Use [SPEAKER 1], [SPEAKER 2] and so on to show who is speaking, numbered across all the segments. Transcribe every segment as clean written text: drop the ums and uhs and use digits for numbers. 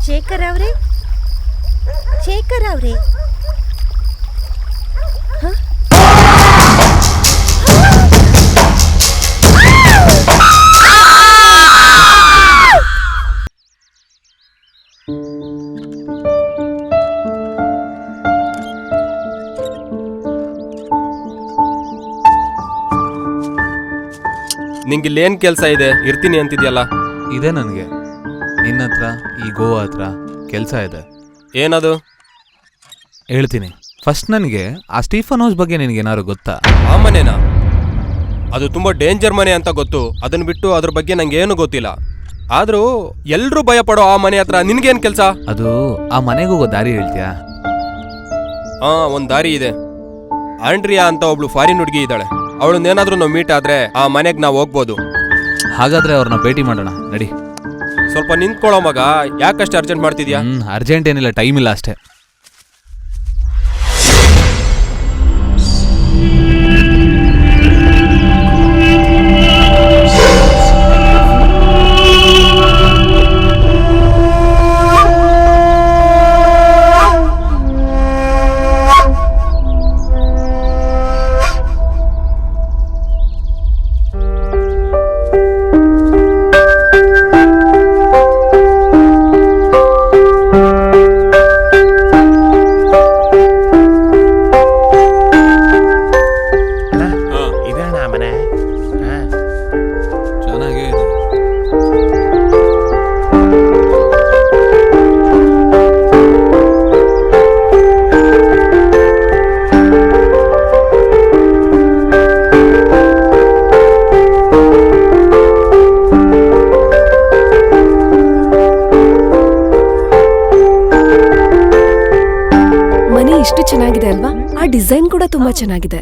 [SPEAKER 1] ಶೇಖರ್ ಅವ್ರೆ, ಶೇಖರ್ ಅವ್ರೆ,
[SPEAKER 2] ನಿಂಗಿಲ್ಲೇನ್ ಕೆಲ್ಸ ಇದೆ? ಇರ್ತೀನಿ ಅಂತಿದ್ಯಲ್ಲ.
[SPEAKER 3] ಇದೆ ನನಗೆ ನಿನ್ನ ಹತ್ರ ಈ ಗೋವಾ ಹತ್ರ ಕೆಲಸ ಇದೆ.
[SPEAKER 2] ಏನದು?
[SPEAKER 3] ಹೇಳ್ತೀನಿ. ಫಸ್ಟ್ ನನಗೆ ಆ ಸ್ಟೀಫನ್ ಹೌಸ್ ಬಗ್ಗೆ ನಿನಗೇನಾದ್ರು ಗೊತ್ತಾ?
[SPEAKER 2] ಆ ಮನೆನಾ? ಅದು ತುಂಬಾ ಡೇಂಜರ್ ಮನೆ ಅಂತ ಗೊತ್ತು. ಅದನ್ನ ಬಿಟ್ಟು ಅದ್ರ ಬಗ್ಗೆ ನಂಗೆ ಏನು ಗೊತ್ತಿಲ್ಲ. ಆದ್ರೂ ಎಲ್ರೂ ಭಯ ಪಡೋ ಆ ಮನೆ ಹತ್ರ ನಿನ್ಗೇನ್ ಕೆಲ್ಸ?
[SPEAKER 3] ಅದು ಆ ಮನೆಗೆ ಹೋಗೋ ದಾರಿ ಹೇಳ್ತೀಯಾ?
[SPEAKER 2] ಒಂದ್ ದಾರಿ ಇದೆ. ಆಂಡ್ರಿಯಾ ಅಂತ ಒಬ್ಳು ಫಾರಿನ್ ಹುಡುಗಿ ಇದ್ದಾಳೆ. ಅವಳನ್ನೇನಾದ್ರೂ ನಾವು ಮೀಟ್ ಆದ್ರೆ ಆ ಮನೆಗೆ ನಾವು ಹೋಗ್ಬೋದು.
[SPEAKER 3] ಹಾಗಾದ್ರೆ ಅವ್ರನ್ನ ಭೇಟಿ ಮಾಡೋಣ ನಡಿ.
[SPEAKER 2] ಸ್ವಲ್ಪ ನಿಂತ್ಕೊಳ್ಳೋ ಮಗ, ಯಾಕಷ್ಟು ಅರ್ಜೆಂಟ್ ಮಾಡ್ತಿದ್ಯಾ?
[SPEAKER 3] ಅರ್ಜೆಂಟ್ ಏನಿಲ್ಲ, ಟೈಮ್ ಇಲ್ಲ ಅಷ್ಟೇ.
[SPEAKER 4] ಎಷ್ಟು ಚೆನ್ನಾಗಿದೆ ಅಲ್ವಾ? ಆ ಡಿಸೈನ್ ಕೂಡ ತುಂಬಾ ಚೆನ್ನಾಗಿದೆ.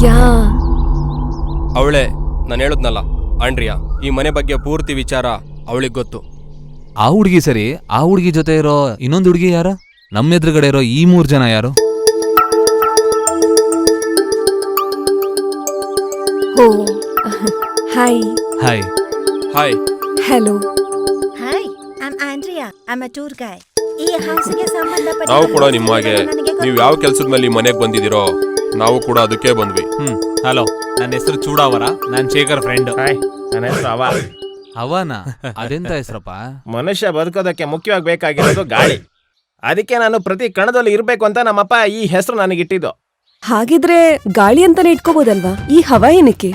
[SPEAKER 4] ಯಾ
[SPEAKER 2] ಅವಳೆ ನಾನು ಹೇಳುದ್ನಲ್ಲ, ಆಂಡ್ರಿಯಾ. ಈ ಮನೆ ಬಗ್ಗೆ ಪೂರ್ತಿ ವಿಚಾರ ಅವಳಿಗೆ ಗೊತ್ತು.
[SPEAKER 3] ಆ ಹುಡುಗಿ ಸರಿ, ಆ ಹುಡುಗಿ ಜೊತೆ ಇರೋ ಇನ್ನೊಂದು ಹುಡುಗಿ ಯಾರು? ನಮ್ಮ ಎದುರುಗಡೆ ಇರೋ ಈ 3 ಜನ ಯಾರು?
[SPEAKER 4] Oh, hi.
[SPEAKER 3] Hi.
[SPEAKER 2] Hi.
[SPEAKER 4] Hello.
[SPEAKER 1] Hi, I am Andrea, I am a tour guide. ಈ ಹೌಸ್ಗೆ ಸಂಬಂಧಪಟ್ಟ
[SPEAKER 2] ನಾವು ಕೂಡ ನಿಮ್ಮ ಹಾಗೆ ನೀವು ಯಾವ ಕೆಲ್ಸದ ಮೇಲೆ ಈ ಮನೆಗೆ ಬಂದಿದ್ದೀರೋ ನಾವು ಕೂಡ ಅದಕ್ಕೆ ಬಂದ್ವಿ.
[SPEAKER 3] ಹಲೋ, ನನ್ನ ಹೆಸರು ಚೂಡಾವರ, ನಾನ್ ಶೇಖರ್ ಫ್ರೆಂಡ್.
[SPEAKER 5] ಹಾಯ್, ನನ್ನ ಹೆಸರು ಅವ.
[SPEAKER 3] ಅವನ ಅದೆಂತ ಹೆಸರಪ್ಪ?
[SPEAKER 5] ಮನುಷ್ಯ ಬದುಕೋದಕ್ಕೆ ಮುಖ್ಯವಾಗಿ ಬೇಕಾಗಿರೋದು ಗಾಳಿ. ಅದಕ್ಕೆ ನಾನು ಪ್ರತಿ ಕಣದಲ್ಲಿ ಇರ್ಬೇಕು ಅಂತ ನಮ್ಮಪ್ಪ ಈ ಹೆಸರು ನನಗಿಟ್ಟಿದ್ದು.
[SPEAKER 4] ಹಾಗಿದ್ರೆ ಗಾಳಿ ಅಂತಾನೆ ಇಟ್ಕೋಬೋದಲ್ವಾ? ಈ ಹವಾ ಏನಕ್ಕೆ?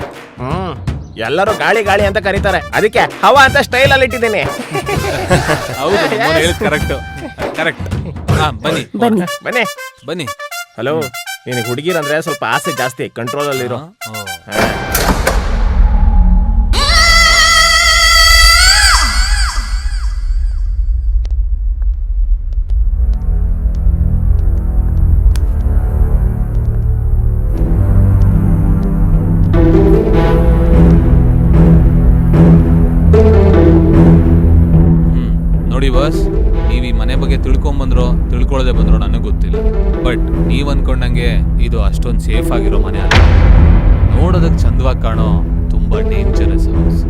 [SPEAKER 5] ಎಲ್ಲರೂ ಗಾಳಿ ಗಾಳಿ ಅಂತ ಕರೀತಾರೆ, ಅದಕ್ಕೆ ಹವಾ ಅಂತ ಸ್ಟೈಲ್ ಅಲ್ಲಿ ಇಟ್ಟಿದ್ದೀನಿ.
[SPEAKER 3] ಹೌದು, ಕರೆಕ್ಟ್ ಕರೆಕ್ಟ್. ಬನ್ನಿ
[SPEAKER 4] ಬನ್ನಿ.
[SPEAKER 5] ಬನ್ನಿ
[SPEAKER 3] ಬನ್ನಿ.
[SPEAKER 5] ಹಲೋ, ನಿನಗೆ ಹುಡುಗಿರಂದ್ರೆ ಸ್ವಲ್ಪ ಆಸೆ ಜಾಸ್ತಿ, ಕಂಟ್ರೋಲ್ ಅಲ್ಲಿ ಇರೋ.
[SPEAKER 3] ನೋಡಿ ಬಾಸ್, ನೀವ್ ಈ ಮನೆ ಬಗ್ಗೆ ತಿಳ್ಕೊಳ್ಳದೆ ಬಂದ್ರೋ ನನಗೆ ಗೊತ್ತಿಲ್ಲ. ಬಟ್ ನೀವ್ ಅನ್ಕೊಂಡಂಗೆ ಇದು ಅಷ್ಟೊಂದು ಸೇಫ್ ಆಗಿರೋ ಮನೆ ಅಲ್ಲ. ನೋಡೋದಕ್ಕೆ ಚಂದವಾಗಿ ಕಾಣೋ ತುಂಬಾ ಡೇಂಜರಸ್ ಹೌಸ್.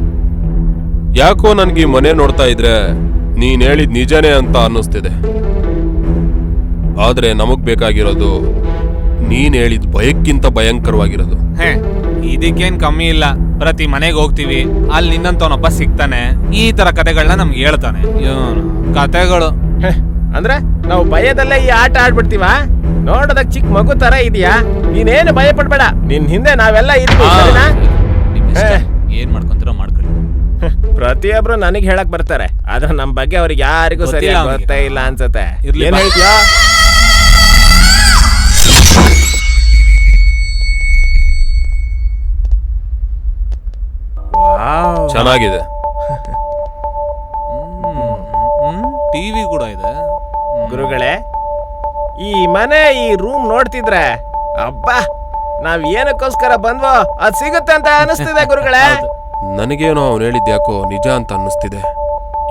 [SPEAKER 2] ಯಾಕೋ ನನ್ಗೆ ಈ ಮನೆ ನೋಡ್ತಾ ಇದ್ರೆ ನೀನ್ ಹೇಳಿದ್ ನಿಜನೇ ಅಂತ ಅನ್ನಿಸ್ತಿದೆ. ಆದ್ರೆ ನಮಗ್ ಬೇಕಾಗಿರೋದು ನೀನ್ ಹೇಳಿದ್ ಭಯಕ್ಕಿಂತ ಭಯಂಕರವಾಗಿರೋದು.
[SPEAKER 3] ಇದಕ್ಕೇನ್ ಕಮ್ಮಿ ಇಲ್ಲ. ಪ್ರತಿ ಮನೆಗೆ ಹೋಗ್ತೀವಿ, ಅಲ್ಲಿ ನಿನ್ನಂತವನೊಬ್ಬ ಸಿಗ್ತಾನೆ, ಈ ತರ ಕತೆಗಳನ್ನ ನಮ್ಗೆ ಹೇಳ್ತಾನೆ. ಕತೆಗಳು
[SPEAKER 5] ಅಂದ್ರೆ ನಾವು ಭಯದಲ್ಲೇ ಈ ಆಟ ಆಡ್ಬಿಡ್ತೀವ? ನೋಡೋದಕ್ ಚಿಕ್ಕ ಮಗು ತರ ಇದೆಯಾ? ನೀನೇನು ಭಯ ಪಡ್ಬೇಡ, ನಿನ್ ಹಿಂದೆ ನಾವೆಲ್ಲ ಇದ್ವಿ.
[SPEAKER 3] ಏನ್ ಮಾಡ್ಕೊಂತೀರೋ ಮಾಡ್ಕೊಳ್ಳಿ.
[SPEAKER 5] ಪ್ರತಿಯೊಬ್ರು ನನಗ್ ಹೇಳಕ್ ಬರ್ತಾರೆ, ಆದ್ರೆ ನಮ್ ಬಗ್ಗೆ ಅವ್ರಿಗೆ ಯಾರಿಗೂ ಸರಿಯಾಗಿ ಗೊತ್ತೇ ಇಲ್ಲ ಅನ್ಸತ್ತೆ.
[SPEAKER 3] ಏನ್
[SPEAKER 5] ಹೇಳ್ತೀಯಾ?
[SPEAKER 2] ಚೆನ್ನಾಗಿದೆ.
[SPEAKER 3] ಟಿವಿ ಕೂಡ ಇದೆ.
[SPEAKER 5] ಗುರುಗಳೇ, ಈ ಮನೆ ಈ ರೂಮ್ ನೋಡ್ತಿದ್ರೆ ಅಬ್ಬಾ ನಾವ್ ಏನಕ್ಕೋಸ್ಕರ ಬಂದ್ವೋ ಅದ್ ಸಿಗುತ್ತೆ ಅಂತ ಅನಿಸ್ತಿದೆ ಗುರುಗಳೇ.
[SPEAKER 2] ನನಗೇನೋ ಅವ್ನು ಹೇಳಿದ್ ಯಾಕೋ ನಿಜ ಅಂತ ಅನ್ನಿಸ್ತಿದೆ.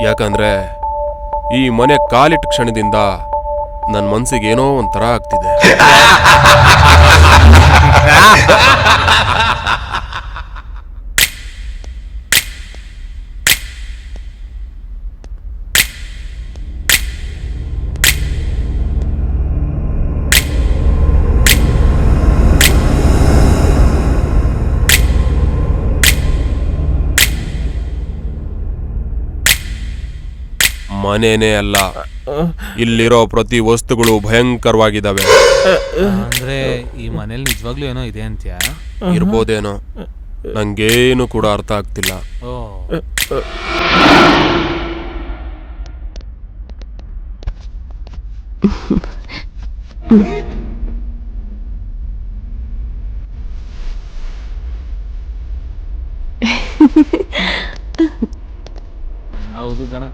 [SPEAKER 2] ಯಾಕಂದ್ರೆ ಈ ಮನೆ ಕಾಲಿಟ್ಟ ಕ್ಷಣದಿಂದ ನನ್ನ ಮನ್ಸಿಗೆ ಏನೋ ಒಂಥರ ಆಗ್ತಿದೆ. ಮನೇನೇ ಅಲ್ಲ, ಇಲ್ಲಿರೋ ಪ್ರತಿ ವಸ್ತುಗಳು ಭಯಂಕರವಾಗಿದ್ದಾವೆ.
[SPEAKER 3] ಅಂದ್ರೆ ಈ ಮನೇಲಿ ನಿಜವಾಗ್ಲೂ ಏನೋ ಇದೆ ಅಂತ್ಯಾ?
[SPEAKER 2] ಇರ್ಬೋದೇನೋ, ನಂಗೇನು ಕೂಡ ಅರ್ಥ ಆಗ್ತಿಲ್ಲ.
[SPEAKER 3] ಹೌದು ಗಣ,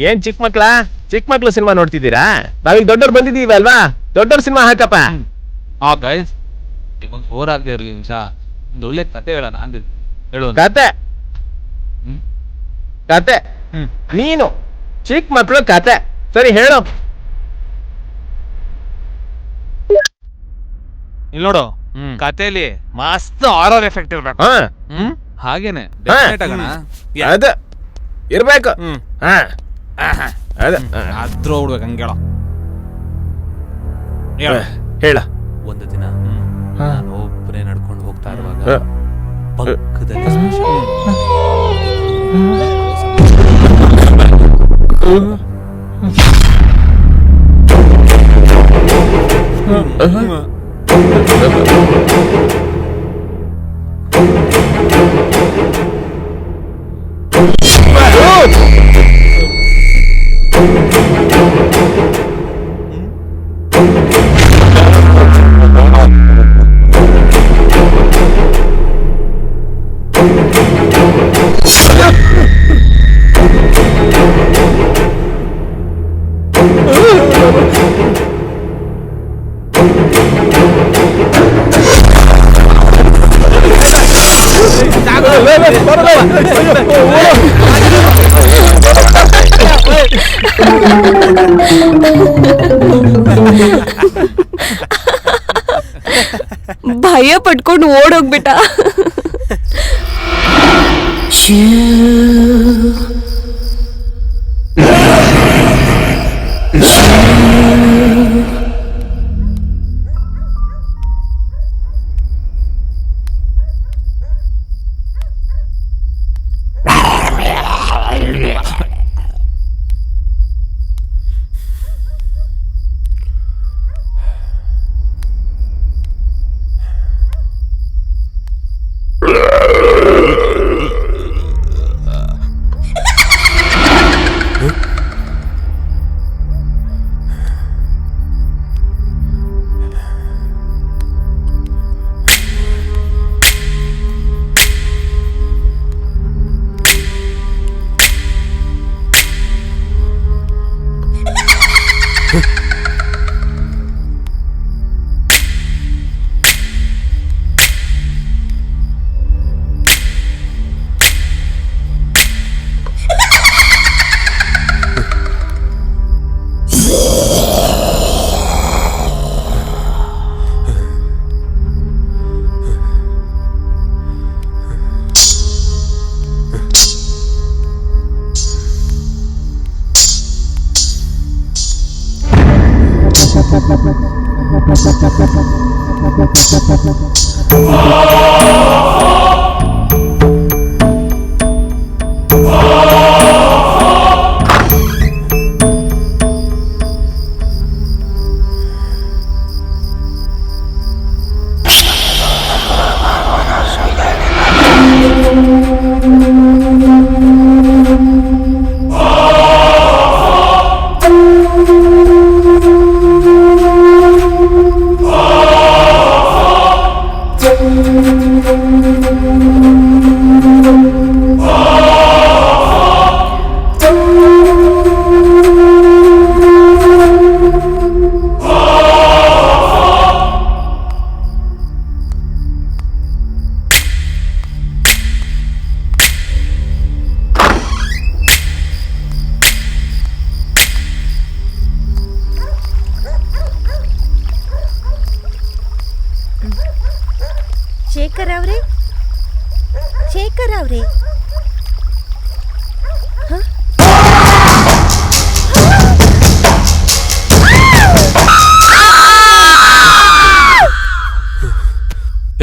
[SPEAKER 5] ಏನ್ ಚಿಕ್ಕ ಮಕ್ಳು ಸಿನಿಮಾ ನೋಡ್ತಿದ್ದೀರಾ? ನಾವೀಗ ದೊಡ್ಡವ್ರು ಬಂದಿದೀವಿ ಅಲ್ವಾ? ದೊಡ್ಡವ್ರ ಸಿನಿಮಾ ಹಾಕಪ್ಪ.
[SPEAKER 3] ಗೈಸ್, ನಿಮಗೆ ಬೋರ್ ಆಗದೆ ಇರಲಿ ನಿಮಿಷ ಒಂದು ಒಳ್ಳೆ ಕತೆ ಹೇಳೋಣ ಅಂದ ಹೇಳು.
[SPEAKER 5] ಕತೆ ಕತೆ ನೀನು ಚಿಕ್ಕ ಮಕ್ಳು ಕತೆ ಸರಿ ಹೇಳು.
[SPEAKER 3] ಇಲ್ಲಿ ನೋಡು, ಕತೆಲಿ ಮಸ್ತ್ ಹಾರರ್ ಎಫೆಕ್ಟ್ ಇರ್ಬೇಕು. ಹಾಗೇನೆ
[SPEAKER 5] ಅದ ಇರ್ಬೇಕು.
[SPEAKER 3] ಅದ್ರ ಹೋಗ್ಬೇಕು ಹಂಗೇಳ.
[SPEAKER 5] ಹೇಳ.
[SPEAKER 3] ಒಂದು ದಿನ ನಾನು ಒಬ್ಬರೇ ನಡ್ಕೊಂಡು ಹೋಗ್ತಾ ಇರುವಾಗ ಪಕ್ಕದಲ್ಲಿ
[SPEAKER 4] ಭಯ ಪಟ್ಕೊಂಡು ಓಡೋಗ್ಬಿಟ್ಟ.
[SPEAKER 1] ಶೇಖರ್ ಅವ್ರೆ, ಶೇಖರ್ ಅವ್ರೆ,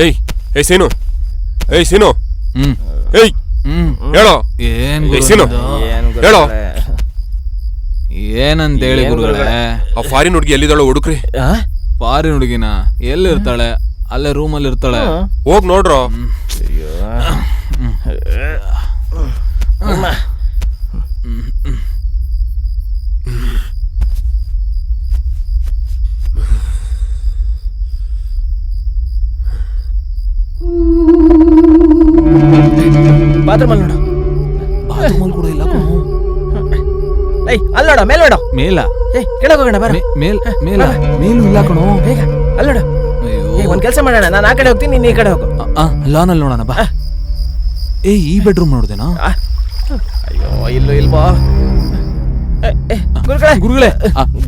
[SPEAKER 2] ಏಯ್ ಏಯ್ ಸೀನು, ಏಯ್ ಸೀನು,
[SPEAKER 3] ಹ್ಮ್
[SPEAKER 2] ಏಯ್ ಹೇಳೋ.
[SPEAKER 3] ಏನ್
[SPEAKER 2] ಏಯ್ ಸೀನು ಹೇಳೋ.
[SPEAKER 3] ಏನಂತ ಹೇಳಿ ಗುರುಗಳೇ?
[SPEAKER 2] ಆ ಫಾರಿನ್ ಹುಡುಗಿ ಎಲ್ಲಿದ್ದಾಳೋ ಹುಡುಕ್ರಿ.
[SPEAKER 3] ಫಾರಿನ್ ಹುಡುಗಿನ ಎಲ್ಲಿರ್ತಾಳೆ? ಅಲ್ಲೇ ರೂಮಲ್ಲಿ ಇರ್ತಾಳೆ.
[SPEAKER 2] ಹೋಗ್ ನೋಡ್ರೋ.
[SPEAKER 5] ಬಾತ್ರೂಮಲ್ಲಿ ನೋಡು.
[SPEAKER 3] ಬಾತ್ರೂಮಲ್ಲಿ ಕೂಡ ಇಲ್ಲ.
[SPEAKER 5] ಅಲ್ಲಿ ನೋಡ, ಮೇಲೆ ನೋಡು.
[SPEAKER 3] ಮೇಲ?
[SPEAKER 5] ಕೆಳಗೆ ಹೋಗೋಣ ಬರ.
[SPEAKER 3] ಮೇಲ ಮೇಲೂ ಇಲ್ಲ ಕಣೋ.
[SPEAKER 5] ಬೇಗ ಅಲ್ಲಿ ನೋಡು. ಒಂದ್ ಕೆಲಸ ಮಾಡೋಣ, ನಾನು ಆ ಕಡೆ ಹೋಗ್ತೀನಿ, ನೀನ್ ಈ ಕಡೆ ಹೋಗು.
[SPEAKER 3] ಲಾನಲ್ಲಿ ನೋಡೋಣ ಬಾ. ಈ ಬೆಡ್ರೂಮ್ ನೋಡ್ದೇನಾ?
[SPEAKER 5] ಅಯ್ಯೋ ಇಲ್ಲೋ ಇಲ್ವೋ.
[SPEAKER 3] ಗುರುಗಳೇ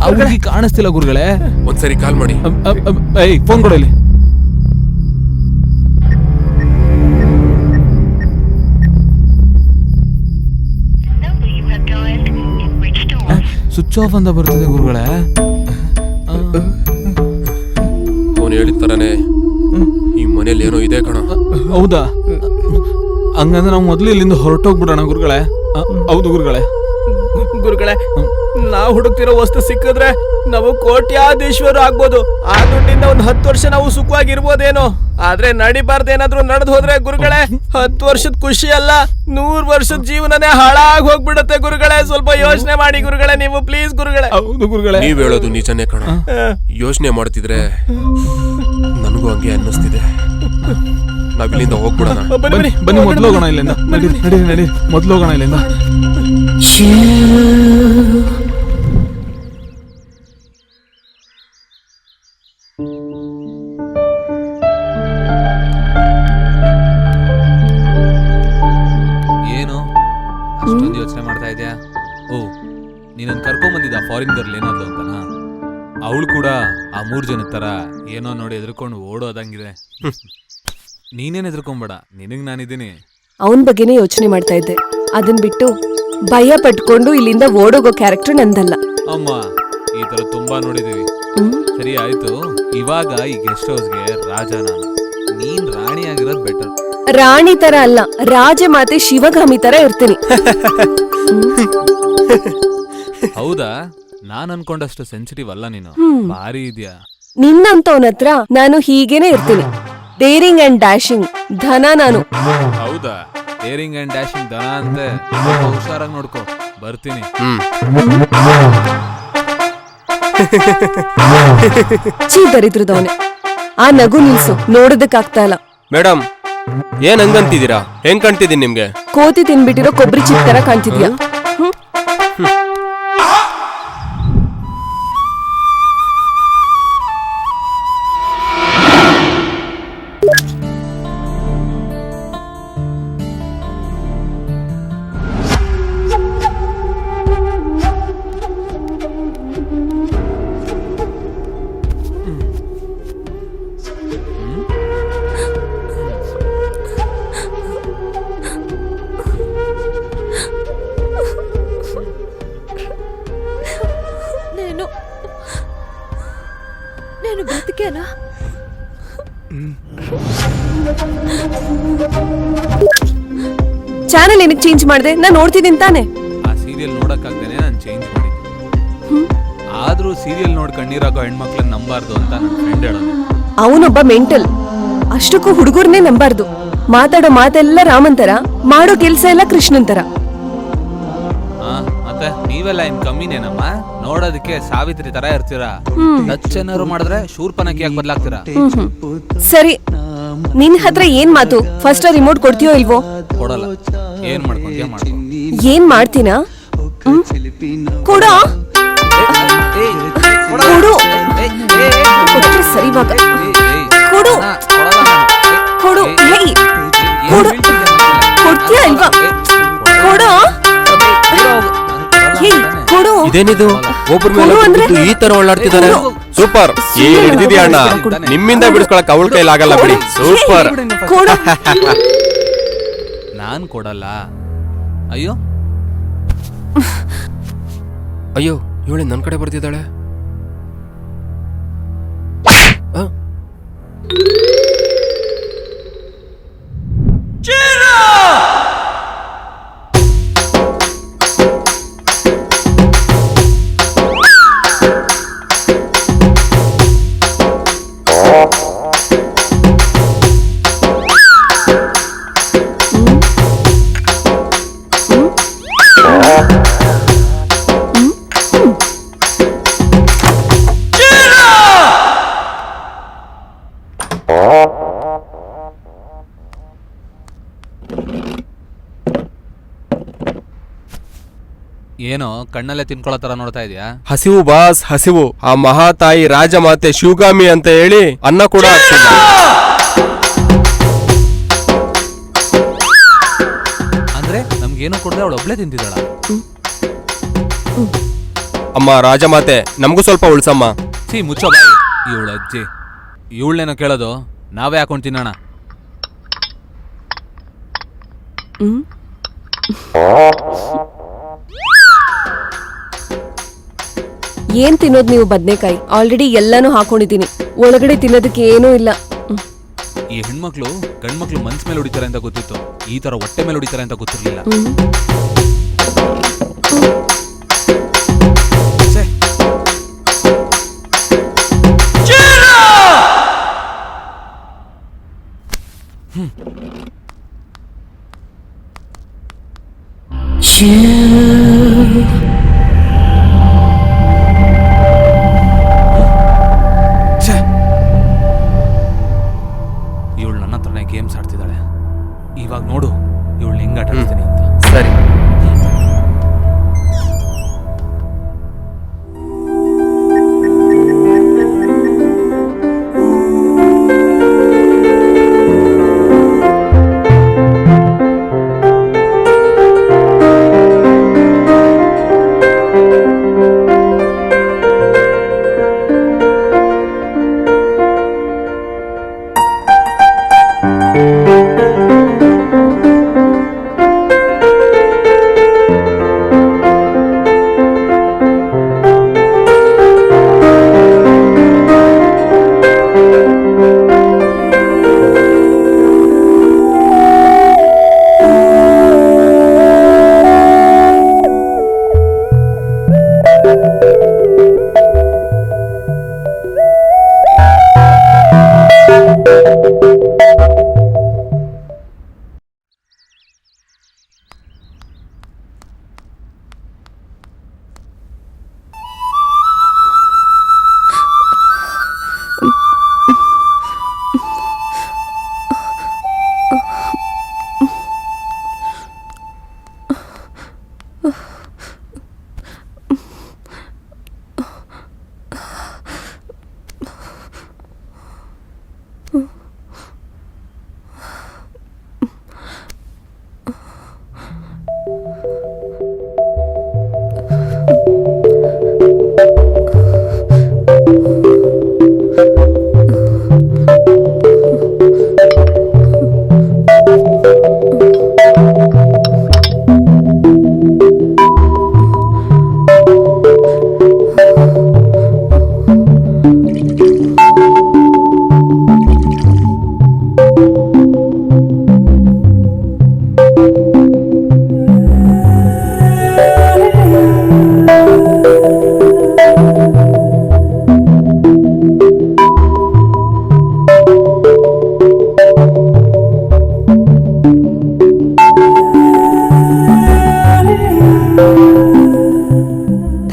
[SPEAKER 3] ಅವ್ರಿಗೆ ಕಾಣಿಸ್ತಿಲ್ಲ ಗುರುಗಳೇ.
[SPEAKER 2] ಒಂದ್ಸರಿ ಕಾಲ್ ಮಾಡಿ.
[SPEAKER 3] ಫೋನ್ ಕೊಡ ಇಲ್ಲಿ. ಸ್ವಿಚ್ ಆಫ್ ಅಂತ ಬರ್ತಿದೆ ಗುರುಗಳೇ.
[SPEAKER 2] ಅವನು ಹೇಳಿದ ತರನೇ ಈ ಮನೇಲಿ ಏನೋ ಇದೆ ಕಣ.
[SPEAKER 3] ಹೌದಾ? ಹಂಗಂದ್ರೆ ನಾವು ಮೊದ್ಲು ಇಲ್ಲಿಂದ ಹೊರಟೋಗ್ಬಿಡೋಣ ಗುರುಗಳೇ. ಹೌದು ಗುರುಗಳೇ.
[SPEAKER 5] ಗುರುಗಳೇ, ನಾವು ಹುಡುಕ್ತಿರೋ ವಸ್ತು ಸಿಕ್ಕಿದ್ರೆ ನಾವು ಕೋಟ್ಯಾಧೀಶ್ವರು ಆಗ್ಬೋದು. ಆ ದುಡ್ಡಿಂದ ಒಂದ್ 10 ವರ್ಷ ನಾವು ಸುಖವಾಗಿರ್ಬೋದೇನೋ. ಆದ್ರೆ ನಡಿಬಾರ್ದೇನಾದ್ರೂ ನಡೆದು ಹೋದ್ರೆ ಗುರುಗಳೇ, 10 ವರ್ಷದ ಖುಷಿ ಅಲ್ಲ, 100 ವರ್ಷದ ಜೀವನನೇ ಹಾಳಾಗಿ ಹೋಗ್ಬಿಡುತ್ತೆ ಗುರುಗಳೇ. ಸ್ವಲ್ಪ ಯೋಚನೆ ಮಾಡಿ ಗುರುಗಳೇ, ನೀವು ಪ್ಲೀಸ್ ಗುರುಗಳೇ.
[SPEAKER 3] ಹೌದು ಗುರುಗಳೇ,
[SPEAKER 2] ನೀವ್ ಹೇಳೋದು ನಿಜನೇ ಕಣ. ಯೋಚನೆ ಮಾಡ್ತಿದ್ರೆ ನನಗೂ ಹಂಗೆ ಅನ್ನಿಸ್ತಿದೆ. ನಾವಿಲ್ಲಿಂದ ಹೋಗ್ಬಿಡೋಣ.
[SPEAKER 3] ಬನ್ನಿ ಮೊದ್ಲು ಹೋಗೋಣ ಇಲ್ಲಿಂದ. ನಡಿ ಮೊದ್ಲು ಹೋಗೋಣ ಇಲ್ಲಿಂದ. ಏನು ಅಷ್ಟೊಂದು ಯೋಚನೆ ಮಾಡ್ತಾ ಇದ್ಯಾ? ಓ, ನೀನನ್ನು ಕರ್ಕೊಂಬಂದಿದ್ದ ಫಾರಿನ್ ಗರ್ಲ್ ಏನಾದ್ಲು ಅಂತನಾ? ಅವಳು ಕೂಡ ಆ 3 ಜನದ ತರ ಏನೋ ನೋಡಿ ಎದ್ರುಕೊಂಡು ಓಡೋದಂಗಿದೆ. ನೀನೇನ್ ಎದ್ರುಕೊಂಬೇಡ, ನಿನಗ್ ನಾನಿದ್ದೀನಿ.
[SPEAKER 4] ಅವನ್ ಬಗ್ಗೆನೇ ಯೋಚನೆ ಮಾಡ್ತಾ ಇದ್ದೆ. ಅದನ್ ಬಿಟ್ಟು ಭಯ ಪಟ್ಕೊಂಡು ಇಲ್ಲಿಂದ ಓಡೋಗೋ ಕ್ಯಾರೆಕ್ಟರ್ ನಂದಲ್ಲ.
[SPEAKER 3] ಅಮ್ಮ, ಈ ತರ ತುಂಬಾ ನೋಡಿದೀವಿ. ಸರಿ ಆಯ್ತು, ಇವಾಗ ಈ ಗೆಸ್ಟ್ ಹೌಸ್ಗೆ ರಾಜ ನಾನು, ನೀನ್ ರಾಣಿ ಆಗಿರೋದ್ ಬೆಟರ್.
[SPEAKER 4] ರಾಣಿ ತರ ಅಲ್ಲ, ರಾಜಮಾತೆ ಶಿವಗಾಮಿ ತರ ಇರ್ತೀನಿ.
[SPEAKER 3] ಹೌದಾ? ನಾನ್ ಅನ್ಕೊಂಡಷ್ಟು ಸೆನ್ಸಿಟಿವ್ ಅಲ್ಲ ನೀನು, ಭಾರಿ ಇದ್ಯಾ.
[SPEAKER 4] ನಿನ್ನಂತವನ ಹತ್ರ ನಾನು ಹೀಗೇನೆ ಇರ್ತೀನಿ, ಡೇರಿಂಗ್ ಅಂಡ್ ಡ್ಯಾಶಿಂಗ್ ಧನ ನಾನು.
[SPEAKER 3] ಹೌದಾ? ಡೇರಿಂಗ್ ಅಂಡ್ ಡ್ಯಾಶಿಂಗ್ ದನ ಅಂತೆ, ಹುಷಾರಾಗಿ ನೋಡ್ಕೋ. ಬರ್ತೀನಿ.
[SPEAKER 4] ಚೀ ದರಿದ್ರದವನೆ, ಆ ನಗು ನಿಲ್ಸು, ನೋಡೋದಕ್ಕಾಗ್ತಾ ಇಲ್ಲ.
[SPEAKER 2] ಮೇಡಮ್, ಏನ್ ಹಂಗಂತಿದ್ದೀರಾ? ಹೆಂಗ್ ಕಾಣ್ತಿದ್ದೀನಿ ನಿಮ್ಗೆ?
[SPEAKER 4] ಕೋತಿ ತಿನ್ಬಿಟ್ಟಿರೋ ಕೊಬ್ಬರಿ ಚಿಪ್ ತರ ಕಾಣ್ತಿದ್ಯಾ.
[SPEAKER 1] నేను బ్రతికేనా?
[SPEAKER 4] ಚಾನೆಲ್ ಏನಕ್ಕೆ ಚೇಂಜ್ ಮಾಡಿದೆ? ನಾನು ನೋಡ್ತಿದ್ದೀನಿ ತಾನೆ.
[SPEAKER 3] ಆ ಸೀರಿಯಲ್ ನೋಡಕ್ಕಾಗ್ದೇನೆ ನಾನು ಚೇಂಜ್ ಮಾಡಿದ್ದೆ. ಆದ್ರೂ ಸೀರಿಯಲ್ ನೋಡ್ ಕಣ್ಣೀರಾಗೋ ಹೆಣ್ಮಕ್ಳನ್ನ ನಂಬಾರ್ದು ಅಂತ ನನ್ನ ಫ್ರೆಂಡ್ ಹೇಳೋದು.
[SPEAKER 4] ಅವನೊಬ್ಬ ಮೆಂಟಲ್. ಅಷ್ಟಕ್ಕೂ ಹುಡುಗರ್ನೇ ನಂಬಾರ್ದು. ಮಾತಾಡೋ ಮಾತೆಲ್ಲ ರಾಮನ್ ತರ, ಮಾಡೋ ಕೆಲ್ಸ ಎಲ್ಲ ಕೃಷ್ಣನ್ ತರ.
[SPEAKER 3] ಮತ್ತೆ ನೀವೆಲ್ಲ ಏನ್ ಕಮ್ಮಿನೇನಮ್ಮ? ನೋಡೋದಕ್ಕೆ ಸಾವಿತ್ರಿ ತರ ಇರ್ತೀರಾ. ಏನಾದ್ರು ಮಾಡಿದ್ರೆ ಶೂರ್ಪನಖಿಯಾಗಿ ಬದಲಾಗ್ತೀರಾ.
[SPEAKER 4] ಸರಿ, ನಿನ್ ಹತ್ರ ಏನ್ ಮಾತು? ಫಸ್ಟ್ ರಿಮೋಟ್ ಕೊಡ್ತೀಯೋ ಇಲ್ವೋ?
[SPEAKER 3] ಕೊಡಲ್ಲ. ಏನ್ ಮಾಡ್ಕೊಂತೀಯ ಮಾಡ್ಕೊ.
[SPEAKER 4] ಏನ್ ಮಾಡ್ತೀನಾ? ಕೊಡ ಕೊಡು. ಕೊಟ್ರೆ ಸರಿ ಇವಾಗ. ಕೊಡು ಕೊಡು. ಹೇಯ್, ಕೊಡು. ಕೊಡ್ತೀಯಾ ಇಲ್ವಾ? ಕೊಡು. ಹೇಯ್, ಕೊಡು.
[SPEAKER 2] ಇದೇನಿದು? ಒಬ್ಬರ ಮೇಲೆ ಬಿದ್ದು ಈ ತರ ಒಳ್ಳಾಡ್ತಿದ್ದಾರೆ. ಸೂಪರ್, ಏನ್ ಹಿಡಿದಿದ್ಯಾ ಅಣ್ಣ? ನಿಮ್ಮಿಂದ ಬಿಡಿಸ್ಕೊಳಕ್ ಅವಳ ಕೈಲಾಗಲ್ಲ ಬಿಡಿ. ಸೂಪರ್.
[SPEAKER 4] ಕೊಡು.
[SPEAKER 3] ನಾನ್ ಕೊಡಲ್ಲ. ಅಯ್ಯೋ
[SPEAKER 2] ಅಯ್ಯೋ, ಇವಳೆ ನನ್ ಕಡೆ ಬರ್ತಿದ್ದಾಳೆ.
[SPEAKER 3] ಏನೋ ಕಣ್ಣಲ್ಲೇ ತಿನ್ಕೊಳ್ಳೋ ತರ ನೋಡ್ತಾ ಇದೀಯಾ?
[SPEAKER 2] ಹಸಿವು ಬಾಸ್, ಹಸಿವು. ಆ ಮಹಾತಾಯಿ ರಾಜಮಾತೆ ಶಿವಗಾಮಿ ಅಂತ ಹೇಳಿ ಅನ್ನ ಕೂಡ ಆಗ್ತಿಲ್ಲ.
[SPEAKER 3] ಅಂದ್ರೆ ನಮ್ಗೇನು ಕೊಡದೆ ಅವಳು ಒಬ್ಳೆ ತಿಂತಿದ್ದಾಳ.
[SPEAKER 2] ಅಮ್ಮ ರಾಜಮಾತೆ, ನಮಗೂ ಸ್ವಲ್ಪ ಉಳ್ಸಮ್ಮ.
[SPEAKER 3] ಮುಚ್ಚೋ ಬಾಯಿ. ಇವಳ ಅಜ್ಜಿ, ಇವಳೇನೋ ಕೇಳೋದು, ನಾವೇ ಹಾಕೊಂಡು ತಿನ್ನೋಣ.
[SPEAKER 4] ಏನ್ ತಿನ್ನೋದ್ ನೀವು? ಬದ್ನೆಕಾಯಿ ಆಲ್ರೆಡಿ ಎಲ್ಲಾನು ಹಾಕೊಂಡಿದೀನಿ. ಒಳಗಡೆ ತಿನ್ನೋದಕ್ಕೆ ಏನೂ ಇಲ್ಲ.
[SPEAKER 3] ಈ ಹೆಣ್ಮಕ್ಳು ಗಂಡ್ಮಕ್ಳು ಮನ್ಸ್ ಮೇಲೆ ಹೊಡಿತಾರೆ ಅಂತ ಗೊತ್ತಿತ್ತು, ಈ ತರ ಹೊಟ್ಟೆ ಮೇಲೆ ಹೊಡಿತಾರೆ ಅಂತ ಗೊತ್ತಿರ್ಲಿಲ್ಲ. ಇವಳು ನನ್ನ ಹತ್ರನೇ ಗೇಮ್ಸ್ ಆಡ್ತಿದ್ದಾಳೆ. ಇವಾಗ ನೋಡು ಇವಳು ಹೆಂಗ್ ಆಟ ಆಡ್ತೀನಿ ಅಂತ.
[SPEAKER 2] ಸರಿ.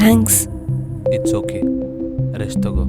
[SPEAKER 4] ಥ್ಯಾಂಕ್ಸ್.
[SPEAKER 3] ಇಟ್ಸ್ ಓಕೆ, ರೆಸ್ಟ್ ತಗೋ.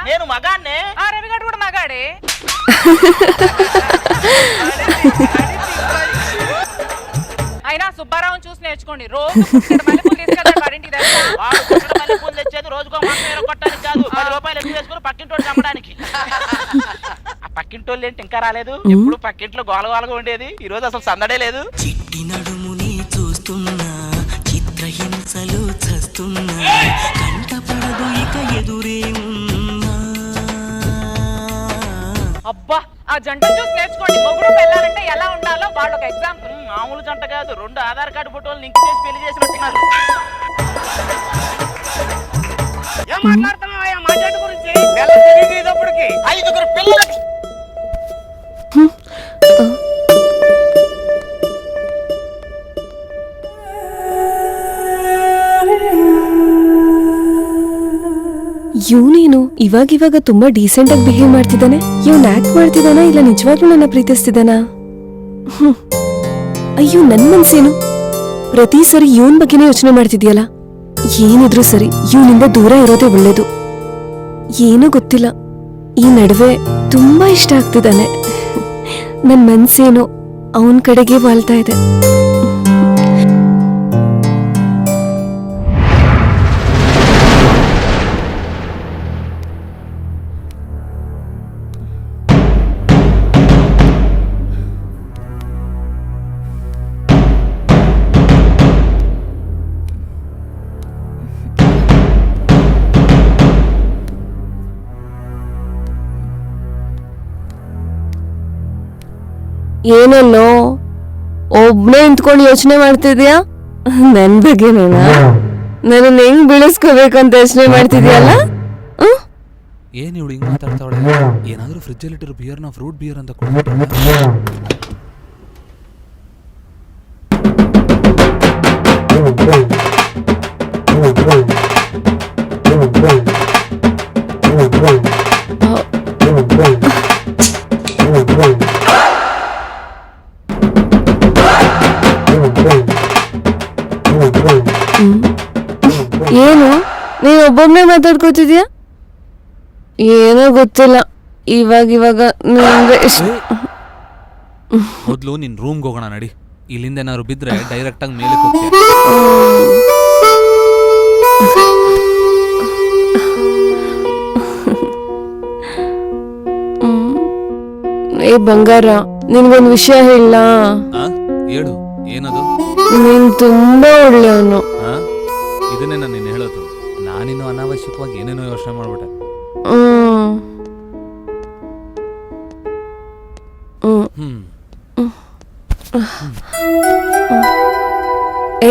[SPEAKER 6] నేను మగాన్నే. ఆ రవిగాడు కూడా మగాడే. అయినా సుబ్బారావుని చూసి నేర్చుకోండి. రోజు మల్లెపూలు తీసుకెళ్తాడు వాడింటికి తెలుసా? వాడు మల్లెపూలు తెచ్చేది రోజుకో మాసం కొట్టడానికి కాదు, 10 రూపాయలు ఎక్కువ వేసుకుని పక్కింటోడు చమ్మడానికి. ఆ పక్కింటోళ్ళు ఏంటి ఇంకా రాలేదు? ఎప్పుడు పక్కింట్లో గోలగోలగా ఉండేది, ఈ రోజు అసలు సందడే లేదు.
[SPEAKER 7] చిట్టి నడుముని చూస్తున్నా, చిత్రహింసలు చస్తున్నా, కంటపడదు ఇక ఎదురే ఉన్నా.
[SPEAKER 6] అబ్బా, ఆ జంట చూసి నేర్చుకోండి. మొగుడు పెళ్ళాలంటే ఎలా ఉండాలో వాళ్ళు ఒక ఎగ్జాంపుల్. మామూలు జంట కాదు, 2 ఆధార్ కార్డు ఫోటోలు లింక్ చేసి పెళ్లి చేసినట్టున్నారు. ఏం మాట్లాడుతున్నావా మా జంట గురించి? నెల తిరిగేటప్పటికి 5 పిల్లలకి.
[SPEAKER 4] ಇವನೇನು ಇವಾಗ ತುಂಬಾ ಡೀಸೆಂಟ್ ಆಗಿ ಬಿಹೇವ್ ಮಾಡ್ತಿದ್ದಾನೆ. ಇವ್ನ್ ಆಕ್ಟ್ ಮಾಡ್ತಿದ್ದಾನ ಇಲ್ಲ ನಿಜವಾಗ್ಲೂ ನನ್ನ ಪ್ರೀತಿಸ್ತಿದ್ದಾನ? ಅಯ್ಯೋ, ನನ್ ಮನ್ಸೇನು ಪ್ರತಿ ಸರಿ ಇವನ್ ಬಗ್ಗೆನೇ ಯೋಚನೆ ಮಾಡ್ತಿದ್ಯಲ್ಲ. ಏನಿದ್ರು ಸರಿ, ಇವನಿಂದ ದೂರ ಇರೋದೇ ಒಳ್ಳೇದು. ಏನೂ ಗೊತ್ತಿಲ್ಲ, ಈ ನಡುವೆ ತುಂಬಾ ಇಷ್ಟ ಆಗ್ತಿದ್ದಾನೆ. ನನ್ ಮನ್ಸೇನೋ ಅವನ್ ಕಡೆಗೆ ವಾಲ್ತಾ ಇದೆ. ಏನಲ್ಲೋ ಒಬ್ನೇ ನಿಂತ್ಕೊಂಡು ಯೋಚನೆ ಮಾಡ್ತಿದ್ಯಾ? ನನ್ ಬಗ್ಗೆನೇನಾ? ನನ್ನ ಹೆಂಗ್ ಬೆಳೆಸ್ಕೋಬೇಕಂತ ಯೋಚನೆ ಮಾಡ್ತಿದ್ಯಲ್ಲ?
[SPEAKER 3] ಏನ್ ಇವಳು ಹಿಂಗ್ ಮಾತಾಡ್ತಾವಳೆ? ಏನಾದ್ರೂ ಫ್ರಿಜ್ ಅಲ್ಲಿ ಇಟ್ಟಿರೋ ಬಿಯರ್ನ ಫ್ರೂಟ್ ಬಿಯರ್ ಅಂತ ಕೊಡ್ಬಿಟ್ರೆ
[SPEAKER 4] ಏನು ನೀನು ಒಬ್ಬೊಬ್ಬನೇ ಮಾತಾಡ್ಕೋತಿದ್ಯಾ? ಏನೋ ಗೊತ್ತಿಲ್ಲ. ಇವಾಗ ನಂಗೆ
[SPEAKER 3] ಮೊದ್ಲು ನಿನ್ ರೂಮ್ಗೆ ಹೋಗೋಣ ನಡಿ. ಇಲ್ಲಿಂದ ಏನಾದ್ರು ಬಿದ್ರೆ ಡೈರೆಕ್ಟ್ ಆಗಿ ಮೇಲೆ ಹೋಗ್ತೀಯ.
[SPEAKER 4] ಏ ಬಂಗಾರ, ನಿನ್ಗೊಂದು ವಿಷಯ ಹೇಳ.
[SPEAKER 3] ಹೇಳು, ಏನದು?
[SPEAKER 4] ನೀನ್ ತುಂಬಾ ಒಳ್ಳೆಯವನು.
[SPEAKER 3] ಇದನ್ನೇ ನಾನು ನಿನ್ನ ಹೇಳೋದು. ನಾನಿನ್ನು ಅನಾವಶ್ಯಕವಾಗಿ ಏನೇನೋ ಯೋಚನೆ ಮಾಡ್ಬಿಟ್ಟೆ.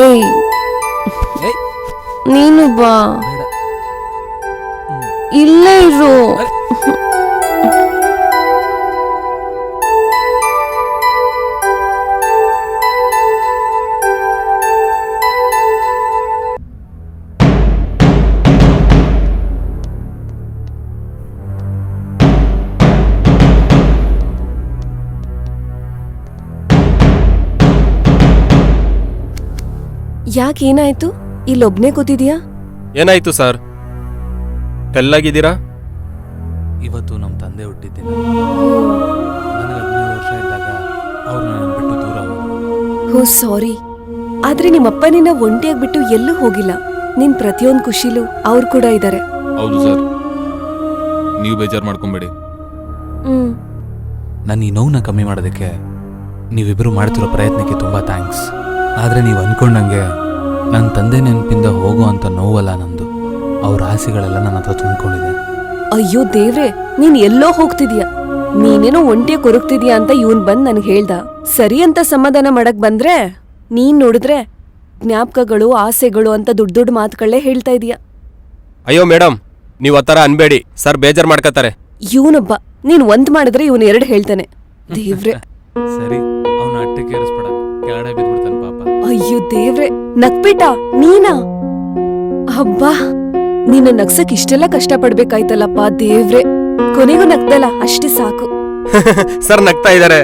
[SPEAKER 4] ಏಯ್ ನೀನು ಬಾ, ಇಲ್ಲೇ ಇರು. ಯಾಕೆ ಏನಾಯ್ತು? ಇಲ್ಲೊಬ್ನೇ ಕೂತಿದ್ಯಾ?
[SPEAKER 2] ಏನಾಯ್ತು ಸರ್, ತೆಲ್ಲಾಗಿದ್ದೀರಾ?
[SPEAKER 3] ಇವತ್ತು ನಮ್ಮ ತಂದೆ ಹುಟ್ಟಿದ್ದಿಲ್ಲ. ನನಗೆ 15 ವರ್ಷ ಇದ್ದಾಗ ಅವ್ರು ನನ್ನ ಬಿಟ್ಟು ದೂರ ಹೋದ್ರು.
[SPEAKER 4] ಹೋ ಸಾರಿ. ಆದ್ರೆ ನಿಮ್ಮಪ್ಪ ನಿನ್ನ ಒಂಟಿಯಾಗಿ ಬಿಟ್ಟು ಎಲ್ಲೂ ಹೋಗಿಲ್ಲ. ನಿನ್ ಪ್ರತಿಯೊಂದು ಖುಷಿಲೂ ಅವ್ರು ಕೂಡ ಇದ್ದಾರೆ.
[SPEAKER 3] ಹೌದು ಸರ್, ನೀವು ಬೇಜಾರು ಮಾಡ್ಕೊಂಬೇಡಿ. ನನ್ನ ಈ ನೋವನ್ನ ಕಮ್ಮಿ ಮಾಡೋದಕ್ಕೆ ನೀವಿಬ್ಬರು ಮಾಡ್ತಿರೋ ಪ್ರಯತ್ನಕ್ಕೆ ತುಂಬಾ ಥ್ಯಾಂಕ್ಸ್. ಆದರೆ ನೀವು ಅನ್ಕೊಂಡಂಗೆ ನನ್ನ ತಂದೆ ನೆನಪಿಂದ ಹೋಗುವಂಥ ನೋವಲ್ಲ ನಂದು. ಅವ್ರ ಆಸೆಗಳೆಲ್ಲ ನನ್ನ ಹತ್ರ ತುಂಬಿಕೊಂಡಿದೆ.
[SPEAKER 4] ಅಯ್ಯೋ ದೇವ್ರೆ, ನೀನ್ ಎಲ್ಲೋ ಹೋಗ್ತಿದ್ಯಾ, ನೀನೇನೋ ಒಂಟಿಯ ಕೊರಗ್ತಿದ್ಯಾ ಅಂತ ಇವನ್ ಬಂದ್ ನನ್ಗೆ ಹೇಳ್ದ. ಸರಿ ಅಂತ ಸಮಾಧಾನ ಮಾಡಕ್ ಬಂದ್ರೆ ನೀನ್ ನೋಡಿದ್ರೆ ಜ್ಞಾಪಕಗಳು, ಆಸೆಗಳು ಅಂತ ದೊಡ್ಡ ದೊಡ್ಡ ಮಾತುಗಳೇ ಹೇಳ್ತಾ ಇದೀಯ.
[SPEAKER 2] ಅಯ್ಯೋ ಮೇಡಮ್, ನೀವು ಆ ಥರ ಅನ್ಬೇಡಿ, ಸರ್ ಬೇಜಾರು ಮಾಡ್ಕೋತಾರೆ.
[SPEAKER 4] ಇವನೊಬ್ಬ, ನೀನ್ ಒಂದ್ ಮಾಡಿದ್ರೆ ಇವನ್ 2 ಹೇಳ್ತಾನೆ. ದೇವ್ರೆ.
[SPEAKER 3] ಸರಿ, ಅವನ ಅಟ್ಟಕ್ಕೆ ಏರಿಸ್ಬೇಡ, ಕೆಳಗಡೆ ಬಿದ್ಬಿಡ್ತಾನೆ ಪಾಪ.
[SPEAKER 4] ಅಯ್ಯೋ ದೇವ್ರೆ, ನಕ್ಬಿಟ್ಟ ನೀನಾ? ಹಬ್ಬಾ, ನಿನ್ನ ನಗ್ಸಕ್ ಇಷ್ಟೆಲ್ಲ ಕಷ್ಟ ಪಡ್ಬೇಕಾಯ್ತಲ್ಲಪ್ಪ ದೇವ್ರೆ. ಕೊನೆಗೂ ನಗ್ದಲ್ಲ, ಅಷ್ಟೇ ಸಾಕು.
[SPEAKER 2] ಸರ್ ನಗ್ತಾ ಇದ್ದಾರೆ.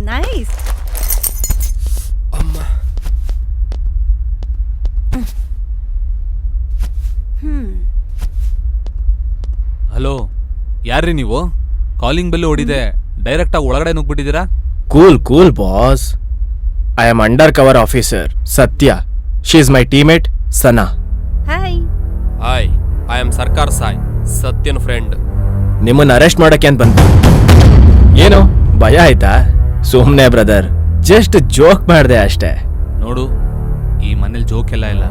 [SPEAKER 1] ನೈಸ್.
[SPEAKER 3] ಹಲೋ, ಯಾರ್ರಿ ನೀವು? ಕಾಲಿಂಗ್ ಬೆಲ್ ಹೊಡಿದೆ, ಡೈರೆಕ್ಟ್ ಆಗಿ ಒಳಗಡೆ ನುಗ್ಬಿಟ್ಟಿದ್ದೀರಾ?
[SPEAKER 5] Cool boss. I am undercover officer Sathya. She is my teammate Sana.
[SPEAKER 1] Hi.
[SPEAKER 2] Hi, I am Sarkar Sai, ಸತ್ಯನ್ ಫ್ರೆಂಡ್.
[SPEAKER 5] ನಿಮ್ಮನ್ನ ಅರೆಸ್ಟ್ ಮಾಡಕ್ಕೆ ಅಂತ ಬಂದ. ಏನು ಭಯ ಆಯ್ತಾ? ಸುಮ್ನೆ ಬ್ರದರ್, ಜಸ್ಟ್ ಜೋಕ್ ಮಾಡ್ದೆ ಅಷ್ಟೇ.
[SPEAKER 3] ನೋಡು, ಈ ಮನೇಲಿ ಜೋಕ್ ಎಲ್ಲ ಇಲ್ಲ,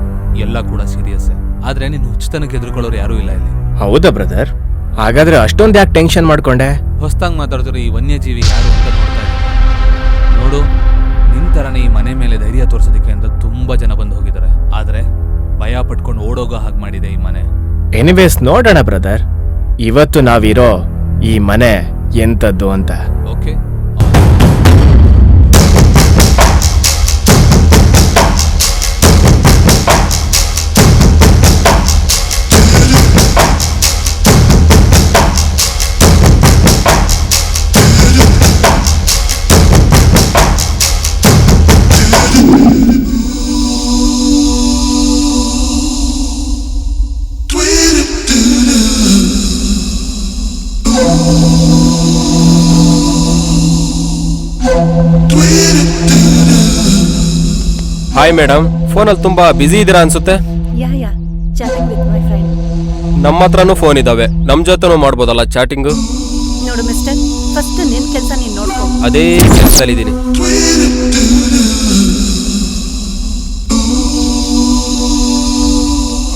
[SPEAKER 3] ಎಲ್ಲ ಕೂಡ ಸೀರಿಯಸ್. ಆದ್ರೆ ನೀನು ಹುಚ್ಚತನಕ್ಕೆ ಎದುರ್ಕೊಳ್ಳೋರು ಯಾರೂ ಇಲ್ಲ ಇಲ್ಲಿ.
[SPEAKER 5] ಹೌದಾ ಬ್ರದರ್? ಹಾಗಾದ್ರೆ ಅಷ್ಟೊಂದು ಯಾಕೆ ಟೆನ್ಷನ್ ಮಾಡ್ಕೊಂಡೆ?
[SPEAKER 3] ಹೊಸದಾಗಿ ಮಾತಾಡ್ತಿರೋ ಈ ವನ್ಯಜೀವಿ ಯಾರು ಅಂತ ನೋಡ್ತಾ ಇದ್ದೀನಿ. ನೋಡು, ನಿನ್ ತರನೇ ಈ ಮನೆ ಮೇಲೆ ಧೈರ್ಯ ತೋರಿಸೋದಕ್ಕೆ ಅಂತ ತುಂಬಾ ಜನ ಬಂದು ಹೋಗಿದ್ದಾರೆ. ಆದ್ರೆ ಭಯ ಪಟ್ಕೊಂಡು ಓಡೋಗೋ ಹಾಗೆ ಮಾಡಿದೆ ಈ ಮನೆ.
[SPEAKER 5] ಎನಿವೇಸ್ ನೋಡೋಣ ಬ್ರದರ್, ಇವತ್ತು ನಾವಿರೋ ಈ ಮನೆ ಎಂತದ್ದು ಅಂತ.
[SPEAKER 3] ಓಕೆ,
[SPEAKER 2] ಹಾಯ್ ಮೇಡಮ್, ಫೋನಲ್ಲಿ ತುಂಬಾ ಬ್ಯುಸಿ ಇದ್ದೀರಾ ಅನ್ಸುತ್ತೆ.
[SPEAKER 1] ಯಾ ಚಾಟಿಂಗ್ ವಿತ್ ಮೈ ಫ್ರೆಂಡ್.
[SPEAKER 2] ನಮ್ಮ ಹತ್ರನೂ ಫೋನ್ ಇದಾವೆ, ನಮ್ ಜೊತೆನೂ ಮಾಡ್ಬೋದಲ್ಲ ಚಾಟಿಂಗು.
[SPEAKER 1] ನೋಡು ಮಿಸ್ಟರ್, ಫಸ್ಟ್ ನಿನ್ ಕೆಲಸ ನೀನ್ ನೋಡ್ಕೊ.
[SPEAKER 2] ಅದೇ ಕೆಲಸದಲ್ಲಿದ್ದೀನಿ.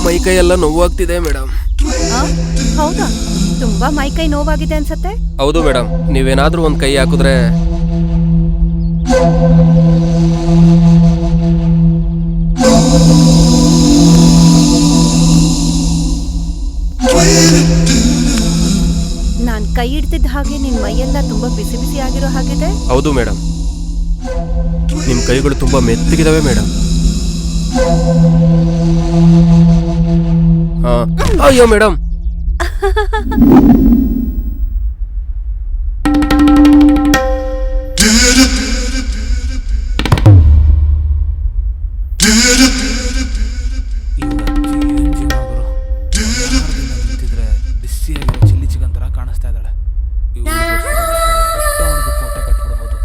[SPEAKER 2] ಮೈ ಕೈ ಎಲ್ಲ ನೋವಾಗ್ತಿದೆ ಮೇಡಮ್.
[SPEAKER 1] ಆ? ಹೌದಾ? ತುಂಬಾ ಮೈಕೈ ನೋವಾಗಿದೆ ಅನ್ಸತ್ತೆ.
[SPEAKER 2] ಹೌದು ಮೇಡಮ್, ನೀವೇನಾದ್ರೂ ಒಂದ್ ಕೈ ಹಾಕಿದ್ರೆ
[SPEAKER 1] ನಾನ್ ಕೈ ಹಿಡ್ತಿದ್ದ ಹಾಗೆ ನಿನ್ ಮೈಯೆಲ್ಲ ತುಂಬಾ ಬಿಸಿ ಬಿಸಿ ಆಗಿರೋ ಹಾಗಿದೆ.
[SPEAKER 2] ಹೌದು ಮೇಡಮ್, ನಿಮ್ ಕೈಗಳು ತುಂಬಾ ಮೆತ್ತಗಿದಾವೆ ಮೇಡಮ್. ಅಯ್ಯೋ ಮೇಡಮ್,
[SPEAKER 3] ಬಿಸಿಯಾಗಿರೋ ಚಿಲ್ಲಿ ಚಿಕನ್ ತರ ಕಾಣಿಸ್ತಾ ಇದ್ದಾಳೆ. ಕೋಟೆ ಕಟ್ಬಿಡ್ಬೋದು.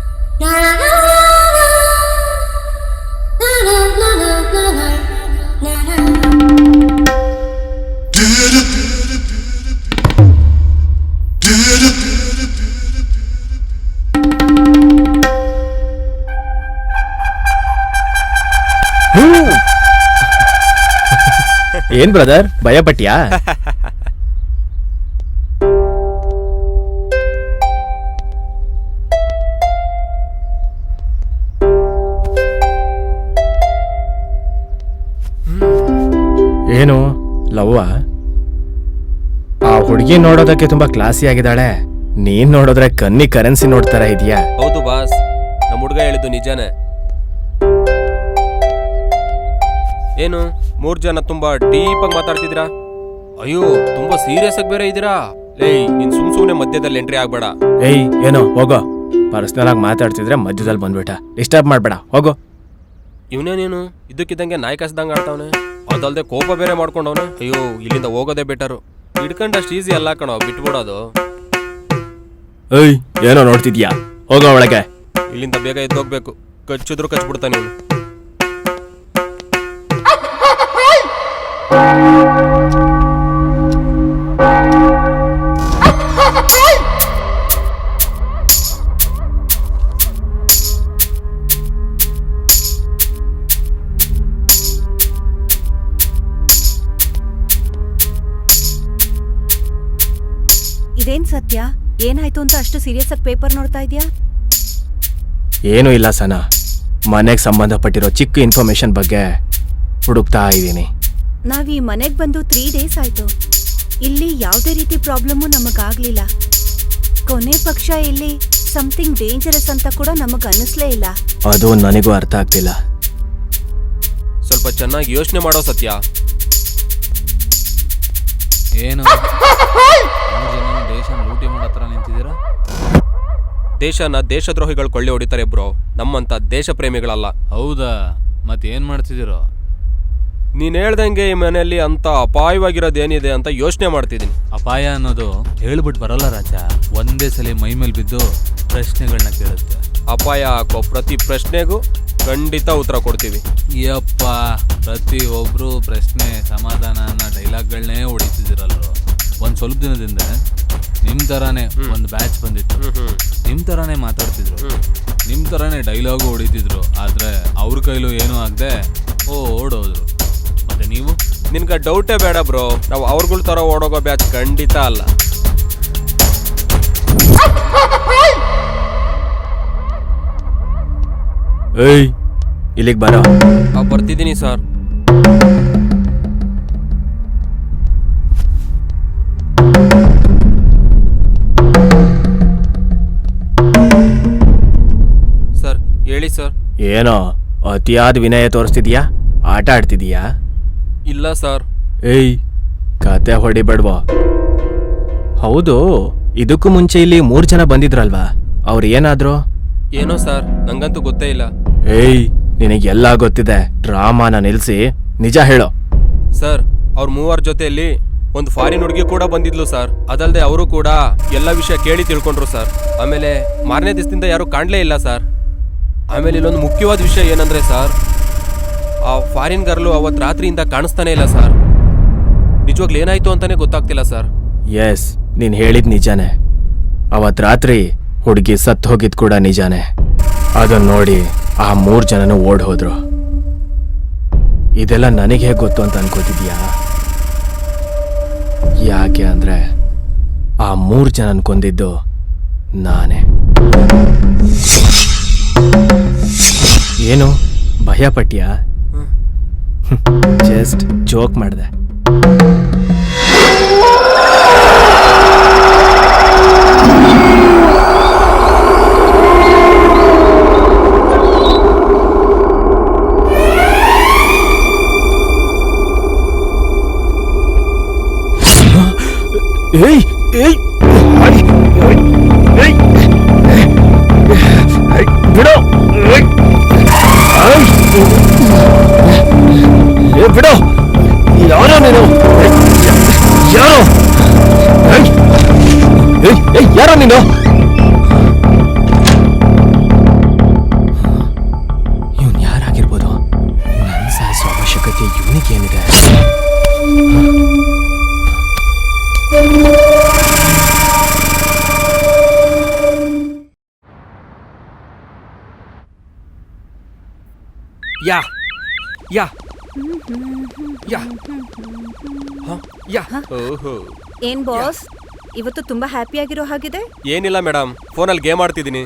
[SPEAKER 5] ಏನ್ ಬ್ರದರ್, ಭಯ ಪಟ್ಯಾ? ಏನು ಲವ್ವ? ಆ ಹುಡುಗಿ ನೋಡೋದಕ್ಕೆ ತುಂಬಾ ಕ್ಲಾಸಿ ಆಗಿದ್ದಾಳೆ, ನೀನ್ ನೋಡಿದ್ರೆ ಕನ್ನಿ ಕರೆನ್ಸಿ ನೋಡ್ತಾರ ಇದೆಯಾ?
[SPEAKER 2] ಹೌದು ಬಾಸ್, ನಮ್ಮ ಹುಡುಗ ಹೇಳಿದ್ದು ನಿಜಾನೇ. ಏನು 3 ಜನ ತುಂಬಾ ಡೀಪ್ ಆಗಿ ಮಾತಾಡ್ತಿದ್ದೀರಾ? ಅಯ್ಯೋ, ತುಂಬಾ ಸೀರಿಯಸ್ ಆಗಿ ಬೇರೆ ಇದ್ದೀರಾ. ಏಯ್, ನೀನ್ ಸುಮ್ನೆ ಮಧ್ಯದಲ್ಲಿ ಎಂಟ್ರಿ ಆಗ್ಬೇಡ.
[SPEAKER 5] ಏಯ್, ಏನೋ ಹೋಗೋ, ಪರ್ಸನಲ್ ಆಗಿ ಮಾತಾಡ್ತಿದ್ರೆ ಮಧ್ಯದಲ್ಲಿ ಬಂದ್ಬಿಟ್ಟ, ಡಿಸ್ಟರ್ಬ್ ಮಾಡ್ಬೇಡ, ಹೋಗೋ.
[SPEAKER 2] ಇವನೇನೇನು ಇದಕ್ಕಿದ್ದಂಗೆ ನಾಯಿ ಕಸ್ದಂಗೆ ಆಡ್ತಾವನೆ, ಅದಲ್ದೆ ಕೋಪ ಬೇರೆ ಮಾಡ್ಕೊಂಡವನೆ. ಅಯ್ಯೋ, ಇಲ್ಲಿಂದ ಹೋಗೋದೇ ಬೆಟರು. ಹಿಡ್ಕೊಂಡಷ್ಟು ಈಸಿ ಅಲ್ಲ ಕಣೋ, ಬಿಟ್ಬಿಡೋದು.
[SPEAKER 5] ಏಯ್, ಏನೋ ನೋಡ್ತಿದ್ಯಾ, ಹೋಗೋ ಒಳಗೆ.
[SPEAKER 2] ಇಲ್ಲಿಂದ ಬೇಗ ಎದ್ದೋಗ್ಬೇಕು, ಕಚ್ಚಿದ್ರು ಕಚ್ಬಿಡ್ತಾನೆ ಇವನು.
[SPEAKER 1] ಇದೇನ್ ಸತ್ಯ? ಏನಾಯ್ತು ಅಂತ ಅಷ್ಟು ಸೀರಿಯಸ್ ಆಗಿ ಪೇಪರ್ ನೋಡ್ತಾ ಇದ್ಯಾ?
[SPEAKER 5] ಏನೂ ಇಲ್ಲ ಸನಾ, ಮನೆಗೆ ಸಂಬಂಧಪಟ್ಟಿರೋ ಚಿಕ್ಕ ಇನ್ಫಾರ್ಮೇಶನ್ ಬಗ್ಗೆ ಹುಡುಕ್ತಾ ಇದ್ದೀನಿ.
[SPEAKER 1] ನಾವ್ ಈ ಮನೆಗ್ ಬಂದು 3 ಡೇಸ್ ಆಯ್ತು. ಇಲ್ಲಿ ಯಾವುದೇ ರೀತಿ ಪ್ರಾಬ್ಲಮ್ಮು ನಮಗಾಗ್ಲಿಲ್ಲ. ಕೊನೆ ಪಕ್ಷ ಇಲ್ಲಿ ಸಮಥಿಂಗ್ ಡೇಂಜರಸ್ ಅಂತ ಕೂಡ ನಮಗ್ ಅನ್ನಿಸ್ಲೇ ಇಲ್ಲ.
[SPEAKER 5] ಅದು ನನಗೂ ಅರ್ಥ ಆಗ್ತಿಲ್ಲ.
[SPEAKER 2] ಸ್ವಲ್ಪ ಚೆನ್ನಾಗಿ ಯೋಚನೆ ಮಾಡೋ ಸತ್ಯ.
[SPEAKER 3] ಏನು ದೇಶನ ಲೂಟಿ ಮಾಡೋ ಹತ್ರ ನಿಂತಿದ್ದೀರಾ?
[SPEAKER 2] ದೇಶನ ದೇಶದ್ರೋಹಿಗಳು ಕೊಳ್ಳೆ ಹೊಡಿತಾರೆ ಬ್ರೋ, ನಮ್ಮಂತ ದೇಶ ಪ್ರೇಮಿಗಳಲ್ಲ.
[SPEAKER 3] ಹೌದಾ? ಮತ್ತೇನ್ ಮಾಡ್ತಿದ್ದೀರೋ?
[SPEAKER 2] ನೀನ್ ಹೇಳ್ದಂಗೆ ಈ ಮನೆಯಲ್ಲಿ ಅಂತ ಅಪಾಯವಾಗಿರೋದೇನಿದೆ ಅಂತ ಯೋಚನೆ ಮಾಡ್ತಿದ್ದೀನಿ.
[SPEAKER 3] ಅಪಾಯ ಅನ್ನೋದು ಹೇಳ್ಬಿಟ್ಟು ಬರೋಲ್ಲ ರಾಜ, ಒಂದೇ ಸಲ ಮೈ ಮೇಲೆ ಬಿದ್ದು ಪ್ರಶ್ನೆಗಳನ್ನ ಕೇಳುತ್ತೆ.
[SPEAKER 2] ಅಪಾಯ ಹಾಕೋ ಪ್ರತಿ ಪ್ರಶ್ನೆಗೂ ಖಂಡಿತ ಉತ್ತರ ಕೊಡ್ತೀವಿ.
[SPEAKER 3] ಯಪ್ಪ, ಪ್ರತಿ ಒಬ್ರು ಪ್ರಶ್ನೆ ಸಮಾಧಾನ ಅನ್ನೋ ಡೈಲಾಗ್ಗಳನ್ನೇ ಹೊಡಿತಿದ್ದೀರಲ್ರು. ಒಂದ್ ಸ್ವಲ್ಪ ದಿನದಿಂದ ನಿಮ್ ತರಾನೇ ಒಂದು ಬ್ಯಾಚ್ ಬಂದಿತ್ತು, ನಿಮ್ ತರಾನೇ ಮಾತಾಡ್ತಿದ್ರು, ನಿಮ್ ತರಾನೇ ಡೈಲಾಗು ಹೊಡಿತಿದ್ರು. ಆದ್ರೆ ಅವ್ರ ಕೈಲೂ ಏನೂ ಆಗದೆ ಓಡೋದ್ರು. ಮತ್ತೆ ನೀವು?
[SPEAKER 2] ನಿನ್ಗೆ ಡೌಟೇ ಬೇಡ ಬ್ರೋ, ನಾವು ಅವ್ರಗಳ ತರ ಓಡೋಗೋ ಬ್ಯಾಚ್ ಖಂಡಿತ ಅಲ್ಲ.
[SPEAKER 5] ಏಯ್, ಇಲ್ಲಿಗೆ ಬರೋ.
[SPEAKER 2] ಬರ್ತಿದ್ದೀನಿ ಸರ್. ಸರ್ ಹೇಳಿ ಸರ್.
[SPEAKER 5] ಏನೋ ಅತಿಯಾದ ವಿನಯ ತೋರಿಸ್ತಿದ್ಯಾ? ಆಟ ಆಡ್ತಿದೀಯಾ?
[SPEAKER 2] ಇಲ್ಲ ಸರ್.
[SPEAKER 5] ಏಯ್, ಕತೆ ಹೊಡಿಬೇಡ್ವಾ? ಹೌದು, ಇದಕ್ಕೂ ಮುಂಚೆ ಇಲ್ಲಿ 3 ಜನ ಬಂದಿದ್ರಲ್ವಾ, ಅವ್ರು ಏನಾದ್ರು?
[SPEAKER 2] ಏನೋ ಸರ್, ನಂಗಂತೂ ಗೊತ್ತೇ ಇಲ್ಲ.
[SPEAKER 5] ಏಯ್, ನಿನಗೆಲ್ಲ ಗೊತ್ತಿದೆ, ಡ್ರಾಮಾನ ನಿಲ್ಸಿ ನಿಜ ಹೇಳೋ.
[SPEAKER 2] ಸರ್, ಅವ್ರ 3 ಜೊತೆಯಲ್ಲಿ ಒಂದು ಫಾರಿನ್ ಹುಡುಗಿ ಕೂಡ ಬಂದಿದ್ಲು ಸರ್. ಅದಲ್ಲದೆ ಅವರು ಕೂಡ ಎಲ್ಲ ವಿಷಯ ಕೇಳಿ ತಿಳ್ಕೊಂಡ್ರು ಸರ್. ಆಮೇಲೆ ಮಾರನೇ ದಿವಸದಿಂದ ಯಾರು ಕಾಣಲೇ ಇಲ್ಲ ಸರ್. ಆಮೇಲೆ ಇಲ್ಲೊಂದು ಮುಖ್ಯವಾದ ವಿಷಯ ಏನಂದ್ರೆ ಸರ್, ಆ ಫಾರಿನ್ ಗರ್ಲು ಅವತ್ತು ರಾತ್ರಿಯಿಂದ ಕಾಣಿಸ್ತಾನೆ ಇಲ್ಲ ಸರ್. ನಿಜವಾಗ್ಲೂ ಏನಾಯ್ತು ಅಂತಾನೆ ಗೊತ್ತಾಗ್ತಿಲ್ಲ ಸರ್.
[SPEAKER 5] ಎಸ್, ನೀನ್ ಹೇಳಿದ್ ನಿಜಾನೇ. ಅವತ್ ರಾತ್ರಿ ಹುಡುಗಿ ಸತ್ತು ಹೋಗಿದ್ ಕೂಡ ನಿಜಾನೇ. ಅದನ್ನ ನೋಡಿ ಆ 3 ಜನನು ಓಡ್ ಹೋದ್ರು. ಇದೆಲ್ಲ ನನಗೆ ಹೇಗೆ ಗೊತ್ತು ಅಂತ ಅನ್ಕೋತಿದ್ಯಾ? ಯಾಕೆ ಅಂದ್ರೆ ಆ 3 ಜನನ್ ಕೊಂದಿದ್ದು ನಾನೇ. ಏನು ಭಯ ಪಟ್ಯಾ? ಜಸ್ಟ್ ಜೋಕ್ ಮಾಡ್ದೆ. ಏಯ್ ಏಯ್ ಬಿಡೋ, ಬಿಡೋ. ಯಾರೋ ನೀನು? ಯಾರೋ? ಯಾರೋ ನೀನು? ಇವನ್ ಯಾರಾಗಿರ್ಬೋದು? ನನ್ನ ಸಾಯಿಸುವ ಅವಶ್ಯಕತೆ ಇವನಿಗೇನಿದೆ?
[SPEAKER 2] ಯಾ ಯಾ ಯಾ ಯಾ. ಓಹೋ,
[SPEAKER 1] ಏನ್ ಬಾಸ್, ಇವತ್ತು ತುಂಬಾ ಹ್ಯಾಪಿ ಆಗಿರೋ ಹಾಗಿದೆ.
[SPEAKER 2] ಏನಿಲ್ಲ ಮೇಡಮ್, ಫೋನಲ್ಲಿ ಗೇಮ್ ಆಡ್ತಿದ್ದೀನಿ.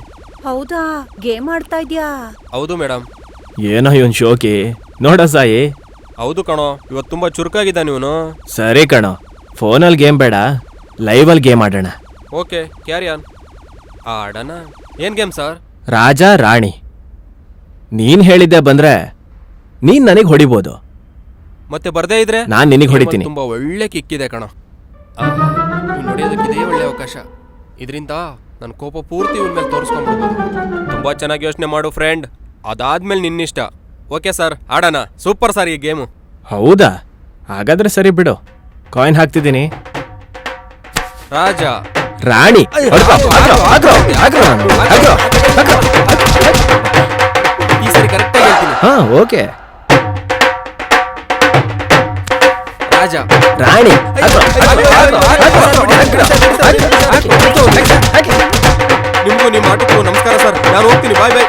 [SPEAKER 1] ಹೌದಾ, ಗೇಮ್ ಆಡ್ತಾ ಇದ್ಯಾ?
[SPEAKER 2] ಹೌದು ಮೇಡಮ್.
[SPEAKER 5] ಏನೋ ಇವನ್ ಶೋಕಿ ನೋಡ ಸಾಯಿ.
[SPEAKER 2] ಹೌದು ಕಣೋ, ಇವತ್ತು ತುಂಬಾ ಚುರುಕಾಗಿದ್ದಾನೆ ಇವನು.
[SPEAKER 5] ಸರಿ ಕಣೋ, ಫೋನಲ್ಲಿ ಗೇಮ್ ಬೇಡ, ಲೈವಲ್ಲಿ ಗೇಮ್ ಆಡೋಣ.
[SPEAKER 2] Okay, carry on. ಆಡೋಣ. ಏನ್ ಗೇಮ್ ಸರ್?
[SPEAKER 5] ರಾಜ ರಾಣಿ. ನೀನ್ ಹೇಳಿದ್ದೆ ಬಂದ್ರೆ ನೀನ್ ನನಗ್ ಹೊಡಿಬೋದು.
[SPEAKER 2] ಮತ್ತೆ ಬರ್ದೇ ಇದ್ರೆ
[SPEAKER 5] ನಾನ್ ನಿನಗ್ ಹೊಡಿತೀನಿ.
[SPEAKER 2] ತುಂಬಾ ಒಳ್ಳೆ ಕಿಕ್ಕಿದೆ ಕಣ. ನೋಡಿಯೋದಕ್ಕೆ ಇದೇ ಒಳ್ಳೆ ಅವಕಾಶ. ಇದರಿಂದ ನನ್ನ ಕೋಪ ಪೂರ್ತಿ ಇವನ್ ಮೇಲೆ ತೋರಿಸ್ಕೊಂಡ್ಬಿಡ್ಬೋದು. ತುಂಬಾ ಚೆನ್ನಾಗಿ ಯೋಚನೆ ಮಾಡು ಫ್ರೆಂಡ್. ಅದಾದ್ಮೇಲೆ ನಿನ್ನಿಷ್ಟ. ಓಕೆ ಸರ್, ಆಡೋಣ. ಸೂಪರ್ ಸರ್ ಈ ಗೇಮು.
[SPEAKER 5] ಹೌದಾ? ಹಾಗಾದ್ರೆ ಸರಿ ಬಿಡು, ಕಾಯಿನ್ ಹಾಕ್ತಿದ್ದೀನಿ.
[SPEAKER 2] ರಾಜ
[SPEAKER 5] ರಾಣಿ.
[SPEAKER 2] ಈ ಸರಿ ಕರೆಕ್ಟ್ ಆಗಿ ಹೇಳ್ತೀನಿ.
[SPEAKER 5] ಹಾ, ಓಕೆ.
[SPEAKER 2] ರಾಜ
[SPEAKER 5] ರಾಣಿ.
[SPEAKER 2] ನಿಮ್ಗೂ ನಿಮ್ಮ ಆಟಕ್ಕೂ ನಮಸ್ಕಾರ ಸರ್. ನಾನು ಹೋಗ್ತೀನಿ. ಬಾಯ್ ಬಾಯ್.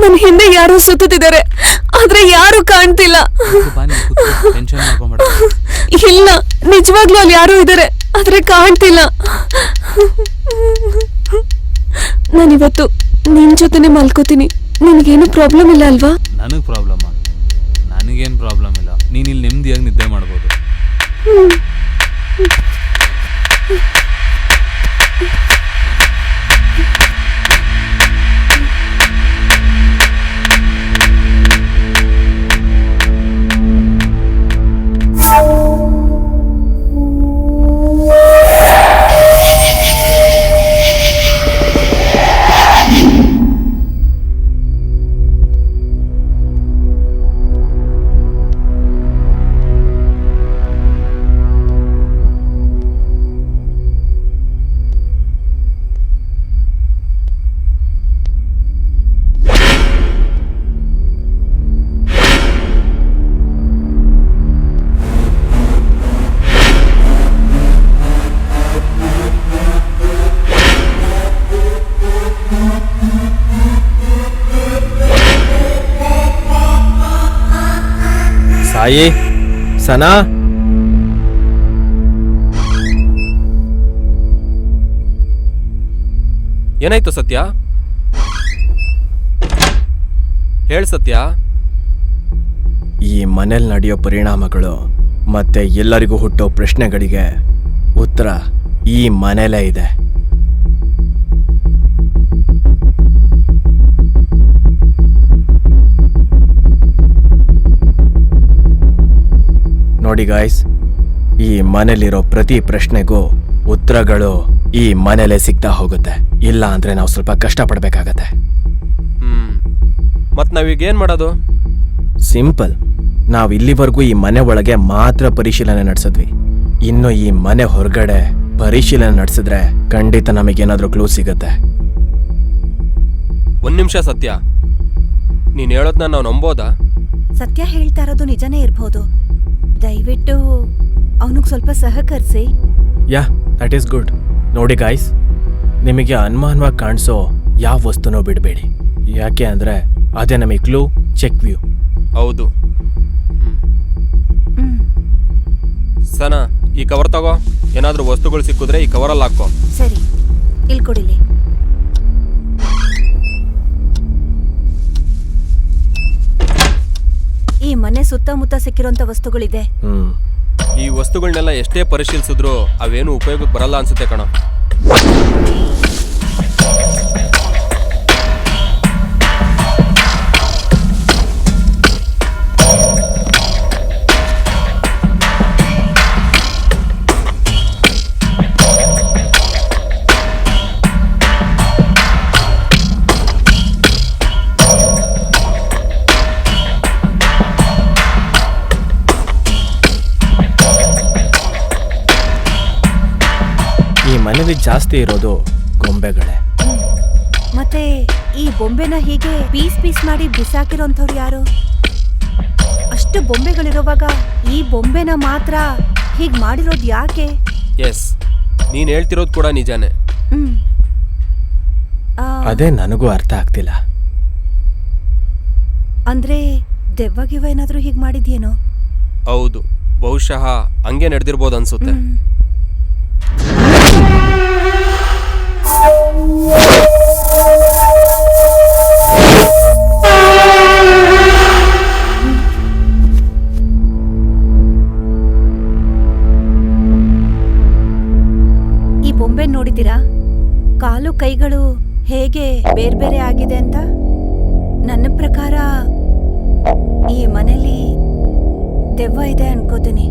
[SPEAKER 4] ನನ್ ಹಿಂದೆ ಯಾರೋ ಸುತ್ತಿದ್ದಾರೆ, ಆದ್ರೆ ಯಾರು ಕಾಣ್ತಿಲ್ಲ.
[SPEAKER 3] ಟೆನ್ಷನ್ ಮಾಡ್ಕೊಂಬೇಡ.
[SPEAKER 4] ಇಲ್ಲ, ನಿಜವಾಗ್ಲೂ ಅಲ್ಲಿ ಯಾರೋ ಇದ್ದಾರೆ, ಆದ್ರೆ ಕಾಣ್ತಿಲ್ಲ. ನಾನಿವತ್ತು ನಿನ್ ಜೊತೆನೆ ಮಲ್ಕೋತೀನಿ. ನಿನ್ಗೇನು ಪ್ರಾಬ್ಲಮ್ ಇಲ್ಲ ಅಲ್ವಾ?
[SPEAKER 3] ನನಗೆ ಪ್ರಾಬ್ಲಮ್? ನನಗೇನು ಪ್ರಾಬ್ಲಮ್ ಇಲ್ಲ. ನೀನು ಇಲ್ಲಿ ನೆಮ್ಮದಿಯಾಗಿ ನಿದ್ದೆ ಮಾಡ್ಬೋದು.
[SPEAKER 5] ಸಾಯಿ, ಸನಾ,
[SPEAKER 2] ಏನಾಯ್ತು ಸತ್ಯ? ಹೇಳ್ ಸತ್ಯ.
[SPEAKER 5] ಈ ಮನೇಲಿ ನಡೆಯೋ ಪರಿಣಾಮಗಳು ಮತ್ತೆ ಎಲ್ಲರಿಗೂ ಹುಟ್ಟೋ ಪ್ರಶ್ನೆಗಳಿಗೆ ಉತ್ತರ ಈ ಮನೇಲೇ ಇದೆ. ನೋಡಿ ಗಾಯ್ಸ್, ಈ ಮನೇಲಿರೋ ಪ್ರತಿ ಪ್ರಶ್ನೆಗೂ ಉತ್ತರಗಳು ಈ ಮನೇಲೆ ಸಿಗ್ತಾ ಹೋಗುತ್ತೆ. ಇಲ್ಲ ಅಂದ್ರೆ ನಾವು ಸ್ವಲ್ಪ ಕಷ್ಟಪಡ್ಬೇಕಾಗತ್ತೆ.
[SPEAKER 2] ಮತ್ ನಾವೀಗೇನ್ ಮಾಡೋದು?
[SPEAKER 5] ಸಿಂಪಲ್. ನಾವು ಇಲ್ಲಿವರೆಗೂ ಈ ಮನೆ ಒಳಗೆ ಮಾತ್ರ ಪರಿಶೀಲನೆ ನಡೆಸಿದ್ವಿ. ಇನ್ನು ಈ ಮನೆ ಹೊರಗಡೆ ಪರಿಶೀಲನೆ ನಡೆಸಿದ್ರೆ ಖಂಡಿತ ನಮಗೇನಾದ್ರೂ ಕ್ಲೂ ಸಿಗತ್ತೆ.
[SPEAKER 2] ಒಂದ್ ನಿಮಿಷ ಸತ್ಯ, ನೀನ್ ಹೇಳೋದ್ನ ನಾವು ನಂಬೋದಾ?
[SPEAKER 1] ಸತ್ಯ ಹೇಳ್ತಾ ಇರೋದು ನಿಜನೇ ಇರ್ಬೋದು. ದಯವಿಟ್ಟು ಅವನಿಗೆ ಸ್ವಲ್ಪ ಸಹಕರಿಸಿ.
[SPEAKER 5] ಯಾ, ದಟ್ ಈಸ್ ಗುಡ್. ನೋಡಿ ಗಾಯ್ಸ್, ನಿಮಗೆ ಅನುಮಾನವಾಗಿ ಕಾಣಿಸೋ ಯಾವ ವಸ್ತುನೂ ಬಿಡಬೇಡಿ. ಯಾಕೆ ಅಂದ್ರೆ ಅದೇ ನಮಗೆ ಕ್ಲೂ, ಚೆಕ್ ವ್ಯೂ.
[SPEAKER 2] ಹೌದು.
[SPEAKER 1] ಹ್ಮ್
[SPEAKER 2] ಸನಾ, ಈ ಕವರ್ ತಗೋ. ಏನಾದ್ರೂ ವಸ್ತುಗಳು ಸಿಕ್ಕಿದ್ರೆ ಈ ಕವರಲ್ಲಿ ಹಾಕೋ.
[SPEAKER 1] ಸರಿ, ಇಲ್ಲಿ ಕೊಡಿಲಿ. ಈ ಮನೆ ಸುತ್ತಮುತ್ತ ಸಿಕ್ಕಿರೋಂಥ ವಸ್ತುಗಳಿದೆ.
[SPEAKER 2] ಈ ವಸ್ತುಗಳನ್ನೆಲ್ಲ ಎಷ್ಟೇ ಪರಿಶೀಲಿಸಿದ್ರು ಅವೇನು ಉಪಯೋಗಕ್ಕೆ ಬರಲ್ಲ ಅನ್ಸುತ್ತೆ ಕಣ.
[SPEAKER 5] ಮನೇಲಿ ಜಾಸ್ತಿ ಇರೋದು ಗೊಂಬೆಗಳೇ.
[SPEAKER 1] ಮತ್ತೆ ಈ ಬೊಂಬೆನ ಹೀಗೆ ಪೀಸ್ ಪೀಸ್ ಮಾಡಿ ಬಿಸಾಕಿರೋಂಥವ್ರು ಯಾರು? ಅಷ್ಟು ಬೊಂಬೆಗಳಿರುವಾಗ ಈ ಬೊಂಬೆನ ಮಾತ್ರ ಹೀಗ್ ಮಾಡಿರೋದು ಯಾಕೆ?
[SPEAKER 2] ಎಸ್, ನೀನ್ ಹೇಳ್ತಿರೋದು ಕೂಡ ನಿಜಾನೇ.
[SPEAKER 1] ಹ್ಮ್
[SPEAKER 5] ಅದೇ ನನಗೂ ಅರ್ಥ ಆಗ್ತಿಲ್ಲ.
[SPEAKER 1] ಅಂದ್ರೆ ದೆವ್ವ ಗಿವ್ವ ಏನಾದ್ರೂ ಹೀಗ್ ಮಾಡಿದ್ಯೇನೋ?
[SPEAKER 2] ಹೌದು, ಬಹುಶಃ ಹಂಗೆ ನಡೆದಿರ್ಬೋದು ಅನ್ಸುತ್ತೆ.
[SPEAKER 1] ಈ ಬೊಂಬೆ ನೋಡಿದ್ದೀರಾ? ಕಾಲು ಕೈಗಳು ಹೇಗೆ ಬೇರೆ ಬೇರೆ ಆಗಿದೆ ಅಂತ. ನನ್ನ ಪ್ರಕಾರ ಈ ಮನೇಲಿ ದೆವ್ವ ಇದೆ ಅನ್ಕೋತೀನಿ.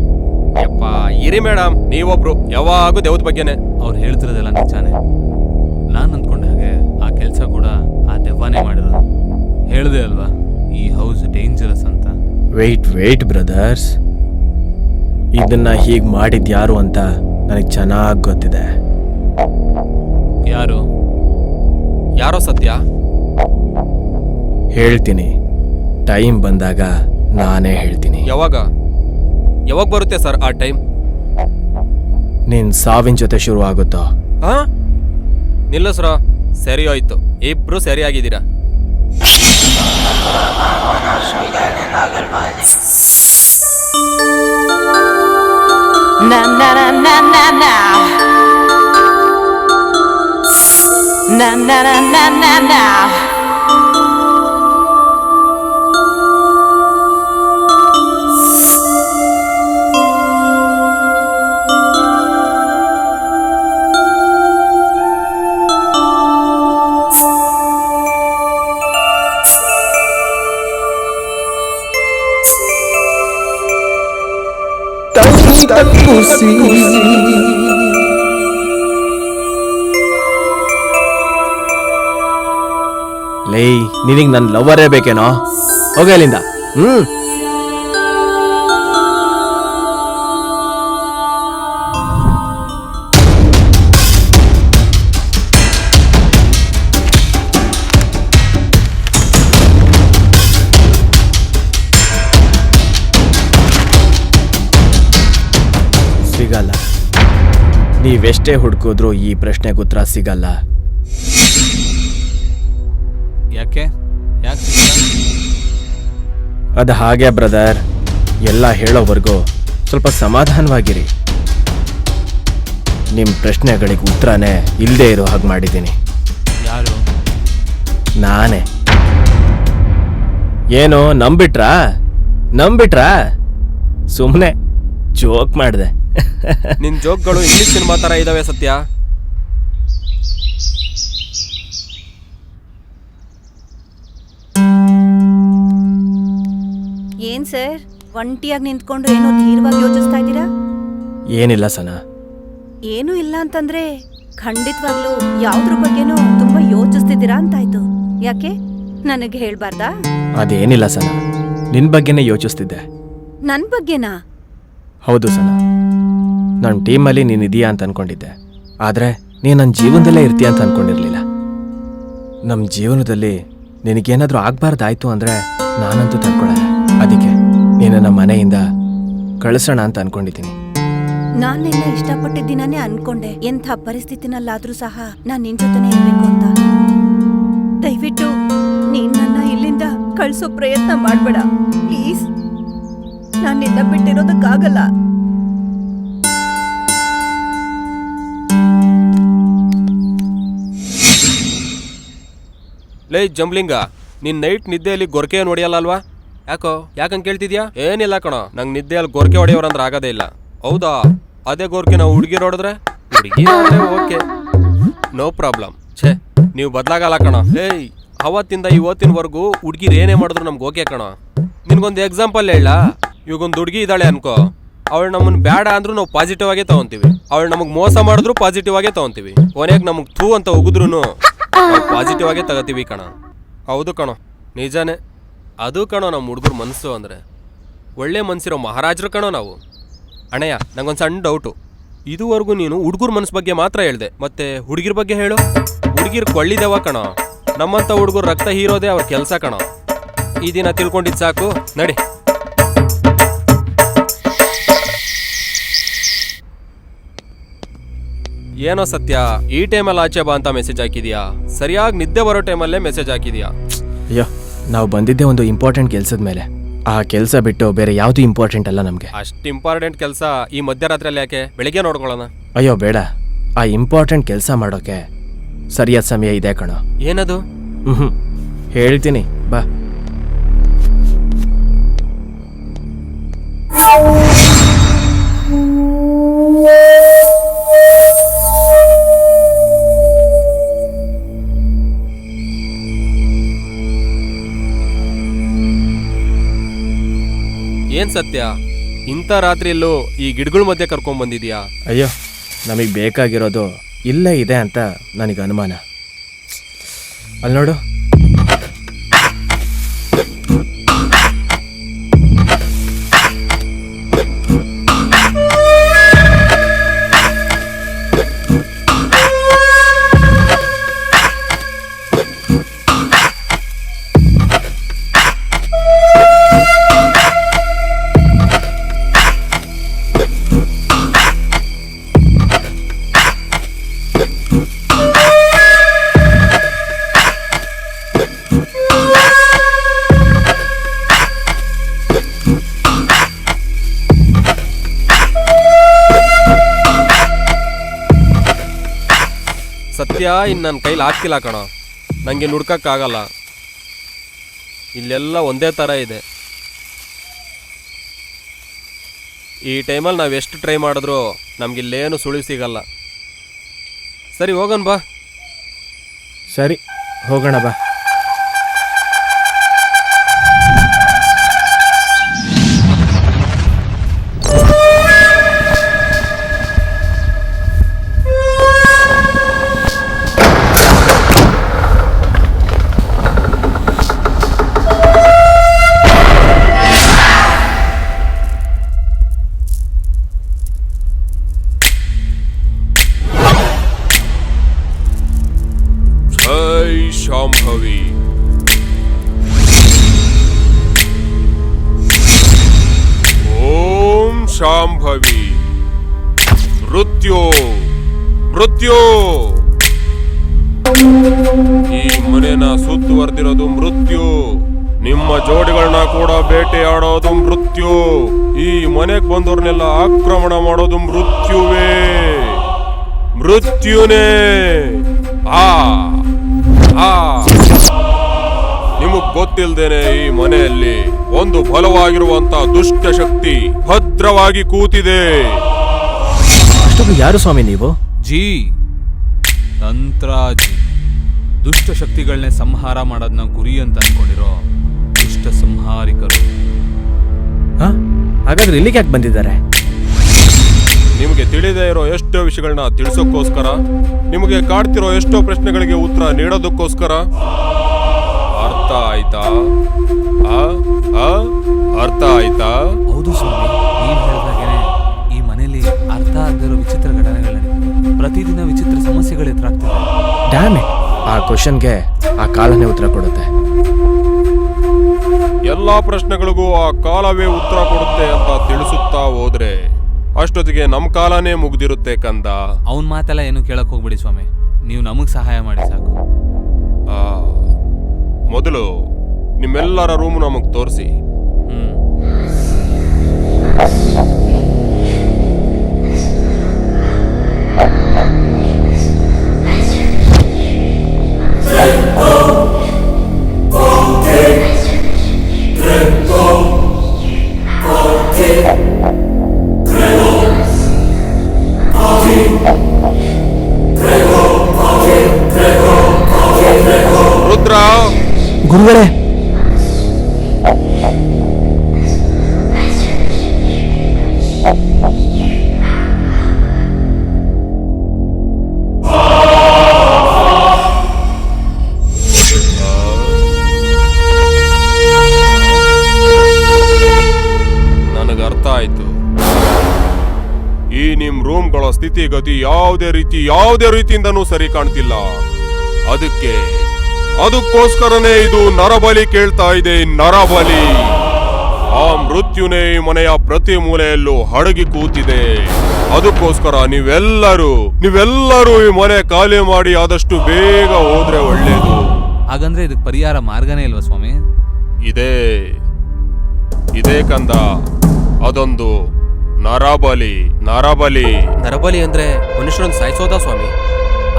[SPEAKER 2] ಯಪ್ಪ ಇರಿ ಮೇಡಮ್, ನೀವೊಬ್ರು ಯಾವಾಗೂ ದೇವದ ಬಗ್ಗೆನೆ.
[SPEAKER 3] ಅವ್ರು ಹೇಳ್ತಿರೋದೆಲ್ಲ ನಿಜಾನೇ. ನಾನು ಅಂದ್ಕೊಂಡೆ ಹಾಗೆ ಆ ಕೆಲಸ ಕೂಡ ಆ ದೆವ್ವನೇ ಮಾಡಿರೋದು. ಹೇಳಿದೆ ಅಲ್ವಾ, ಈ ಹೌಸ್ ಡೇಂಜರಸ್ ಅಂತ.
[SPEAKER 5] ವೇಟ್ ಬ್ರದರ್ಸ್, ಇದನ್ನ ಹೀಗೆ ಮಾಡಿದ್ ಯಾರು ಅಂತ ನನಗೆ ಚೆನ್ನಾಗಿ ಗೊತ್ತಿದೆ.
[SPEAKER 3] ಯಾರು?
[SPEAKER 2] ಯಾರೋ ಸತ್ಯ?
[SPEAKER 5] ಹೇಳ್ತೀನಿ, ಟೈಮ್ ಬಂದಾಗ ನಾನೇ ಹೇಳ್ತೀನಿ.
[SPEAKER 2] ಯಾವಾಗ ಬರುತ್ತೆ ಸರ್ ಆ ಟೈಮ್?
[SPEAKER 5] ನಿನ್ ಸಾವಿನ ಜೊತೆ ಶುರು ಆಗುತ್ತೋ.
[SPEAKER 2] ಹಾ, ನಿಲ್ಲಿಸ್ರ. ಸರಿ ಹೋಯ್ತು, ಇಬ್ರು ಸರಿಯಾಗಿದ್ದೀರಾ.
[SPEAKER 5] ಲೇ, ನಿನಗ್ ನನ್ ಲವರೇ ಬೇಕೇನೋ? ಹೋಗ ಇಲ್ಲಿಂದ. ಸಿಗಲ್ಲ. ನೀವೆಷ್ಟೇ ಹುಡುಕಿದ್ರೂ ಈ ಪ್ರಶ್ನೆಗೆ ಉತ್ತರ ಸಿಗಲ್ಲ.
[SPEAKER 3] ಯಾಕೆ?
[SPEAKER 5] ಅದು ಹಾಗೆ ಬ್ರದರ್, ಎಲ್ಲ ಹೇಳೋವರೆಗೂ ಸ್ವಲ್ಪ ಸಮಾಧಾನವಾಗಿರಿ. ನಿಮ್ಮ ಪ್ರಶ್ನೆಗಳಿಗೆ ಉತ್ತರನೇ ಇಲ್ಲದೆ ಇರೋ ಹಾಗೆ ಮಾಡಿದ್ದೀನಿ. ನಾನೇ. ಏನು ನಂಬಿಟ್ರಾ? ಸುಮ್ಮನೆ ಜೋಕ್ ಮಾಡಿದೆ.
[SPEAKER 2] ನಿನ್ ಜೋಕ್ಗಳು ಇಂಗ್ಲಿಷ್ ಸಿನಿಮಾ ತರ ಇದಾವೆ ಸತ್ಯ.
[SPEAKER 1] ಏನ್ ಸರ್, ಒಂಟಿಯಾಗಿ ನಿಂತ್ಕೊಂಡು ಏನೋ ಧೀರವಾಗಿ ಯೋಚಿಸ್ತಾ ಇದ್ದೀರಾ?
[SPEAKER 5] ಏನಿಲ್ಲ ಸನಾ.
[SPEAKER 1] ಏನೂ ಇಲ್ಲ ಅಂತಂದ್ರೆ ಖಂಡಿತವಾಗ್ಲೂ ಯಾವ್ದ್ರ ಬಗ್ಗೆನೂ ತುಂಬಾ ಯೋಚಿಸ್ತಿದ್ದೀರಾ ಅಂತಾಯ್ತು. ಯಾಕೆ, ನನಗೆ ಹೇಳ್ಬಾರ್ದಾ?
[SPEAKER 5] ಅದೇನಿಲ್ಲ ಸನಾ, ನಿನ್ ಬಗ್ಗೆನೇ ಯೋಚಿಸ್ತಿದ್ದೆ.
[SPEAKER 1] ನನ್ ಬಗ್ಗೆನಾ?
[SPEAKER 5] ಹೌದು ಸನಾ, ನನ್ನ ಟೀಮಲ್ಲಿ ನೀನು ಇದೆಯಾ ಅಂತ ಅನ್ಕೊಂಡಿದ್ದೆ. ಆದರೆ ನೀನು ನನ್ನ ಜೀವನದಲ್ಲೇ ಇರ್ತೀಯ ಅಂತ ಅನ್ಕೊಂಡಿರ್ಲಿಲ್ಲ. ನಮ್ಮ ಜೀವನದಲ್ಲಿ ನಿನಗೇನಾದರೂ ಆಗಬಾರ್ದಾಯ್ತು ಅಂದರೆ ನಾನಂತೂ ತಡ್ಕೊಳ್ಳಲ್ಲ. ಅದಕ್ಕೆ ನೀನು ನಮ್ಮ ಮನೆಯಿಂದ ಕಳಿಸೋಣ ಅಂತ ಅನ್ಕೊಂಡಿದ್ದೀನಿ.
[SPEAKER 1] ನಾನ್ ನಿನ್ನ ಇಷ್ಟಪಟ್ಟಿದ್ದೀನೇ ಅನ್ಕೊಂಡೆ. ಎಂಥ ಪರಿಸ್ಥಿತಿನಲ್ಲಾದ್ರೂ ಸಹ ನಾನ್ ನಿನ್ ಜೊತೆನೇ ಇರ್ಬೇಕು ಅಂತ. ದಯವಿಟ್ಟು ನೀನ್ ನನ್ನ ಇಲ್ಲಿಂದ ಕಳ್ಸೋ ಪ್ರಯತ್ನ ಮಾಡ್ಬೇಡ ಪ್ಲೀಸ್. ನಾನ್ ನಿನ್ನ ಬಿಟ್ಟಿರೋದಕ್ಕಾಗಲ್ಲ.
[SPEAKER 2] ಲೇ ಜಂಬ್ಲಿಂಗ, ನಿನ್ ನೈಟ್ ನಿದ್ದೆಯಲ್ಲಿ ಗೊರಕೆ ಹೊಡೆಯಲ್ಲ ಅಲ್ವಾ? ಯಾಕಂಗ್ ಕೇಳ್ತಿದ್ಯಾ? ಏನಿಲ್ಲ ಕಣೋ, ನಂಗೆ ನಿದ್ದೆಯಲ್ಲಿ ಗೊರಕೆ ಹೊಡೆಯೋರಂದ್ರೆ ಆಗೋದೇ ಇಲ್ಲ. ಹೌದಾ? ಅದೇ ಗೊರಕೆ ನಾವು ಹುಡುಗಿರು ಹೊಡೆದ್ರೆ ಓಕೆ, ನೋ ಪ್ರಾಬ್ಲಮ್. ಛೇ, ನೀವು ಬದಲಾಗಲ್ಲ ಕಣೋ. ಏಯ್, ಅವತ್ತಿಂದ ಇವತ್ತಿನವರೆಗೂ ಹುಡುಗಿರು ಏನೇ ಮಾಡಿದ್ರು ನಮ್ಗೆ ಓಕೆ ಕಣೋ. ನಿನ್ಗೊಂದು ಎಕ್ಸಾಂಪಲ್ ಹೇಳ. ಇವಾಗೊಂದು ಹುಡುಗಿ ಇದ್ದಾಳೆ ಅನ್ಕೋ, ಅವಳು ನಮ್ಮನ್ನು ಬೇಡ ಅಂದ್ರೂ ನಾವು ಪಾಸಿಟಿವ್ ಆಗೇ ತಗೊಂತೀವಿ. ಅವಳು ನಮಗೆ ಮೋಸ ಮಾಡಿದ್ರು ಪಾಸಿಟಿವ್ ಆಗೇ ತಗೊಂತೀವಿ. ಕೊನೆಗೆ ನಮಗೆ ಥೂ ಅಂತ ಉಗಿದ್ರು ನಾವು ಪಾಸಿಟಿವ್ ಆಗೇ ತಗೋತೀವಿ ಕಣ. ಹೌದು ಕಣೋ, ನಿಜಾನೇ. ಅದು ಕಣೋ ನಮ್ಮ ಹುಡುಗರು ಮನಸ್ಸು ಅಂದರೆ. ಒಳ್ಳೆ ಮನಸ್ಸಿರೋ ಮಹಾರಾಜರು ಕಣೋ ನಾವು. ಅಣ್ಣಯ್ಯ, ನಂಗೊಂದು ಸಣ್ಣ ಡೌಟು. ಇದುವರೆಗೂ ನೀನು ಹುಡುಗರ ಮನಸ್ಸು ಬಗ್ಗೆ ಮಾತ್ರ ಹೇಳ್ದೆ, ಮತ್ತೆ ಹುಡುಗಿರ ಬಗ್ಗೆ ಹೇಳು. ಹುಡುಗಿರು ಕೊಳ್ಳಿದೇವ ಕಣೋ. ನಮ್ಮಂಥ ಹುಡುಗರು ರಕ್ತ ಹೀರೋದೇ ಅವ್ರ ಕೆಲಸ ಕಣೋ. ಈ ದಿನ ತಿಳ್ಕೊಂಡಿದ್ದು ಸಾಕು, ನಡಿ. ಏನೋ ಸತ್ಯ, ಈ ಟೈಮಲ್ಲಿ ಆಚೆ ಬಾ ಅಂತ ಮೆಸೇಜ್ ಹಾಕಿದ್ಯಾ? ಸರಿಯಾಗಿ ನಿದ್ದೆ ಬರೋ ಟೈಮಲ್ಲೇ ಮೆಸೇಜ್ ಹಾಕಿದ್ಯಾ?
[SPEAKER 5] ಅಯ್ಯೋ, ನಾವು ಬಂದಿದ್ದೆ ಒಂದು ಇಂಪಾರ್ಟೆಂಟ್ ಕೆಲಸದ ಮೇಲೆ. ಆ ಕೆಲಸ ಬಿಟ್ಟು ಬೇರೆ ಯಾವುದು ಇಂಪಾರ್ಟೆಂಟ್ ಅಲ್ಲ ನಮಗೆ.
[SPEAKER 2] ಅಷ್ಟು ಇಂಪಾರ್ಟೆಂಟ್ ಕೆಲಸ ಈ ಮಧ್ಯರಾತ್ರಿಯಲ್ಲಿ ಯಾಕೆ? ಬೆಳಿಗ್ಗೆ ನೋಡ್ಕೊಳ್ಳೋಣ.
[SPEAKER 5] ಅಯ್ಯೋ ಬೇಡ, ಆ ಇಂಪಾರ್ಟೆಂಟ್ ಕೆಲಸ ಮಾಡೋಕೆ ಸರಿಯಾದ ಸಮಯ ಇದೆ ಕಣೋ.
[SPEAKER 2] ಏನದು?
[SPEAKER 5] ಹೇಳ್ತೀನಿ ಬಾ.
[SPEAKER 2] ಏನ್ ಸತ್ಯ, ಇಂಥ ರಾತ್ರಿಯಲ್ಲೂ ಈ ಗಿಡಗಳ ಮಧ್ಯೆ ಕರ್ಕೊಂಡ್ ಬಂದಿದ್ಯಾ?
[SPEAKER 5] ಅಯ್ಯೋ, ನಮಗೆ ಬೇಕಾಗಿರೋದು ಇಲ್ಲೇ ಇದೆ ಅಂತ ನನಗೆ ಅನುಮಾನ. ಅಲ್ಲಿ ನೋಡು.
[SPEAKER 2] ಸತ್ಯ, ಇನ್ನು ನನ್ನ ಕೈಲಿ ಆಗ್ತಿಲ್ಲ ಕಣೋ. ನನಗೆ ನುಡ್ಕಕ್ಕಾಗಲ್ಲ. ಇಲ್ಲೆಲ್ಲ ಒಂದೇ ಥರ ಇದೆ. ಈ ಟೈಮಲ್ಲಿ ನಾವು ಎಷ್ಟು ಟ್ರೈ ಮಾಡಿದ್ರೂ ನಮಗಿಲ್ಲೇನು ಸುಳಿವು ಸಿಗಲ್ಲ. ಸರಿ, ಹೋಗೋಣ ಬಾ.
[SPEAKER 5] ಸರಿ, ಹೋಗೋಣ ಬಾ.
[SPEAKER 2] ಶಾಂಭವಿ, ಓಂ ಶಾಂಭವಿ. ಮೃತ್ಯು ಮೃತ್ಯು, ಈ ಮನೆನ ಸುತ್ತುವರೆದಿರೋದು ಮೃತ್ಯು. ನಿಮ್ಮ ಜೋಡಿಗಳನ್ನ ಕೂಡ ಬೇಟೆಯಾಡೋದು ಮೃತ್ಯು. ಈ ಮನೆಗೆ ಬಂದವ್ರನ್ನೆಲ್ಲ ಆಕ್ರಮಣ ಮಾಡೋದು ಮೃತ್ಯುವೇ. ಮೃತ್ಯುನೇ. ಆ
[SPEAKER 8] ನಿಮಗ್ ಗೊತ್ತಿಲ್ದೇನೆ ಈ ಮನೆಯಲ್ಲಿ ಒಂದು ಬಲವಾಗಿರುವಂತ ದುಷ್ಟ ಶಕ್ತಿ ಭದ್ರವಾಗಿ ಕೂತಿದೆ.
[SPEAKER 5] ಅಷ್ಟೊಂದು ಯಾರು ಸ್ವಾಮಿ ನೀವು?
[SPEAKER 3] ಜಿ ತಂತ್ರಾಜಿ. ದುಷ್ಟ ಶಕ್ತಿಗಳನ್ನೇ ಸಂಹಾರ ಮಾಡೋದನ್ನ ಗುರಿ ಅಂತ ಅನ್ಕೊಂಡಿರೋ ದುಷ್ಟ ಸಂಹಾರಿಕರು.
[SPEAKER 5] ಹಾಗಾದ್ರೆ ಇಲ್ಲಿಗೆ ಯಾಕೆ ಬಂದಿದ್ದಾರೆ?
[SPEAKER 8] ನಿಮಗೆ ತಿಳಿದೇ ಇರೋ ಎಷ್ಟೋ ವಿಷಯಗಳನ್ನ ತಿಳಿಸೋಕ್ಕೋಸ್ಕರ, ನಿಮಗೆ ಕಾಡ್ತಿರೋ ಎಷ್ಟೋ ಪ್ರಶ್ನೆಗಳಿಗೆ ಉತ್ತರ ನೀಡೋದಕ್ಕೋಸ್ಕರ. ಅರ್ಥ ಆಯ್ತಾ? ಅರ್ಥ ಆಯ್ತಾ?
[SPEAKER 3] ಹೌದು ಸ್ವಾಮಿ, ನೀವ್ ಹೇಳಿದಾಗೇನೆ ಈ ಮನೆಯಲ್ಲಿ ಅರ್ಥ ಆಗದಿರೋ ವಿಚಿತ್ರ ಘಟನೆಗಳು ನಡೀತಿದೆ. ಪ್ರತಿದಿನ ವಿಚಿತ್ರ ಸಮಸ್ಯೆಗಳು ಎದುರಾಗ್ತಿದೆ.
[SPEAKER 5] ಡ್ಯಾಮ್ ಇಟ್, ಆ ಕ್ವಶನ್ಗೆ ಆ ಕಾಲನೇ ಉತ್ತರ ಕೊಡುತ್ತೆ.
[SPEAKER 8] ಎಲ್ಲಾ ಪ್ರಶ್ನೆಗಳಿಗೂ ಆ ಕಾಲವೇ ಉತ್ತರ ಕೊಡುತ್ತೆ ಅಂತ ತಿಳಿಸುತ್ತಾ ಹೋದ್ರೆ ಅಷ್ಟೊತ್ತಿಗೆ ನಮ್ ಕಾಲನೇ ಮುಗ್ದಿರುತ್ತೆ ಕಂದ.
[SPEAKER 3] ಅವನ್ ಮಾತೆಲ್ಲ ಏನು ಕೇಳಕ್ ಹೋಗ್ಬಿಡಿ ಸ್ವಾಮಿ, ನೀವು ನಮಗ್ ಸಹಾಯ ಮಾಡಿ ಸಾಕು.
[SPEAKER 8] ಮೊದಲು ನಿಮ್ಮೆಲ್ಲರ ರೂಮ್ ನಮಗ್ ತೋರಿಸಿ. ರುದ್ರ,
[SPEAKER 5] ಗುರುಗಳೇ,
[SPEAKER 8] ನನಗೆ ಅರ್ಥ ಆಯ್ತು. ಈ ನಿಮ್ ರೂಮ್ಗಳ ಸ್ಥಿತಿಗತಿ ಯಾವುದೇ ರೀತಿಯಿಂದನೂ ಸರಿ ಕಾಣ್ತಿಲ್ಲ. ಅದಕ್ಕೋಸ್ಕರನೇ ಇದು ನರಬಲಿ ಕೇಳ್ತಾ ಇದೆ. ನರಬಲಿ. ಆ ಮೃತ್ಯುನೇ ಈ ಮನೆಯ ಪ್ರತಿ ಮೂಲೆಯಲ್ಲೂ ಅಡಗಿ ಕೂತಿದೆ. ಅದಕ್ಕೋಸ್ಕರ ನೀವೆಲ್ಲರೂ ಈ ಮನೆ ಖಾಲಿ ಮಾಡಿ ಆದಷ್ಟು ಬೇಗ ಹೋದ್ರೆ ಒಳ್ಳೇದು.
[SPEAKER 3] ಹಾಗಂದ್ರೆ ಇದಕ್ಕೆ ಪರಿಹಾರ ಮಾರ್ಗನೇ ಇಲ್ವಾ ಸ್ವಾಮಿ?
[SPEAKER 8] ಇದೇ ಕಂದ, ಅದೊಂದು ನರಬಲಿ.
[SPEAKER 2] ನರಬಲಿ ಅಂದ್ರೆ ಮನುಷ್ಯರನ್ನು ಸಾಯಿಸೋದಾ ಸ್ವಾಮಿ?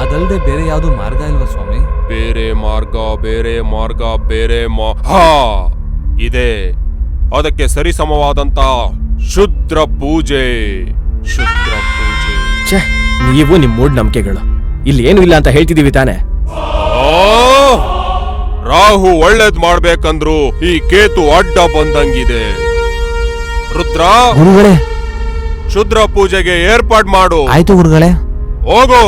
[SPEAKER 3] ಅದಲ್ಲದೆ ಬೇರೆ ಯಾವ್ದು ಮಾರ್ಗ ಇಲ್ವಾ ಸ್ವಾಮಿ?
[SPEAKER 8] ಬೇರೆ ಮಾರ್ಗ ಇದೆ. ಅದಕ್ಕೆ ಸರಿಸಮವಾದಂತ ಶುದ್ರ ಪೂಜೆ.
[SPEAKER 5] ನೀವು ನಿಮ್ ಮೂಢನಂಬಿಕೆಗಳು. ಇಲ್ಲಿ ಏನು ಇಲ್ಲ ಅಂತ ಹೇಳ್ತಿದೀವಿ ತಾನೆ?
[SPEAKER 8] ರಾಹು ಒಳ್ಳೇದ್ ಮಾಡ್ಬೇಕಂದ್ರು ಈ ಕೇತು ಅಡ್ಡ ಬಂದಂಗಿದೆ. ರುದ್ರ,
[SPEAKER 5] ಗುರುಗಳೇ,
[SPEAKER 8] ಶುದ್ರ ಪೂಜೆಗೆ ಏರ್ಪಾಡ್ ಮಾಡು.
[SPEAKER 5] ಆಯ್ತು ಗುರುಗಳೇ.
[SPEAKER 8] ಹೋಗೋ.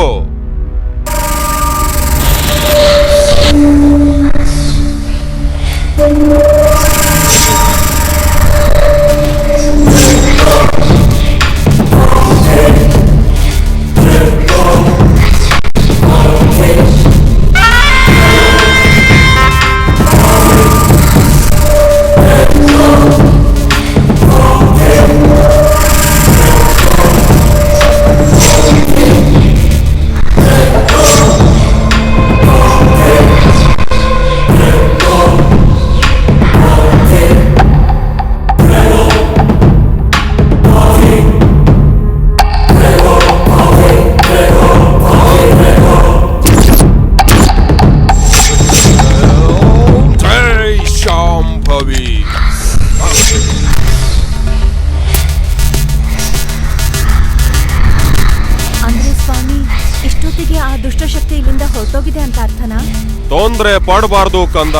[SPEAKER 8] ತೊಂದ್ರೆ ಪಡಬಾರ್ದು ಕಂದ.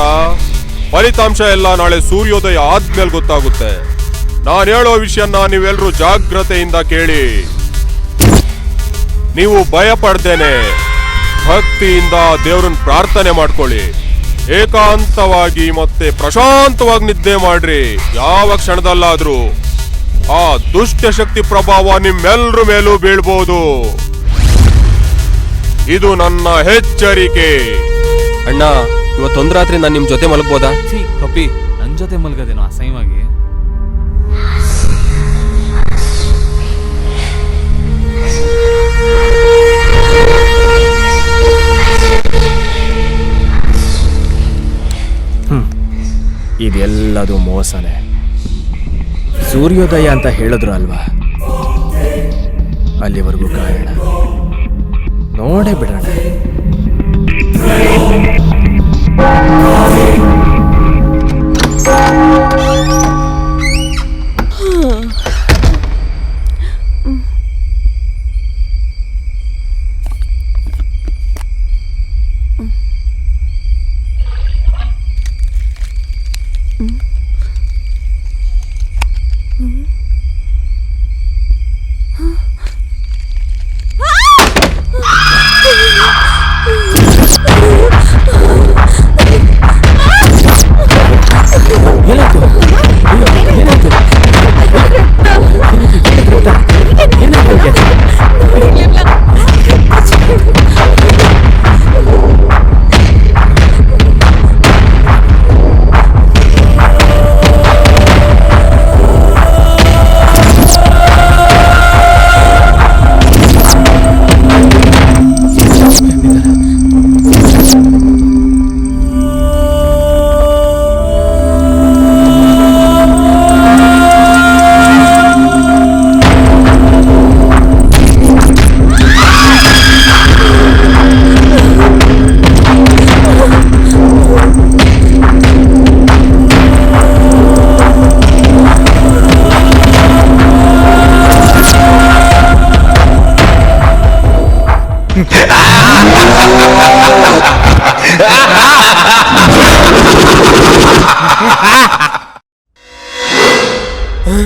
[SPEAKER 8] ಫಲಿತಾಂಶ ಎಲ್ಲ ನಾಳೆ ಸೂರ್ಯೋದಯ ಆದ್ಮೇಲೆ ಗೊತ್ತಾಗುತ್ತೆ. ನಾನು ಹೇಳೋ ವಿಷಯನ ನೀವೆಲ್ಲರೂ ಜಾಗ್ರತೆಯಿಂದ ಕೇಳಿ. ನೀವು ಭಯ ಪಡ್ದೇನೆ ಭಕ್ತಿಯಿಂದ ದೇವ್ರನ್ನ ಪ್ರಾರ್ಥನೆ ಮಾಡ್ಕೊಳ್ಳಿ. ಏಕಾಂತವಾಗಿ ಮತ್ತೆ ಪ್ರಶಾಂತವಾಗಿ ನಿದ್ದೆ ಮಾಡ್ರಿ. ಯಾವ ಕ್ಷಣದಲ್ಲಾದ್ರೂ ಆ ದುಷ್ಟ ಶಕ್ತಿ ಪ್ರಭಾವ ನಿಮ್ಮೆಲ್ಲರ ಮೇಲೂ ಬೀಳ್ಬೋದು. ಇದು ನನ್ನ ಎಚ್ಚರಿಕೆ.
[SPEAKER 2] ಅಣ್ಣ, ಇವತ್ತೊಂದು ರಾತ್ರಿ ನಾನು ನಿಮ್ ಜೊತೆ ಮಲಗ್ಬೋದಾ?
[SPEAKER 3] ಕಪಿ, ನನ್ ಜೊತೆ ಮಲ್ಗದೇನೋ ಅಸಹ್ಯವಾಗಿ.
[SPEAKER 5] ಇದೆಲ್ಲದು ಮೋಸನೆ. ಸೂರ್ಯೋದಯ ಅಂತ ಹೇಳಿದ್ರು ಅಲ್ವಾ, ಅಲ್ಲಿವರೆಗೂ ಕಾಯೋಣ, ನೋಡೇ ಬಿಡೋಣ.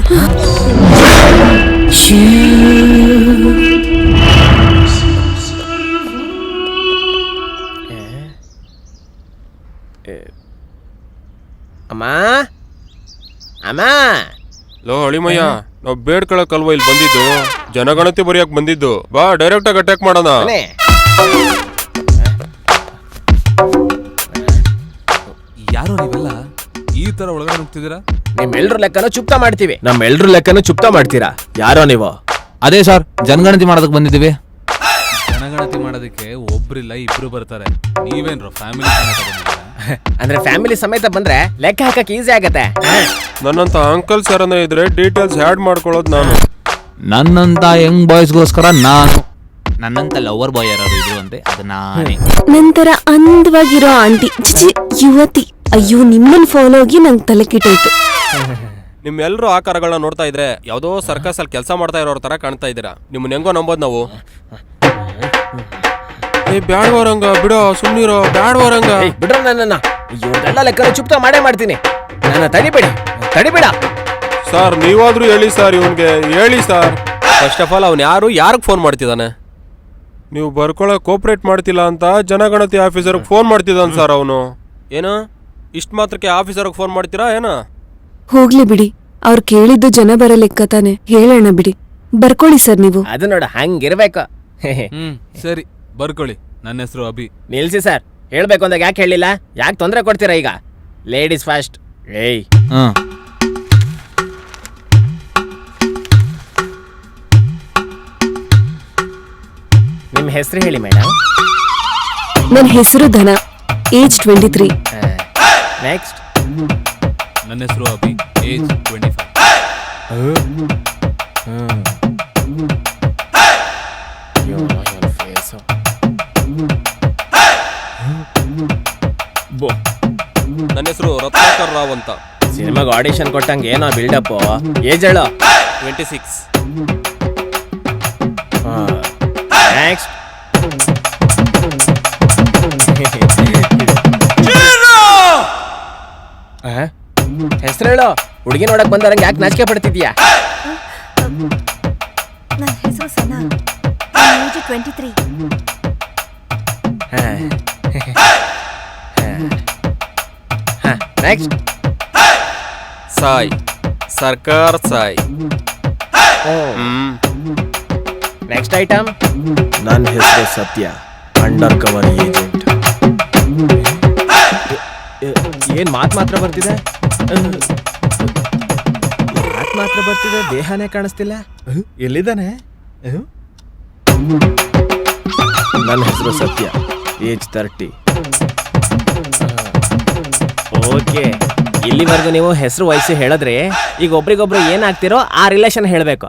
[SPEAKER 5] ಅಮ್ಮ ಅಮ್ಮ
[SPEAKER 2] ಲೋ ಅಳಿಮಯ್ಯ ನಾವು ಬೇಡ್ಕೊಳಕ್ಕಲ್ವ ಇಲ್ಲಿ ಬಂದಿದ್ದು, ಜನಗಣತಿ ಬರೆಯಕ್ ಬಂದಿದ್ದು. ಬಾ ಡೈರೆಕ್ಟ್ ಆಗಿ ಅಟ್ಯಾಕ್ ಮಾಡೋಣ.
[SPEAKER 5] ಮನೆ
[SPEAKER 3] ಯಾರು ನೀವೆಲ್ಲ ಈ ತರ ಒಳಗಡೆ ನುಗ್ತಿದ್ದೀರಾ?
[SPEAKER 5] ನಿಮ್ಮೆಲ್ರ ಲೆಕ್ಕನೂ ಚುಪ್ತಾ ಮಾಡ್ತೀವಿ. ನಮ್ಮೆಲ್ರ ಲೆಕ್ಕನೂ ಚುಪ್ತಾ ಮಾಡ್ತೀರಾ? ಯಾರೋ ನೀವು?
[SPEAKER 3] ಅದೇ ಸರ್, ಜನಗಣತಿ ಮಾಡೋದಕ್ಕೆ ಬಂದಿದ್ದೀವಿ. ಜನಗಣತಿ ಮಾಡೋದಕ್ಕೆ ಒಬ್ರಿಲ್ಲ ಇಬ್ರು ಬರ್ತಾರೆ. ನೀವೇನ್ರು ಫ್ಯಾಮಿಲಿ ಸಮೇತ ಬಂದಿದ್ದೀರಾ?
[SPEAKER 5] ಅಂದ್ರೆ ಫ್ಯಾಮಿಲಿ ಸಮೇತ ಬಂದ್ರೆ ಲೆಕ್ಕ ಹಾಕಕ್ ಈಸಿ ಆಗತ್ತೆ.
[SPEAKER 2] ನನ್ನಂತ ಅಂಕಲ್ಸ್ ಯಾರನ್ನ ಇದ್ರೆ ಡೀಟೇಲ್ಸ್ ಆ್ಯಡ್ ಮಾಡ್ಕೊಳ್ಳೋದು ನಾನು.
[SPEAKER 3] ನನ್ನಂತ ಯಂಗ್ ಬಾಯ್ಸ್ಗೋಸ್ಕರ ನಾನು, ನನ್ನಂತ ಲವರ್ ಬಾಯ್ ಯಾರು ಇದ್ರು ಅಂದ್ರೆ ಅದು ನಾನೇ.
[SPEAKER 4] ನಂತರ ಅಂದವಾಗಿರೋ ಆಂಟಿ ಚಿಚಿ ಯುವತಿ. ಅಯ್ಯೋ, ನಿಮ್ಮನ್ ಫಾಲೋ ಆಗಿ ನಂಗೆ ತಲೆ ಕೆಟ್ಟೋಯ್ತು.
[SPEAKER 2] ನಿಮ್ಮೆಲ್ಲರೂ ಆಕಾರಗಳನ್ನ ನೋಡ್ತಾ ಇದ್ರೆ ಯಾವುದೋ ಸರ್ಕಸ್ ಅಲ್ಲಿ ಕೆಲಸ ಮಾಡ್ತಾ ಇರೋರ ತರ ಕಾಣ್ತಾ ಇದ್ದೀರಾ. ನಿಮ್ಮನ್ನ ಹೆಂಗೋ ನಂಬೋದು ನಾವು. ಏ ಬ್ಯಾಡ್ವರಂಗ ಬಿಡೋ, ಸುಮ್ನಿರೋ, ಬ್ಯಾಡ್ವರಂಗ.
[SPEAKER 5] ಬಿಡ್ರ ನನ್ನ, ಇವ್ರದೆಲ್ಲ ಲೆಕ್ಕನೂ ಚುಪ್ತಾ ಮಾಡೇ ಮಾಡ್ತೀನಿ. ನನ್ನ ತಡಿಬೇಡ.
[SPEAKER 2] ಸರ್ ನೀವಾದ್ರೂ ಹೇಳಿ ಸರ್, ಇವನ್ಗೆ ಹೇಳಿ ಸರ್. ಫಸ್ಟ್ ಆಫ್ ಆಲ್ ಅವ್ನು ಯಾರಿಗೆ ಫೋನ್ ಮಾಡ್ತಿದ್ದಾನೆ? ನೀವು ಬರ್ಕೊಳಕ್ ಕೋಪರೇಟ್ ಮಾಡ್ತಿಲ್ಲ ಅಂತ ಜನಗಣತಿ ಆಫೀಸರ್ಗೆ ಫೋನ್ ಮಾಡ್ತಿದ್ದಾನೆ ಸರ್ ಅವನು. ಏನು ಇಷ್ಟು ಮಾತ್ರಕ್ಕೆ ಆಫೀಸರ್ಗೆ ಫೋನ್ ಮಾಡ್ತೀರಾ ಏನೋ?
[SPEAKER 4] ಹೋಗ್ಲಿ ಬಿಡಿ, ಅವ್ರು ಕೇಳಿದ್ದು ಜನ ಬರ ಲೆಕ್ಕ ತಾನೆ. ಹೇಳೋಣ ಬಿಡಿ, ಬರ್ಕೊಳ್ಳಿ ಸರ್ ನೀವು.
[SPEAKER 5] ಅದು ನೋಡ ಹಂಗಿರ್ಬೇಕು.
[SPEAKER 3] ಸರಿ ಬರ್ಕೊಳ್ಳಿ. ನನ್ನ ಹೆಸರು ಅಭಿ.
[SPEAKER 5] ನಿಲ್ಸಿ ಸರ್, ಹೇಳ್ಬೇಕು ಅಂದಾಗ ಯಾಕೆ ಹೇಳಿಲ್ಲ? ಯಾಕೆ ತೊಂದರೆ ಕೊಡ್ತೀರಾ ಈಗ? Ladies first. ಏಯ್ ನಿಮ್ಮ ಹೆಸರು ಹೇಳಿ ಮೇಡಮ್.
[SPEAKER 4] ನನ್ನ ಹೆಸರು ಧನ, ಏಜ್ 23.
[SPEAKER 5] ನೆಕ್ಸ್ಟ್.
[SPEAKER 3] ನನ್ನ ಹೆಸರು ಅಭಿ, ಏಜ್ 25.
[SPEAKER 2] ನನ್ನ ಹೆಸರು ರತ್ನಾಕರ್ ರಾವ್ ಅಂತ.
[SPEAKER 5] ಸಿನಿಮಾಗ ಆಡಿಷನ್ ಕೊಟ್ಟಂಗೆ ಏನೋ ಬಿಲ್ಡಪ್. ಏಜ್ ಹೇಳೋ.
[SPEAKER 2] 26.
[SPEAKER 5] ನೆಕ್ಸ್ಟ್. ಹೆಸರು ಹೇಳೋ. ಹುಡುಗಿ ನೋಡಕ್ ಬಂದರಂಗೆ ಯಾಕೆ ನಾಚಿಕೆ ಪಡ್ತಿದ್ಯಾ?
[SPEAKER 1] ನನ್ನ ಹೆಸರು ಸನಾ, ಏಜ್ 23.
[SPEAKER 5] ನೆಕ್ಸ್ಟ್.
[SPEAKER 2] ಸಾಯ್, ಸರ್ಕಾರ್ ಸಾಯ್.
[SPEAKER 5] Next item. ನನ್ನ ಹೆಸರು ಸತ್ಯ, ಅಂಡರ್ ಕವರ್ ಏಜೆಂಟ್. ಏನ್ ಮಾತ್ರ ಬರ್ತಿದೆ? ಮಾತ್ರ ಬರ್ತಿದೆ, ದೇಹನೇ ಕಾಣಿಸ್ತಿಲ್ಲ. ಎಲ್ಲಿದ್ದಾನೆ? ನನ್ನ ಹೆಸರು ಸತ್ಯ, ಏಜ್ 30. ಓಕೆ, ಇಲ್ಲಿವರೆಗೂ ನೀವು ಹೆಸರು ವಯಸ್ಸು ಹೇಳಿದ್ರೆ ಈಗ ಒಬ್ರಿಗೊಬ್ರು ಏನಾಗ್ತಿರೋ ಆ ರಿಲೇಷನ್ ಹೇಳಬೇಕು.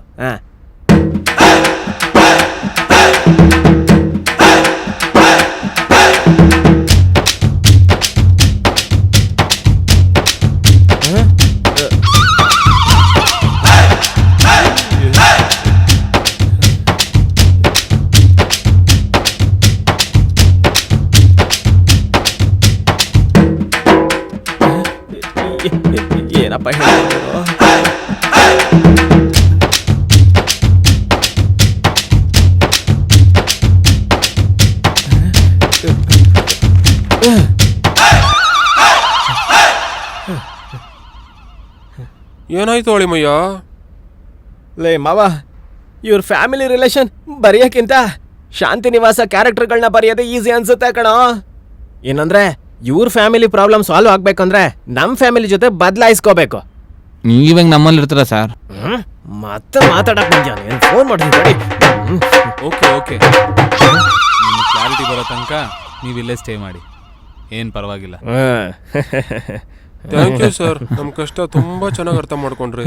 [SPEAKER 5] ಏನಪ್ಪ ಹೇಳ್ತಿರೋ?
[SPEAKER 2] ಏನಾಯ್ತು ಅಳಿಮಯ್ಯ?
[SPEAKER 5] ಲೇ ಮಾವ, ಇವ್ರ ಫ್ಯಾಮಿಲಿ ರಿಲೇಷನ್ ಬರೆಯೋಕ್ಕಿಂತ ಶಾಂತಿ ನಿವಾಸ ಕ್ಯಾರೆಕ್ಟರ್ಗಳನ್ನ ಬರೆಯೋದೇ ಈಸಿ ಅನ್ಸುತ್ತೆ ಕಣೋ. ಏನಂದ್ರೆ ಇವ್ರ ಫ್ಯಾಮಿಲಿ ಪ್ರಾಬ್ಲಮ್ ಸಾಲ್ವ್ ಆಗ್ಬೇಕಂದ್ರೆ ನಮ್ಮ ಫ್ಯಾಮಿಲಿ ಜೊತೆ ಬದಲಾಯಿಸ್ಕೋಬೇಕು.
[SPEAKER 3] ನೀವಂಗ್ ನಮ್ಮಲ್ಲಿ ಇರ್ತಾರ ಸರ್?
[SPEAKER 5] ಮತ್ತೆ ಮಾತಾಡಕ್ ಬಂದ್ಯಾನೆ, ಫೋನ್ ಮಾಡ್ತೀನಿ.
[SPEAKER 3] ಓಕೆ ನಿಮ್ಗೆ ಕ್ಲಾರಿಟಿ ಬರೋ ತನಕ ನೀವು ಇಲ್ಲೇ ಸ್ಟೇ ಮಾಡಿ, ಏನು ಪರವಾಗಿಲ್ಲ.
[SPEAKER 2] ಥ್ಯಾಂಕ್ ಯು ಸರ್, ನಮ್ಮ ಕಷ್ಟ ತುಂಬಾ ಚೆನ್ನಾಗಿ ಅರ್ಥ ಮಾಡ್ಕೊಂಡ್ರಿ.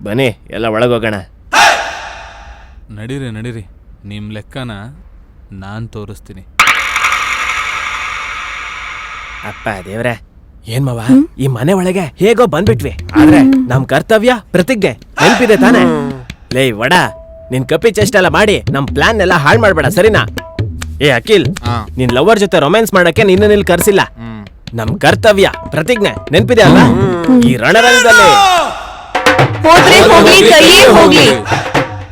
[SPEAKER 5] ಬನ್ನಿ ಎಲ್ಲ ಒಳಗೋಗೋಣ.
[SPEAKER 3] ನಡೀರಿ, ನಿಮ್ಮ ಲೆಕ್ಕನ ನಾನು ತೋರಿಸ್ತೀನಿ.
[SPEAKER 5] ಅಪ್ಪ ದೇವ್ರೆ, ಏನ್ ಮಾವ, ಈ ಮನೆ ಒಳಗೆ ಹೇಗೋ ಬಂದ್ಬಿಟ್ವಿ. ಆದ್ರೆ ನಮ್ ಕರ್ತವ್ಯ ಪ್ರತಿಜ್ಞೆ ನೆನ್ಪಿದೆ ತಾನೆ? ಲೇ ವಡ, ನಿನ್ ಕಪ್ಪಿ ಚೆಸ್ಟ್ ಎಲ್ಲ ಮಾಡಿ ನಮ್ ಪ್ಲಾನ್ ಎಲ್ಲ ಹಾಳು ಮಾಡ್ಬೇಡ, ಸರಿನಾ? ಏ ಅಖಿಲ್, ನಿನ್ ಲವರ್ ಜೊತೆ ರೊಮ್ಯಾನ್ಸ್ ಮಾಡಕ್ಕೆ ನಿನ್ನ ಇಲ್ಲಿ ಕರ್ಸಿಲ್ಲ. ನಮ್ ಕರ್ತವ್ಯ ಪ್ರತಿಜ್ಞೆ ನೆನ್ಪಿದೆ ಅಲ್ಲ ಈ ರಣರಂಗದಲ್ಲಿ
[SPEAKER 4] ಹೋದ್ರೆ ಹೋಗ್ಲಿ ಕೈಯೇ ಹೋಗ್ಲಿ,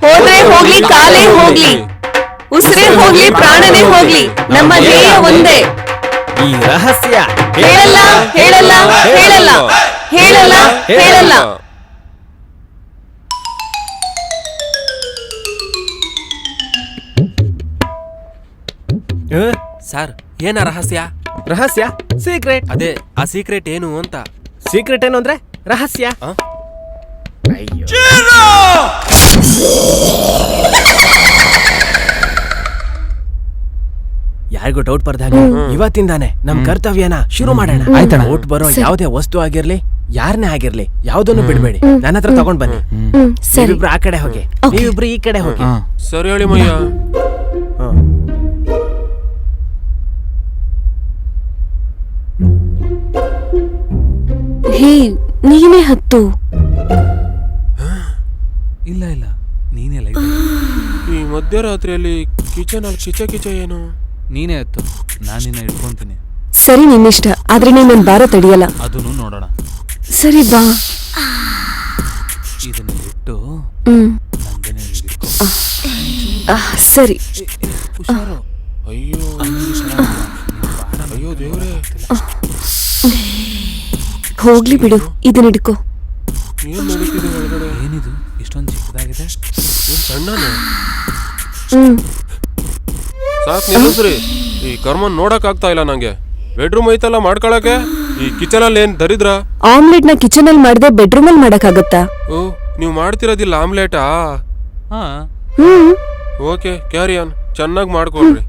[SPEAKER 4] ಹೋದ್ರೆ ಹೋಗ್ಲಿ ಕಾಲೇ ಹೋಗ್ಲಿ, ಉಸಿರೇ ಹೋಗ್ಲಿ ಪ್ರಾಣನೇ ಹೋಗ್ಲಿ, ನಮ್ಮ ಧ್ಯೇಯ ಒಂದೇ.
[SPEAKER 5] ಈ ರಹಸ್ಯ
[SPEAKER 4] ಹೇಳಲ್ಲ ಹೇಳಲ್ಲ ಹೇಳಲ್ಲ ಹೇಳಲ್ಲ ಹೇಳಲ್ಲ.
[SPEAKER 2] ಸರ್ ಏನ ರಹಸ್ಯ?
[SPEAKER 5] ರಹಸ್ಯ ಸೀಕ್ರೆಟ್.
[SPEAKER 2] ಅದೇ ಆ ಸೀಕ್ರೆಟ್ ಏನು ಅಂತ.
[SPEAKER 5] ಸೀಕ್ರೆಟ್ ಏನು ಅಂದ್ರೆ ರಹಸ್ಯ.
[SPEAKER 2] ಆ?
[SPEAKER 5] ಅಯ್ಯೋ. ಯಾರಿಗೂ ಡೌಟ್ ಬರ್ದಾಗ ಇವತ್ತಿಂದಾನೆ ನಮ್ ಕರ್ತವ್ಯನ ಶುರು ಮಾಡೋಣ. ಆಯ್ತಣ್ಣ. ಡೌಟ್ ಬರೋ ಯಾವ್ದೇ ವಸ್ತು ಆಗಿರ್ಲಿ ಯಾರನ್ನೇ ಆಗಿರ್ಲಿ ಯಾವ್ದನ್ನು ಬಿಡ್ಬೇಡಿ, ನನ್ನ ಹತ್ರ ತಗೊಂಡ್ ಬನ್ನಿ.
[SPEAKER 4] ಸರಿ,
[SPEAKER 5] ನೀವಿಬ್ರು ಆ ಕಡೆ ಹೋಗಿ, ನೀವಿಬ್ರು ಈ ಕಡೆ ಹೋಗಿ.
[SPEAKER 2] ಸರಿ ಹೇಳಿ ಮಯ್ಯ.
[SPEAKER 4] ಹೇ ನೀನೇ ಹತ್ತು.
[SPEAKER 3] ಇಲ್ಲ ಇಲ್ಲ ನೀನೇ ಲೈಟ್.
[SPEAKER 2] ಈ ಮಧ್ಯರಾತ್ರಿಯಲ್ಲಿ ಕಿಚನ್ ಅಲ್ಲಿ ಕಿಚ ಏನು?
[SPEAKER 3] ನೀನೇ ಹತ್ತು, ನಾನು ನಿನ್ನ ಇಟ್ಕೊಂತೀನಿ.
[SPEAKER 4] ಸರಿ ನಿನ್ನಿಷ್ಟ, ಆದ್ರೆ ನೀನ್ ನನ್ ಭಾರ ತಡಿಯಲ್ಲ.
[SPEAKER 3] ಅದನ್ನು ನೋಡೋಣ.
[SPEAKER 4] ಸರಿ ಬಾ.
[SPEAKER 3] ಇದನ್ನ ಬಿಟ್ಟು ನಂದನೆ ಇಟ್ಕೋ.
[SPEAKER 4] ಸರಿ.
[SPEAKER 3] ಹುಷಾರು.
[SPEAKER 2] ಅಯ್ಯೋ ಅಯ್ಯೋ ದೇವ್ರೆ,
[SPEAKER 4] ಹೋಗ್ಲಿ ಬಿಡು, ಇದನ್ನ ಹಿಡ್ಕೋ.
[SPEAKER 2] ಏನ್ ನಡೀತಿದೆ ಒಳಗಡೆ?
[SPEAKER 3] ಏನಿದು ಇಷ್ಟೊಂದು ಚಿಕ್ಕದಾಗಿದೆ?
[SPEAKER 2] ಏನ್ ಸಣ್ಣನೆ?
[SPEAKER 4] ಹ್ಮ್
[SPEAKER 2] ಸಾಕ್ ನಿಲ್ಲಿಸ್ರಿ, ಈ ಕರ್ಮನ್ ನೋಡಕ್ ಆಗ್ತಾ ಇಲ್ಲ ನಂಗೆ. ಬೆಡ್ರೂಮ್ ಐತಲ್ಲ ಮಾಡ್ಕೊಳಕ್ಕೆ, ಈ ಕಿಚನ್ ಅಲ್ಲಿ ಏನ್ ದರಿದ್ರ?
[SPEAKER 4] ಆಮ್ಲೆಟ್ ನ ಕಿಚನ್ ಅಲ್ಲಿ ಮಾಡದೆ ಬೆಡ್ರೂಮ್ ಅಲ್ಲಿ ಮಾಡಕ್ಕಾಗತ್ತಾ?
[SPEAKER 2] ಓ ನೀವು ಮಾಡ್ತಿರೋದಿಲ್ಲ ಆಮ್ಲೆಟಾ?
[SPEAKER 3] ಹಾ
[SPEAKER 2] ಓಕೆ ಕ್ಯಾರಿ ಆನ್, ಚೆನ್ನಾಗಿ ಮಾಡ್ಕೊಡ್ರಿ.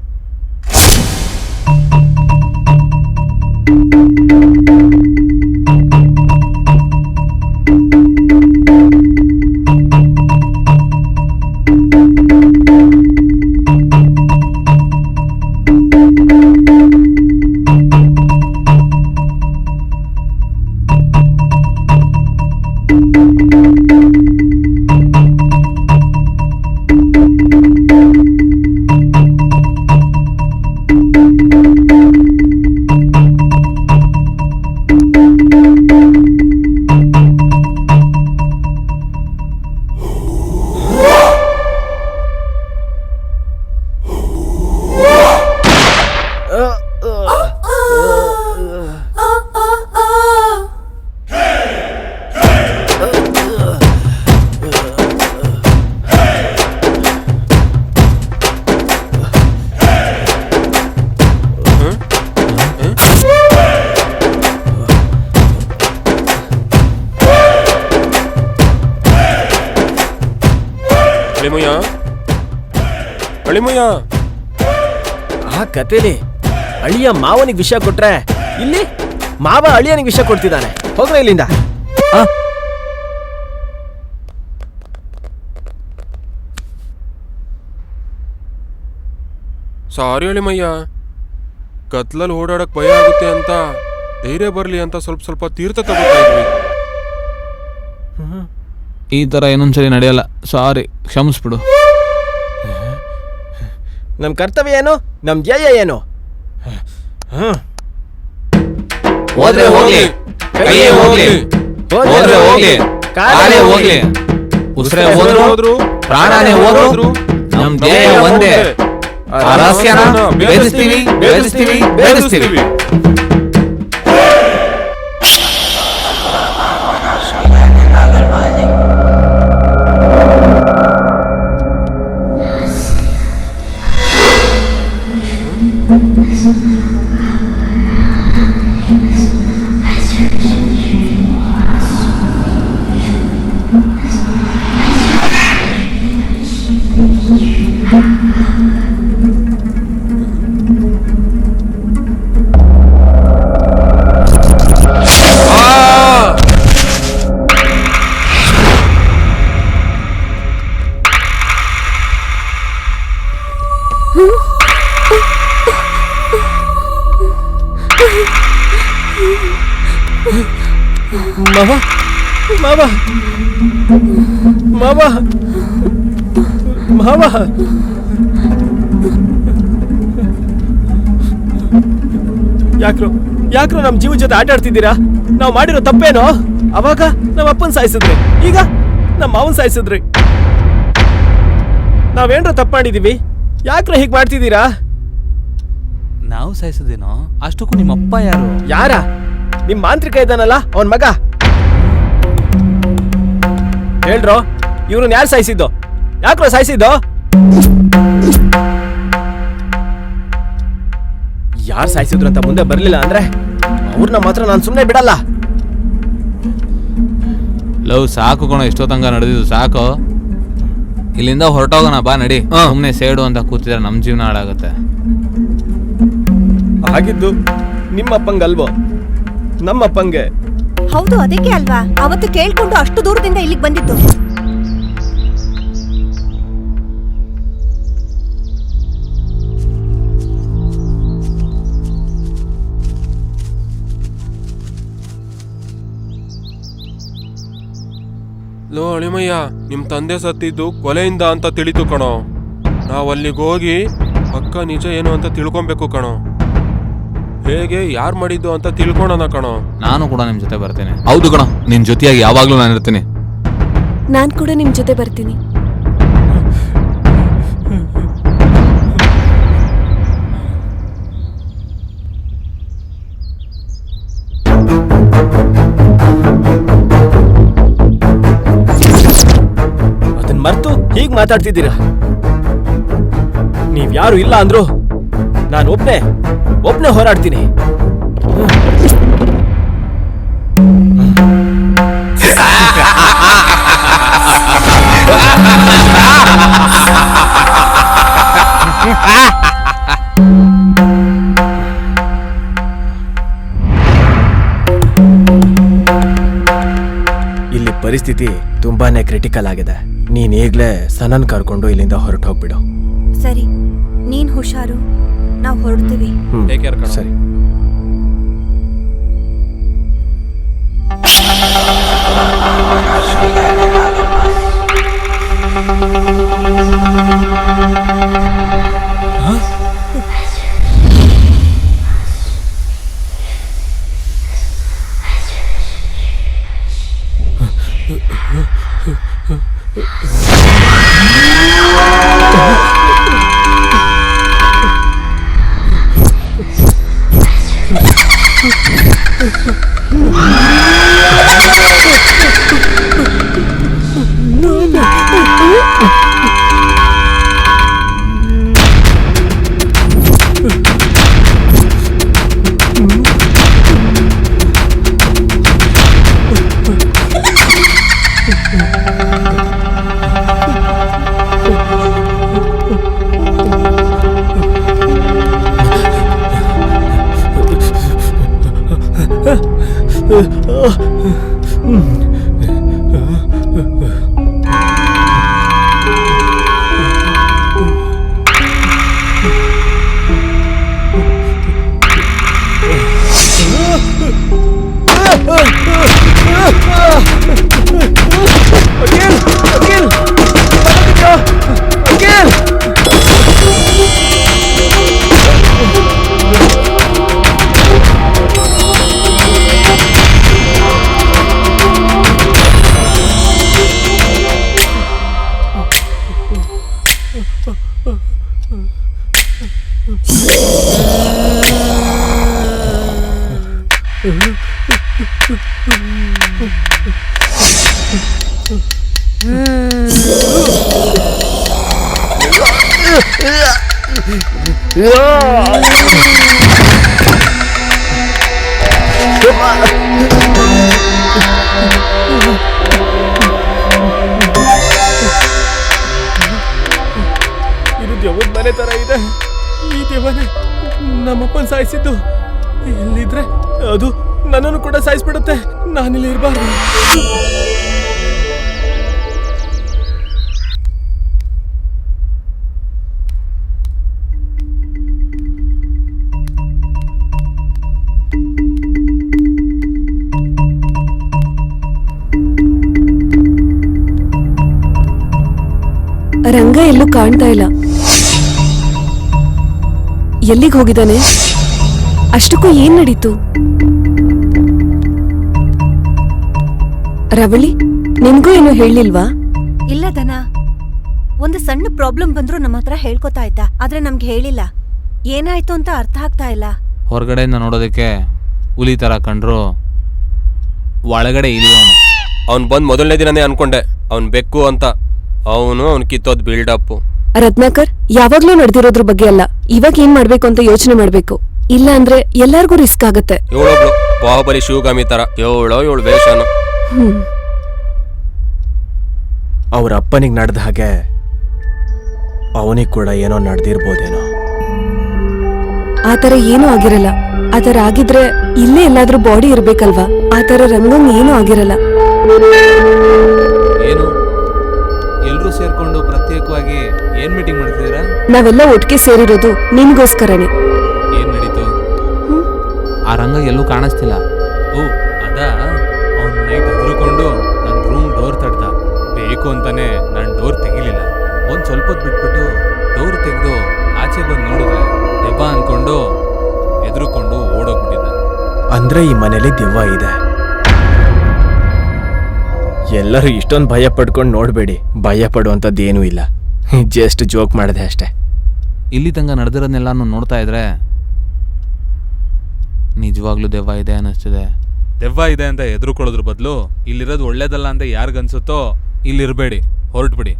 [SPEAKER 2] ಅಳಿಮಯ್ಯ,
[SPEAKER 5] ಆ ಕತೆಲಿ ಅಳಿಯ ಮಾವನಿಗೆ ವಿಷಯ ಕೊಟ್ರೆ ಇಲ್ಲಿ ಮಾವ ಅಳಿಯನಿಗೆ ವಿಷಯ ಕೊಡ್ತಿದ್ದಾನೆ. ಹೋಗ್ರ ಇಲ್ಲಿಂದ.
[SPEAKER 2] ಸಾರಿ ಅಳಿಮಯ್ಯ, ಕತ್ಲಲ್ಲಿ ಓಡಾಡಕ್ ಭಯ ಆಗುತ್ತೆ ಅಂತ ಧೈರ್ಯ ಬರ್ಲಿ ಅಂತ ಸ್ವಲ್ಪ ತೀರ್ಥ ತಗೋತಾ ಇದ್ವಿ.
[SPEAKER 3] ಈ ತರ ಇನ್ನೊಂದ್ಸರಿ ನಡೆಯಲ್ಲ, ಸಾರಿ ಕ್ಷಮಿಸ್ಬಿಡು.
[SPEAKER 5] ನಮ್ ಕರ್ತವ್ಯ ಏನು, ನಮ್ ಧ್ಯೇಯ ಏನು?
[SPEAKER 3] ಹೋದ್ರೆ ಹೋಗ್ಲಿ, ಕೈಯೇ ಹೋಗ್ಲಿ, ಹೋದ್ರೆ ಹೋಗ್ಲಿ, ಕಾಲೇ ಹೋಗ್ಲಿ, ಉಸಿರೇ ಹೋದ್ರು, ಪ್ರಾಣನೇ ಹೋದ್ರು, ನಮ್ ಧ್ಯೇಯ ಒಂದೇ. ಆ ರಹಸ್ಯನ ಭೇದಿಸ್ತೀವಿ, ಭೇದಿಸ್ತೀವಿ, ಭೇದಿಸ್ತೀವಿ.
[SPEAKER 5] ಮಾವ ಮಾವ ಮಾವ ಮಾವ ಯಾಕ್ರೋ ಯಾಕ್ರೋ ನಮ್ ಜೀವ ಜೊತೆ ಆಟ ಆಡ್ತಿದ್ದೀರಾ? ನಾವ್ ಮಾಡಿರೋ ತಪ್ಪೇನೋ? ಅವಾಗ ನಮ್ಮ ಅಪ್ಪನ್ ಸಾಯಿಸಿದ್ರಿ, ಈಗ ನಮ್ಮ ಮಾವನ್ ಸಾಯಿಸಿದ್ರಿ. ನಾವೇನ್ರ ತಪ್ಪು ಮಾಡಿದೀವಿ? ಯಾಕ್ರೋ ಹೀಗ್ ಮಾಡ್ತಿದ್ದೀರಾ?
[SPEAKER 3] ನಾವು ಸಾಯಿಸೋದೇನೋ? ಅಷ್ಟಕ್ಕೂ ನಿಮ್ಮ ಅಪ್ಪ ಯಾರು?
[SPEAKER 5] ಯಾರ? ನಿಮ್ ಮಾಂತ್ರಿಕ ಇದ್ದಾನಲ್ಲ ಅವನ್ ಮಗ. ಹೇಳ್ರೋ, ಇವ್ರನ್ನ ಯಾರು ಸಾಯಿಸಿದ್ದು? ಯಾಕ್ರೋ ಸಾಯಿಸಿದ್ದು? ಯಾರು ಸಾಯಿಸಿದ್ರು ಅಂತ ಮುಂದೆ ಬರ್ಲಿಲ್ಲ ಅಂದ್ರೆ ಅವ್ರನ್ನ ಮಾತ್ರ ನಾನು ಸುಮ್ಮನೆ ಬಿಡಲ್ಲ.
[SPEAKER 3] ಲವ್ ಸಾಕು ಕಣೋ, ಎಷ್ಟೊತ್ತಂಗ ನಡೆದಿದ್ದು ಸಾಕು. ಇಲ್ಲಿಂದ ಹೊರಟೋಗೋಣ ಬಾ, ನಡಿ. ಸುಮ್ಮನೆ ಸೇಡು ಅಂತ ಕೂತಿದ್ರೆ ನಮ್ಮ ಜೀವನ ಹಾಳಾಗತ್ತೆ.
[SPEAKER 5] ಆಗಿದ್ದು ನಿಮ್ಮಪ್ಪಂಗಲ್ವೋ? ನಮ್ಮಪ್ಪಂಗೆ.
[SPEAKER 1] ಹೌದು, ಅದಕ್ಕೆ ಅಲ್ವಾ ಅವತ್ತು ಕೇಳ್ಕೊಂಡು ಅಷ್ಟು ದೂರದಿಂದ ಇಲ್ಲಿಗೆ ಬಂದಿದ್ದು.
[SPEAKER 8] ಲೋ ಅಳಿಮಯ್ಯ, ನಿಮ್ ತಂದೆ ಸತ್ತಿದ್ದು ಕೊಲೆಯಿಂದ ಅಂತ ತಿಳಿತು ಕಣೋ. ನಾವ್ ಅಲ್ಲಿಗೆ ಹೋಗಿ ಪಕ್ಕ ನಿಜ ಏನು ಅಂತ ತಿಳ್ಕೊಬೇಕು ಕಣೋ. ಹೇಗೆ ಯಾರು ಮಾಡಿದ್ದು ಅಂತ ತಿಳ್ಕೊಳೋಣ ಕಣೋ.
[SPEAKER 3] ನಾನು ಕೂಡ ನಿಮ್ ಜೊತೆ ಬರ್ತೇನೆ. ಹೌದು ಕಣೋ, ನಿನ್ ಜೊತೆಯಾಗಿ ಯಾವಾಗ್ಲೂ ನಾನು ಇರ್ತೀನಿ.
[SPEAKER 4] ನಾನ್ ಕೂಡ ನಿಮ್ ಜೊತೆ ಬರ್ತೀನಿ.
[SPEAKER 5] ಅದನ್ನ ಮರ್ತು ಹೀಗ್ ಮಾತಾಡ್ತಿದ್ದೀರಾ? ನೀವ್ ಯಾರು ಇಲ್ಲ ಅಂದ್ರು ನಾನು ಒಬ್ನೇ ಹೋರಾಡ್ತೀನಿ. ಇಲ್ಲಿ ಪರಿಸ್ಥಿತಿ ತುಂಬಾನೇ ಕ್ರಿಟಿಕಲ್ ಆಗಿದೆ. ನೀನ್ ಈಗ್ಲೇ ಸನನ್ ಕರ್ಕೊಂಡು ಇಲ್ಲಿಂದ ಹೊರಟು ಹೋಗ್ಬಿಡು.
[SPEAKER 1] ಸರಿ, ನೀನ್ ಹುಷಾರು, ನಾವು ಹೊರಡ್ತೀವಿ.
[SPEAKER 2] Take care ಕಣೋ.
[SPEAKER 5] ಸರಿ. ಇದು ದೇವದ ಮನೆ ತರ ಇದೆ. ಈ ದೇವನೇ ನಮ್ಮಪ್ಪನ್ ಸಾಯಿಸಿದ್ದು. ಎಲ್ಲಿದ್ರೆ ಅದು ನನ್ನನ್ನು ಕೂಡ ಸಾಯಿಸ್ಬಿಡುತ್ತೆ. ನಾನಿಲ್ಲಿ ಇರಬಾರ್ದು.
[SPEAKER 4] ರಂಗ ಎಲ್ಲೂ ಕಾಣ್ತಾ ಇಲ್ಲ. ಎಲ್ಲಿಗೆ ಹೋಗಿದ್ದಾನೆ? ಅಷ್ಟಕ್ಕೂ ಏನ್ ನಡೀತು? ರವಳಿ, ನಿನ್ಗೂ ಏನು ಹೇಳಿಲ್ವಾ?
[SPEAKER 1] ಇಲ್ಲ ದನ, ಒಂದು ಸಣ್ಣ ಪ್ರಾಬ್ಲಮ್ ಬಂದ್ರು ನಮ್ಮ ಹತ್ರ ಹೇಳ್ಕೊತಾ ಇದ್ದ, ಆದ್ರೆ ನಮ್ಗೆ ಹೇಳಿಲ್ಲ. ಏನಾಯ್ತು ಅಂತ ಅರ್ಥ ಆಗ್ತಾ ಇಲ್ಲ.
[SPEAKER 3] ಹೊರಗಡೆಯಿಂದ ನೋಡೋದಕ್ಕೆ ಹುಲಿ ಥರ ಕಂಡ್ರು, ಒಳಗಡೆ ಇಳಿಯೋನು.
[SPEAKER 2] ಅವ್ನು ಬಂದ್ ಮೊದಲನೇ ದಿನನೇ ಅನ್ಕೊಂಡೆ ಅವ್ನ್ ಬೆಕ್ಕು ಅಂತ. ಅವನು ಅವ್ನ್ ಕಿತ್ತೋದ್ ಬಿಲ್ಡಪ್.
[SPEAKER 4] ರತ್ನಾಕರ್, ಯಾವಾಗ್ಲೂ ನಡೆದಿರೋದ್ರ ಬಗ್ಗೆ ಅಲ್ಲ, ಇವಾಗ ಏನ್ ಮಾಡ್ಬೇಕು ಅಂತ ಯೋಚನೆ ಮಾಡ್ಬೇಕು. ಇಲ್ಲ ಅಂದ್ರೆ ಎಲ್ಲಾರ್ಗೂ ರಿಸ್ಕ್ ಆಗತ್ತೆ.
[SPEAKER 2] ಇವಳೊಬ್ಳು ಬಾಹುಬಲಿ ಶಿವಗಾಮಿ ತರ, ಇವಳು ವೇಷನು.
[SPEAKER 5] ಅವ್ರ ಅಪ್ಪನಿಗೆ ನಡೆದ ಹಾಗೆ ಅವನಿಗೆ ಕೂಡ ಏನೋ ನಡೆದಿರ್ಬೋದೇನೋ.
[SPEAKER 4] ಆತರ ಏನೂ ಆಗಿರಲ್ಲ. ಆತರ ಆಗಿದ್ರೆ ಇಲ್ಲೇ ಎಲ್ಲಾದ್ರೂ ಬಾಡಿ ಇರ್ಬೇಕಲ್ವಾ? ಆತರ ರಂಗಂಗ್ ಏನೂ ಆಗಿರಲ್ಲ.
[SPEAKER 3] ಏನು ಎಲ್ರೂ ಸೇರ್ಕೊಂಡು ಪ್ರತ್ಯೇಕವಾಗಿ ಏನ್ ಮೀಟಿಂಗ್ ಮಾಡ್ತಿದ್ದೀರಾ?
[SPEAKER 4] ನಾವೆಲ್ಲ ಒಟ್ಟಿಗೆ ಸೇರಿರೋದು ನಿನ್ಗೋಸ್ಕರನೇ.
[SPEAKER 3] ಏನ್ ನಡೀತು? ಆ ರಂಗ ಎಲ್ಲೂ ಕಾಣಿಸ್ತಿಲ್ಲ. ಓ ಅದಾ, ಅವ್ನ್ ನೈಟ್ ಹೆದರ್ಕೊಂಡು ನನ್ನ ರೂಮ್ ಡೋರ್ ತಡ್ದ. ಬೇಕು ಅಂತಾನೆ ನಾನು ಡೋರ್ ತೆಗಿಲಿಲ್ಲ. ಒಂದ್ ಸ್ವಲ್ಪ ಹೊತ್ತು ಬಿಟ್ಬಿಟ್ಟು ಡೋರ್ ತೆಗೆದು ಆಚೆ ಬಂದು ನೋಡಿದ್ರೆ ದೆವ್ವ ಅನ್ಕೊಂಡು ಹೆದರ್ಕೊಂಡು ಓಡೋಗ್ಬಿಟ್ಟಿದ್ದ.
[SPEAKER 5] ಅಂದ್ರೆ ಈ ಮನೇಲಿ ದೆವ್ವ ಇದೆ. ಎಲ್ಲರೂ ಇಷ್ಟೊಂದು ಭಯ ಪಡ್ಕೊಂಡು ನೋಡ್ಬೇಡಿ, ಭಯ ಪಡುವಂಥದ್ದೇನೂ ಇಲ್ಲ. ಜಸ್ಟ್ ಜೋಕ್ ಮಾಡಿದೆ ಅಷ್ಟೇ.
[SPEAKER 3] ಇಲ್ಲಿ ತನಕ ನಡೆದಿರೋದನ್ನೆಲ್ಲಾನು ನೋಡ್ತಾ ಇದ್ರೆ ನಿಜವಾಗ್ಲೂ ದೆವ್ವ ಇದೆ ಅನ್ನಿಸ್ತಿದೆ. ದೆವ್ವ ಇದೆ ಅಂತ ಹೆದರ್ಕೊಳ್ಳೋದ್ರ ಬದಲು ಇಲ್ಲಿರೋದು ಒಳ್ಳೇದಲ್ಲ ಅಂತ ಯಾರಿಗನ್ಸುತ್ತೋ ಇಲ್ಲಿರಬೇಡಿ, ಹೊರಟ್ಬಿಡಿ.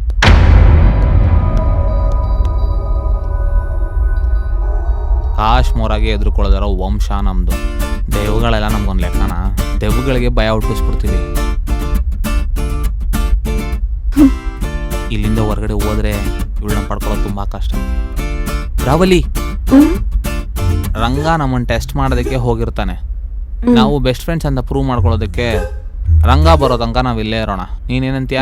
[SPEAKER 3] ಕಾಶ್ಮೋರಾಗಿ ಎದುರ್ಕೊಳ್ಳೋದಾರ ವಂಶ ನಮ್ದು. ದೆವ್ವಗಳೆಲ್ಲ ನಮ್ಗೊಂದು ಲೆಕ್ಕನ. ದೆವ್ವಗಳಿಗೆ ಭಯ ಹುಟ್ಟಿಸ್ಬಿಡ್ತೀವಿ. ಇಲ್ಲಿಂದ ಹೊರಗಡೆ ಹೋದ್ರೆ ಇವಳನ್ನ ಪಡ್ಕೊಳ್ಳೋದು ತುಂಬಾ ಕಷ್ಟ. ರಾವಲಿ, ರಂಗ ನಮ್ಮನ್ನು ಟೆಸ್ಟ್ ಮಾಡೋದಕ್ಕೆ ಹೋಗಿರ್ತಾನೆ. ನಾವು ಬೆಸ್ಟ್ ಫ್ರೆಂಡ್ಸ್ ಅಂತ ಪ್ರೂವ್ ಮಾಡ್ಕೊಳ್ಳೋದಕ್ಕೆ ರಂಗ ಬರೋ ತನಕ ನಾವ್ ಇಲ್ಲೇ ಇರೋಣ. ನೀನೇನಂತೀಯ?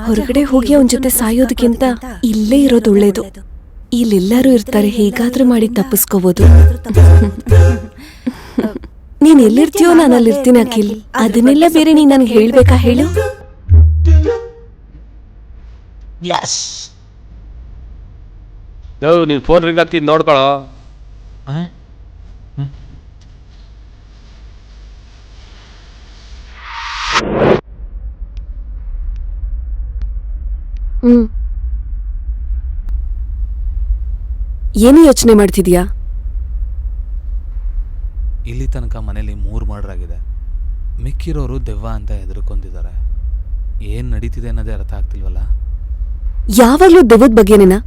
[SPEAKER 4] ಹೊರಗಡೆ ಹೋಗಿ ಅವನ ಜೊತೆ ಸಾಯೋದಕ್ಕಿಂತ ಇಲ್ಲೇ ಇರೋದು ಒಳ್ಳೇದು. ಇಲ್ಲೆಲ್ಲರೂ ಇರ್ತಾರೆ, ಹೇಗಾದ್ರೂ ಮಾಡಿ ತಪ್ಪಿಸ್ಕೋಬಹುದು. ನೀನ್ ಎಲ್ಲಿರ್ತೀಯೋ ನಾನು ಅಲ್ಲಿರ್ತೀನಿ ಅಖಿಲ್. ಅದನ್ನೆಲ್ಲ ಬೇರೆ ನೀನ್ ನನ್ಗೆ ಹೇಳ್ಬೇಕಾ ಹೇಳು?
[SPEAKER 2] ನೀನ್ ಫೋನ್ ರಿಂಗ್ ಆಗ್ತಿದ್ ನೋಡ್ಕೊಳೋ.
[SPEAKER 4] ಏನು ಯೋಚನೆ ಮಾಡ್ತಿದ್ಯಾ?
[SPEAKER 3] ಇಲ್ಲಿ ತನಕ ಮನೇಲಿ 3 ಮರ್ಡರ್ ಆಗಿದೆ. ಮಿಕ್ಕಿರೋರು ದೆವ್ವ ಅಂತ ಹೆದರ್ಕೊಂಡಿದ್ದಾರೆ. ಏನ್ ನಡೀತಿದೆ ಅನ್ನೋದೇ ಅರ್ಥ ಆಗ್ತಿಲ್ವಲ್ಲ.
[SPEAKER 4] ಯಾವಾಗ್ಲೂ ದೆವ್ವದ ಬಗ್ಗೆನೇನಾ?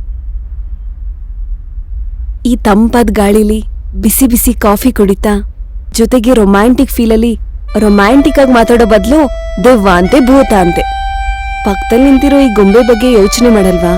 [SPEAKER 4] ಈ ತಂಪಾದ ಗಾಳಿಲಿ ಬಿಸಿ ಬಿಸಿ ಕಾಫಿ ಕುಡಿತಾ, ಜೊತೆಗೆ ರೊಮ್ಯಾಂಟಿಕ್ ಫೀಲಲ್ಲಿ ರೊಮ್ಯಾಂಟಿಕ್ ಆಗಿ ಮಾತಾಡೋ ಬದಲು ದೆವ್ವ ಅಂತೆ ಭೂತ ಅಂತೆ. ಪಕ್ಕದಲ್ಲಿ ನಿಂತಿರೋ ಈ ಗೊಂಬೆ ಬಗ್ಗೆ ಯೋಚನೆ ಮಾಡಲ್ವಾ?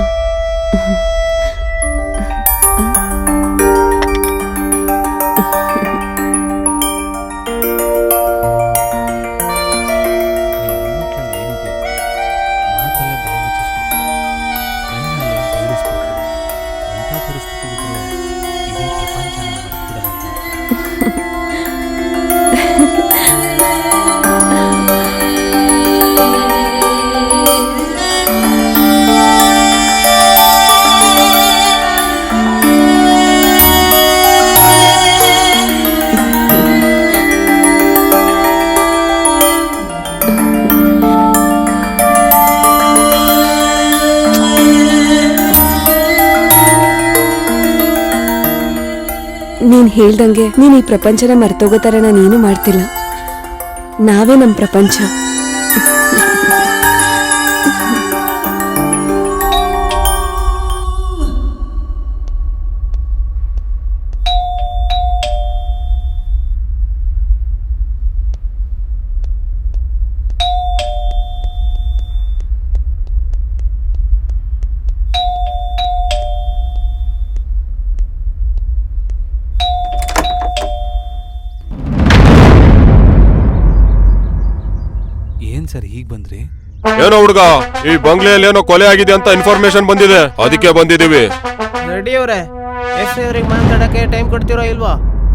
[SPEAKER 4] ನೀನ್ ಹೇಳ್ದಂಗೆ ನೀನ್ ಈ ಪ್ರಪಂಚನ ಮರ್ತೋಗೋ ತರ ನಾನೇನು ಮಾಡ್ತಿಲ್ಲ. ನಾವೇ ನಮ್ ಪ್ರಪಂಚ.
[SPEAKER 3] ಸರ್ ಹೀಗ್ ಬಂದ್ರಿ?
[SPEAKER 8] ಏನೋ ಹುಡುಗ, ಈ ಬಂಗ್ಲೆಯಲ್ಲಿ ಏನೋ ಕೊಲೆ ಆಗಿದೆ ಅಂತ ಇನ್ಫಾರ್ಮೇಶನ್ ಬಂದಿದೆ, ಅದಕ್ಕೆ ಬಂದಿದೀವಿ.
[SPEAKER 5] ರೆಡಿ ಅವ್ರೆ, ಎಸ್ ಅವ್ರಿಗೆ ಮಾತಾಡಕ್ಕೆ ಟೈಮ್ ಕೊಡ್ತಿರೋ ಇಲ್ವಾ?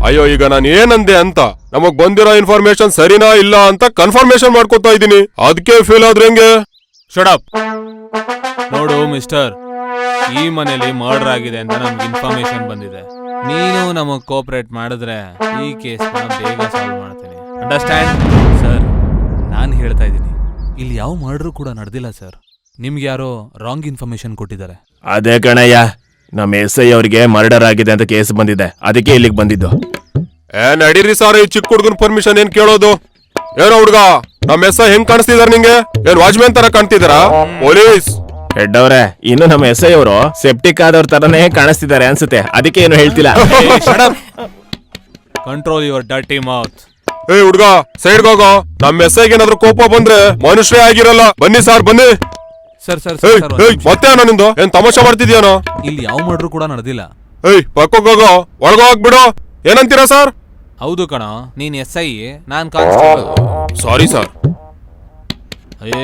[SPEAKER 8] ಅಯ್ಯೋ, ಈಗ ನಾನು ಏನಂದೆ ಅಂತ ನಮಗ್ ಬಂದಿರೋ ಇನ್ಫಾರ್ಮೇಶನ್ ಸರಿನಾ ಇಲ್ಲ ಅಂತ ಕನ್ಫರ್ಮೇಶನ್ ಮಾಡ್ಕೊತಾ ಇದೀನಿ. ಅದಕ್ಕೆ ಫೇಲ್ ಆದ್ರೆ ಹೆಂಗೆ?
[SPEAKER 3] ಶಟ್ ನೋಡು ಮಿಸ್ಟರ್, ಈ ಮನೇಲಿ ಮರ್ಡರ್ ಆಗಿದೆ ಅಂತ ನಮ್ಗೆ ಇನ್ಫಾರ್ಮೇಶನ್ ಬಂದಿದೆ. ನೀನು ನಮಗ್ ಕೋಆಪರೇಟ್ ಮಾಡಿದ್ರೆ ಈ ಕೇಸ್ನ ಬೇಗ ಸಾಲ್ವ್ ಮಾಡ್ತೀನಿ. Understand sir? ನಾನು ಹೇಳ್ತಾ ಇದ್ದೀನಿ, ಇಲ್ಲಿ ಯಾವ ಮರ್ಡರ್ ಕೂಡ ನಡೆದಿಲ್ಲ ಸರ್. ನಿಮ್ಗೆ ಯಾರೋ ರಾಂಗ್ ಇನ್ಫಾರ್ಮೇಶನ್ ಕೊಟ್ಟಿದ್ದಾರೆ.
[SPEAKER 5] ಅದೇ ಕಣಯ್ಯ, ನಮ್ಮ SI ಅವ್ರಿಗೆ ಮರ್ಡರ್ ಆಗಿದೆ ಅಂತ ಕೇಸ್ ಬಂದಿದೆ, ಅದಕ್ಕೆ ಇಲ್ಲಿಗೆ ಬಂದಿದ್ದು.
[SPEAKER 8] ನಡೀರಿ ಸರ್, ಈ ಚಿಕ್ಕ ಹುಡುಗನ ಪರ್ಮಿಷನ್ ಏನ್ ಕೇಳೋದು? ಏನೋ ಹುಡುಗ, ನಮ್ಮ SI ಹೆಂಗ್ ಕಾಣಿಸ್ತಿದಾರ ನಿಂಗೆ? ಏನ್ ವಾಚ್ಮ್ಯಾನ್ ತರ ಕಾಣ್ತಿದಾರಾ? ಪೊಲೀಸ್
[SPEAKER 5] ಹೆಡ್ ಅವ್ರೆ, ಇನ್ನು ನಮ್ಮ SI ಅವರು ಸೆಪ್ಟಿಕ್ ಆದವ್ರ ತರನೇ ಕಾಣಿಸ್ತಿದ್ದಾರೆ ಅನ್ಸುತ್ತೆ, ಅದಕ್ಕೆ ಏನು ಹೇಳ್ತಿಲ್ಲ.
[SPEAKER 3] Control your dirty mouth.
[SPEAKER 8] ಏ ಹುಡುಗ, ಸೈಡ್ ಹೋಗೋ. ನಮ್ಮ SIಗೆ ಏನಾದ್ರು ಕೋಪ ಬಂದ್ರೆ ಮನುಷ್ಯರೇ ಆಗಿರಲ್ಲ. ಬನ್ನಿ ಸರ್, ಬನ್ನಿ.
[SPEAKER 3] ಸರ್ ಸರ್
[SPEAKER 8] ಏಯ್,
[SPEAKER 3] ಸರ್,
[SPEAKER 8] ಏಯ್, ಮತ್ತೆ ಏನೋ ನಿಂದು? ಏನ್ ತಮಾಷೆ ಮಾಡ್ತಿದ್ಯಾನೋ?
[SPEAKER 3] ಇಲ್ಲಿ ಯಾವ ಮರ್ಡರ್ ಕೂಡ ನಡೆದಿಲ್ಲ.
[SPEAKER 8] ಏಯ್, ಪಕ್ಕೋಗೋಗೋ, ಒಳಗೋಗ್ಬಿಡು. ಏನಂತೀರಾ ಸರ್?
[SPEAKER 3] ಹೌದು ಕಣ, ನೀನ್ SI, ನಾನ್ ಕಾನ್ಸ್ಟೇಬಲ್.
[SPEAKER 8] Sorry sir.
[SPEAKER 3] ಏ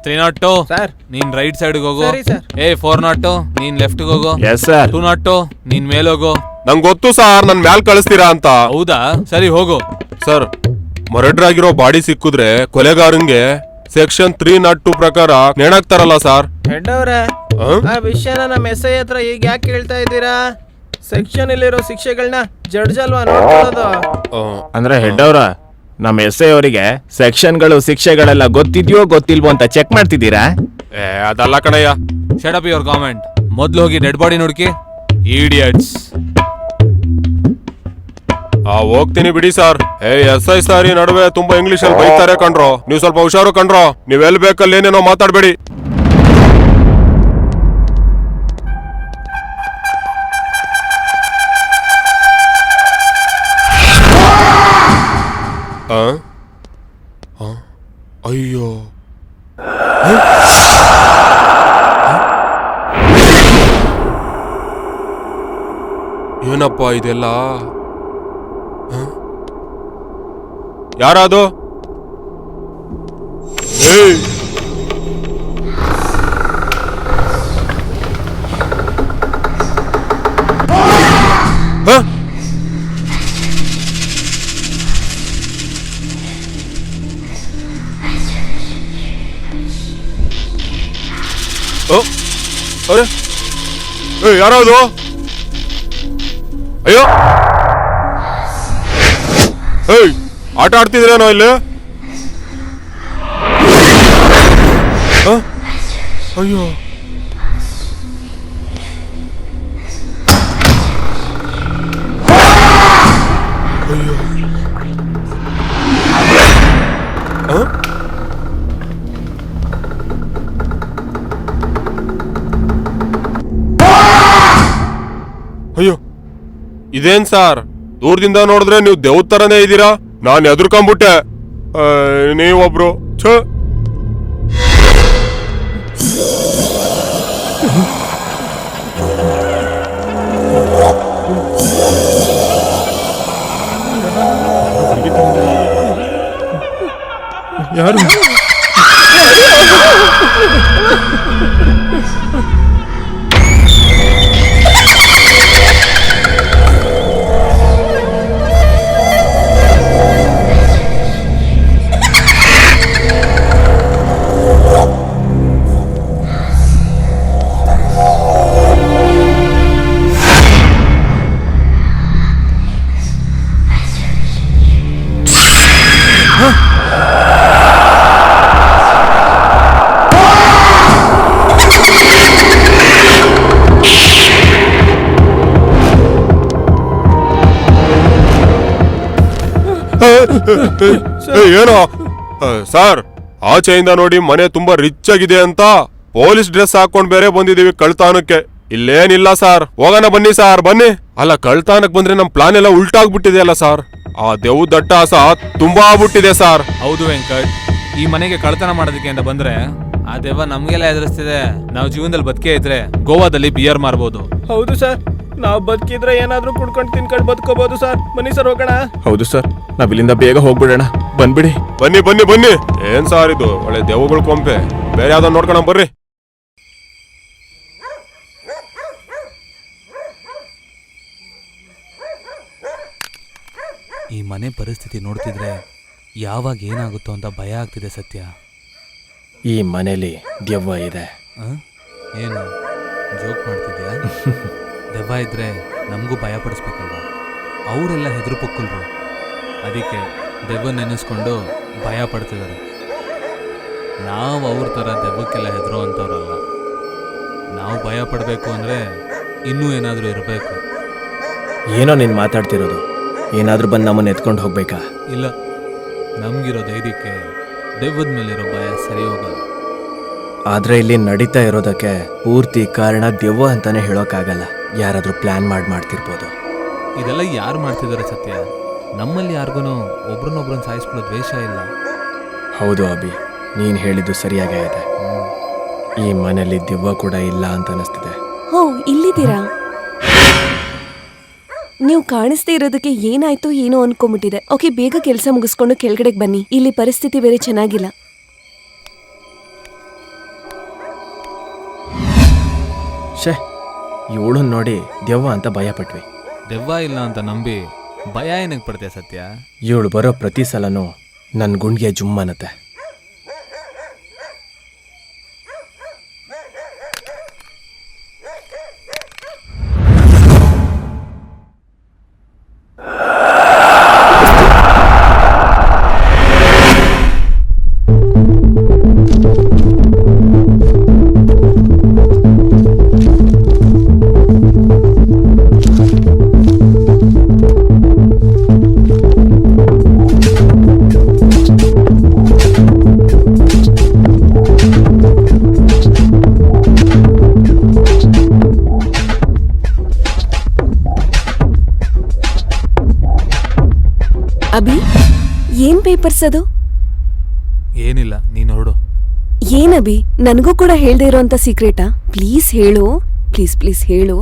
[SPEAKER 3] 302
[SPEAKER 5] ಸರ್.
[SPEAKER 3] ನೀನ್ ರೈಟ್ ಸೈಡ್ ಹೋಗು.
[SPEAKER 5] ಸರಿ, ಸರ್.
[SPEAKER 3] ಏ 402 ನೀನ್ ಲೆಫ್ಟ್ ಹೋಗು.
[SPEAKER 5] Yes sir.
[SPEAKER 3] 202 ನೀನ್ ಮೇಲೋಗು.
[SPEAKER 8] ನಂಗೆ ಗೊತ್ತು ಸರ್, ನನ್ ಮ್ಯಾಲ್ ಕಳಿಸ್ತೀರಾ ಅಂತ.
[SPEAKER 3] ಹೌದಾ, ಸರಿ ಹೋಗು.
[SPEAKER 8] ಸರ್, ಮರ್ಡರ್ ಆಗಿರೋ ಬಾಡಿ ಸಿಕ್ಕಿದ್ರೆ ಕೊಲೆಗಾರಂಗೆ ಸೆಕ್ಷನ್ 302 ಪ್ರಕಾರ ನೇಣಾಕ್ತಾರಲ್ಲ ಸರ್?
[SPEAKER 5] ಹೆಡ್ ಅವ್ರೆ,
[SPEAKER 8] ಆ?
[SPEAKER 5] ಆ ವಿಷಯನ ನಮ್ಮ SI ಹತ್ರ ಈಗ ಯಾಕೆ ಹೇಳ್ತಾ ಇದ್ದೀರಾ? ಸೆಕ್ಷನ್ ಇಲ್ಲಿರೋ ಶಿಕ್ಷೆಗಳನ್ನ ಜಡ್ಜ್ ಅಲ್ವಾ ನೋಡ್ಕೊಳ್ಳೋದು? ಅಂದ್ರೆ ಹೆಡ್ ಅವ್ರ, ನಮ್ಮ SI ಅವರಿಗೆ ಸೆಕ್ಷನ್ಗಳು ಶಿಕ್ಷೆಗಳೆಲ್ಲ ಗೊತ್ತಿದ್ಯೋ ಗೊತ್ತಿಲ್ವೋ ಅಂತ ಚೆಕ್ ಮಾಡ್ತಿದ್ದೀರಾ?
[SPEAKER 8] ಅದಲ್ಲ ಕಣಯ್ಯ.
[SPEAKER 3] Shut up your comment. ಮೊದ್ಲು ಹೋಗಿ ಡೆಡ್ ಬಾಡಿ ನೋಡ್ಕಿ. ಇಡಿಯಟ್ಸ್.
[SPEAKER 8] ಹೋಗ್ತೀನಿ ಬಿಡಿ ಸರ್. SI ಸಾರಿ ನಡುವೆ ತುಂಬಾ ಇಂಗ್ಲಿಷ್ ಅಲ್ಲಿ ಬೈತಾರೆ ಕಣ್ರೋ. ನೀವು ಸ್ವಲ್ಪ ಹುಷಾರು ಕಣ್ರೋ. ನೀವೆಲ್ ಬೇಕಲ್ಲಿ ಏನೇನೋ ಮಾತಾಡ್ಬೇಡಿ. ಅಯ್ಯೋ, ಏನಪ್ಪ ಇದೆಲ್ಲ? ಯಾರದು? ಏಯ್, ಹ? ಅರೆ, ಯಾರದು? ಅಯ್ಯೋ, ಏಯ್, ಆಟ ಆಡ್ತಿದ್ರೇನೋ ಇಲ್ಲಿ? ಅಯ್ಯೋ, ಅಯ್ಯೋ, ಅಯ್ಯೋ, ಇದೇನ್ ಸಾರ್? ದೂರದಿಂದ ನೋಡಿದ್ರೆ ನೀವು ದೇವ್ರ ತರನೇ ಇದ್ದೀರಾ. ನಾನು ಎದುರ್ಕೊಂಡ್ಬಿಟ್ಟೆ. ನೀವೊಬ್ರು ಛ. ಯಾರು? ಏನೋ ಸರ್, ಆಚೆಯಿಂದ ನೋಡಿ ಮನೆ ತುಂಬಾ ರಿಚ್ ಆಗಿದೆ ಅಂತ ಪೊಲೀಸ್ ಡ್ರೆಸ್ ಹಾಕೊಂಡ್ ಬೇರೆ ಬಂದಿದೀವಿ ಕಳ್ತಾನಕ್ಕೆ. ಇಲ್ಲೇನಿಲ್ಲ ಸರ್, ಹೋಗೋಣ ಬನ್ನಿ ಸರ್, ಬನ್ನಿ. ಅಲ್ಲ, ಕಳ್ತಾನಕ್ ಬಂದ್ರೆ ನಮ್ ಪ್ಲಾನ್ ಎಲ್ಲ ಉಲ್ಟಾಗ್ಬಿಟ್ಟಿದೆ ಅಲ್ಲ ಸರ್. ಆ ದೇವ್ ದಟ್ಟಾಸ ತುಂಬಾ ಆಗ್ಬಿಟ್ಟಿದೆ ಸರ್.
[SPEAKER 3] ಹೌದು ವೆಂಕಟ್, ಈ ಮನೆಗೆ ಕಳ್ತನ ಮಾಡೋದಕ್ಕೆ ಅಂತ ಬಂದ್ರೆ ಆ ದೆವ್ವ ನಮ್ಗೆಲ್ಲ ಎದುರಿಸ್ತಿದೆ. ನಾವು ಜೀವನದಲ್ಲಿ ಬದುಕೇ ಇದ್ರೆ ಗೋವಾದಲ್ಲಿ ಬಿಯರ್ ಮಾರ್ಬೋದು.
[SPEAKER 5] ಹೌದು ಸರ್, ನಾವು ಬದುಕಿದ್ರೆ ಏನಾದ್ರೂ ಕುಡ್ಕೊಂಡು ತಿನ್ಕೊಂಡು ಬದುಕೋಬಹುದು ಸರ್. ಬನ್ನಿ ಸರ್, ಹೋಗೋಣ. ಹೌದು ಸರ್, ನಾವ್ ಇಲ್ಲಿಂದ ಬೇಗ ಹೋಗ್ಬಿಡೋಣ. ಬಂದ್ಬಿಡಿ.
[SPEAKER 8] ಬನ್ನಿ ಬನ್ನಿ ಬನ್ನಿ. ಏನ್ ಸಾರ್ ಇದು? ಒಳ್ಳೆ ದೆವ್ವಗಳ ಕೊಂಪೆ. ಬೇರೆ ಯಾವ್ದೋ ನೋಡ್ಕೊಳ ಬರ್ರಿ.
[SPEAKER 3] ಈ ಮನೆ ಪರಿಸ್ಥಿತಿ ನೋಡ್ತಿದ್ರೆ ಯಾವಾಗ ಏನಾಗುತ್ತೋ ಅಂತ ಭಯ ಆಗ್ತಿದೆ ಸತ್ಯ.
[SPEAKER 5] ಈ ಮನೇಲಿ ದೆವ್ವ ಇದೆ.
[SPEAKER 3] ಏನು ಜೋಕ್ ಮಾಡ್ತಿದ್ಯಾ? ದೆವ್ವ ಇದ್ರೆ ನಮಗೂ ಭಯ ಪಡಿಸ್ಬೇಕಲ್ವ? ಅವರೆಲ್ಲ ಹೆದರು ಪೊಕ್ಕಲ್ರು. ಅದಕ್ಕೆ ದೆವ್ವ ನೆನೆಸ್ಕೊಂಡು ಭಯ ಪಡ್ತಿದ್ದಾರೆ. ನಾವು ಅವ್ರ ಥರ ದೆವ್ವಕ್ಕೆಲ್ಲ ಹೆದರೋ ಅಂಥವ್ರಲ್ಲ. ನಾವು ಭಯ ಪಡಬೇಕು ಅಂದರೆ ಇನ್ನೂ ಏನಾದರೂ ಇರಬೇಕು.
[SPEAKER 5] ಏನೋ ನೀನು ಮಾತಾಡ್ತಿರೋದು? ಏನಾದರೂ ಬಂದು ನಮ್ಮನ್ನು ಎತ್ಕೊಂಡು ಹೋಗ್ಬೇಕಾ?
[SPEAKER 3] ಇಲ್ಲ, ನಮಗಿರೋ ಧೈರ್ಯಕ್ಕೆ ದೆವ್ವದ ಮೇಲಿರೋ ಭಯ ಸರಿ ಹೋಗಲ್ಲ.
[SPEAKER 5] ಆದರೆ ಇಲ್ಲಿ ನಡೀತಾ ಇರೋದಕ್ಕೆ ಪೂರ್ತಿ ಕಾರಣ ದೆವ್ವ ಅಂತಾನೆ ಹೇಳೋಕ್ಕಾಗಲ್ಲ. ಯಾರಾದರೂ ಪ್ಲ್ಯಾನ್ ಮಾಡ್ತಿರ್ಬೋದು.
[SPEAKER 3] ಇದೆಲ್ಲ ಯಾರು ಮಾಡ್ತಿದ್ದಾರೆ ಸತ್ಯ? ನಮ್ಮಲ್ಲಿ ಯಾರಿಗೂ ಒಬ್ರನ್ನೊಬ್ರನ್ನ ಸಾಯಿಸ್ಕೊಳ್ಳೋ ದ್ವೇಷ ಇಲ್ಲ.
[SPEAKER 5] ಹೌದು ಅಭಿ, ನೀನು ಹೇಳಿದ್ದು ಸರಿಯಾಗೇ ಇದೆ. ಈ ಮನೆಯಲ್ಲಿ ದೆವ್ವ ಕೂಡ ಇಲ್ಲ ಅಂತ ಅನಿಸ್ತಿದೆ.
[SPEAKER 4] ಹೋ, ಇಲ್ಲಿದ್ದೀರಾ? ನೀವು ಕಾಣಿಸ್ದೇ ಇರೋದಕ್ಕೆ ಏನಾಯ್ತು ಏನೋ ಅನ್ಕೊಂಬಿಟ್ಟಿದೆ. ಓಕೆ, ಬೇಗ ಕೆಲಸ ಮುಗಿಸ್ಕೊಂಡು ಕೆಳಗಡೆಗೆ ಬನ್ನಿ. ಇಲ್ಲಿ ಪರಿಸ್ಥಿತಿ ಬೇರೆ ಚೆನ್ನಾಗಿಲ್ಲ.
[SPEAKER 5] ಶೇ, ಇವಳನ್ನ ನೋಡಿ ದೆವ್ವ ಅಂತ ಭಯ ಪಟ್ವಿ.
[SPEAKER 3] ದೆವ್ವ ಇಲ್ಲ ಅಂತ ನಂಬಿ ಭಯ ಏನಕ್ಕೆ ಪಡ್ತೀಯ ಸತ್ಯ?
[SPEAKER 5] ಇವಳು ಬರೋ ಪ್ರತಿ ಸಲನೂ ನನ್ನ ಗುಂಡಿಗೆ ಜುಮ್ ಅನ್ನತ್ತೆ.
[SPEAKER 4] ಅಭಿ, ಏನ್ ಪೇಪರ್ಸ್ ಅದು?
[SPEAKER 3] ಏನಿಲ್ಲ, ನೀನು ಹೊರಡು.
[SPEAKER 4] ಏನಭಿ, ನನಗೂ ಕೂಡ ಹೇಳ್ದೇ ಇರೋಂಥ ಸೀಕ್ರೆಟಾ? ಪ್ಲೀಸ್ ಹೇಳು, ಪ್ಲೀಸ್ ಪ್ಲೀಸ್ ಹೇಳು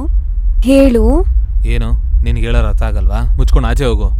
[SPEAKER 4] ಹೇಳು.
[SPEAKER 3] ಏನು ನಿನ್ಗೆ ಹೇಳೋರು ಅರ್ಥ ಆಗಲ್ವಾ? ಮುಚ್ಕೊಂಡು ಆಚೆ ಹೋಗು.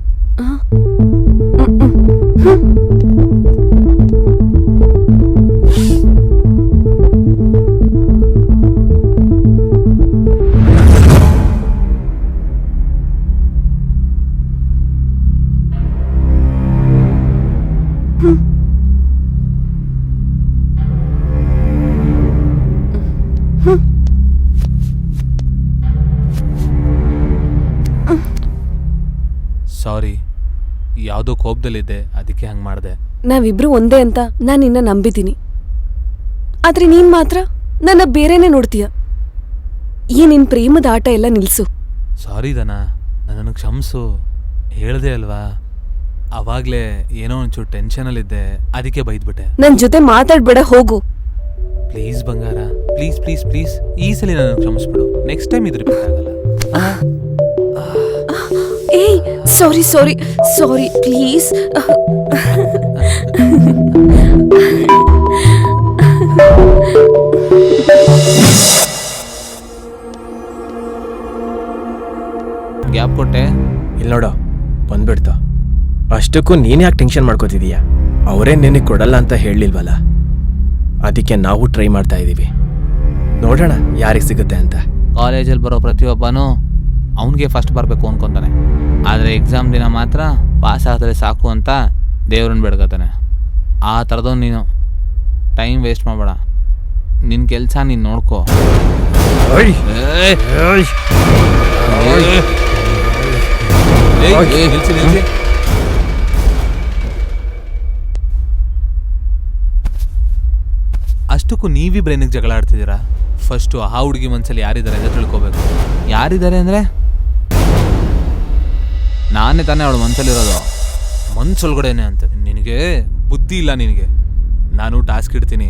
[SPEAKER 3] ಸಾರಿ, ಯಾವುದೋ ಕೋಪದಲ್ಲಿದ್ದೆ, ಅದಕ್ಕೆ ಹಂಗೆ ಮಾಡಿದೆ.
[SPEAKER 4] ನಾವಿಬ್ರು ಒಂದೇ ಅಂತ ನಾನು ನಿನ್ನ ನಂಬಿದ್ದೀನಿ. ಆದ್ರೆ ನೀನ್ ಮಾತ್ರ ನನ್ನ ಬೇರೆನೆ ನೋಡ್ತೀಯ. ಈ ನಿನ್ ಪ್ರೇಮದ ಆಟ ಎಲ್ಲ ನಿಲ್ಸು.
[SPEAKER 3] ಸಾರಿ ದನ, ನನ್ನನ್ನು ಕ್ಷಮಿಸು. ಹೇಳ್ದೆ ಅಲ್ವಾ, ಅವಾಗಲೇ ಏನೋ ಒಂಚೂರು ಟೆನ್ಷನಲ್ಲಿದ್ದೆ, ಅದಕ್ಕೆ ಬೈದ್ಬಿಟ್ಟೆ.
[SPEAKER 4] ನನ್ ಜೊತೆ ಮಾತಾಡ್ಬೇಡ, ಹೋಗು.
[SPEAKER 3] ಪ್ಲೀಸ್ ಬಂಗಾರ, ಪ್ಲೀಸ್ ಪ್ಲೀಸ್ ಪ್ಲೀಸ್, ಈ ಸಲ ನನ್ನ ಕ್ಷಮಿಸ್ಬಿಡು. ನೆಕ್ಸ್ಟ್ ಟೈಮ್ ಇದು ರಿಪೀಟ್ ಆಗಲ್ಲ.
[SPEAKER 4] ಏಯ್, ಸಾರಿ ಸಾರಿ ಸಾರಿ, ಪ್ಲೀಸ್.
[SPEAKER 3] ಗ್ಯಾಪ್ ಕೊಟ್ಟೆ.
[SPEAKER 5] ಇಲ್ಲಿ ನೋಡೋ, ಬಂದ್ಬಿಡ್ತು. ಅಷ್ಟಕ್ಕೂ ನೀನು ಯಾಕೆ ಟೆನ್ಷನ್ ಮಾಡ್ಕೋತಿದೀಯಾ? ಅವರೇ ನಿನಗೆ ಕೊಡಲ್ಲ ಅಂತ ಹೇಳಲಿಲ್ವಲ್ಲ, ಅದಕ್ಕೆ ನಾವು ಟ್ರೈ ಮಾಡ್ತಾ ಇದ್ದೀವಿ. ನೋಡೋಣ ಯಾರಿಗೆ ಸಿಗುತ್ತೆ ಅಂತ.
[SPEAKER 3] ಕಾಲೇಜಲ್ಲಿ ಬರೋ ಪ್ರತಿಯೊಬ್ಬನೂ ಅವನಿಗೆ ಫಸ್ಟ್ ಬರಬೇಕು ಅನ್ಕೊತಾನೆ. ಆದರೆ ಎಕ್ಸಾಮ್ ದಿನ ಮಾತ್ರ ಪಾಸ್ ಆದರೆ ಸಾಕು ಅಂತ ದೇವ್ರನ್ನ ಬೇಡ್ಕೊತಾನೆ. ಆ ಥರದವ್ ನೀನು. ಟೈಮ್ ವೇಸ್ಟ್ ಮಾಡಬೇಡ, ನಿನ್ನ ಕೆಲಸ ನೀನು ನೋಡ್ಕೋ. ಅಷ್ಟಕ್ಕೂ ನೀವಿಬ್ರು ಏನಕ್ಕೆ ಜಗಳ ಆಡ್ತಿದ್ದೀರಾ? ಫಸ್ಟು ಆ ಹುಡುಗಿ ಮನಸ್ಸಲ್ಲಿ ಯಾರಿದ್ದಾರೆ ಅಂತ ತಿಳ್ಕೊಬೇಕು. ಯಾರಿದ್ದಾರೆ ಅಂದರೆ ನಾನೇ ತಾನೇ ಅವಳು ಮನಸ್ಸಲ್ಲಿರೋದು. ಮನ್ಸೊಳಗಡೆನೆ ಅಂತ. ನಿನಗೆ ಬುದ್ಧಿ ಇಲ್ಲ ನಿನಗೆ. ನಾನು ಟಾಸ್ಕ್ ಇಡ್ತೀನಿ,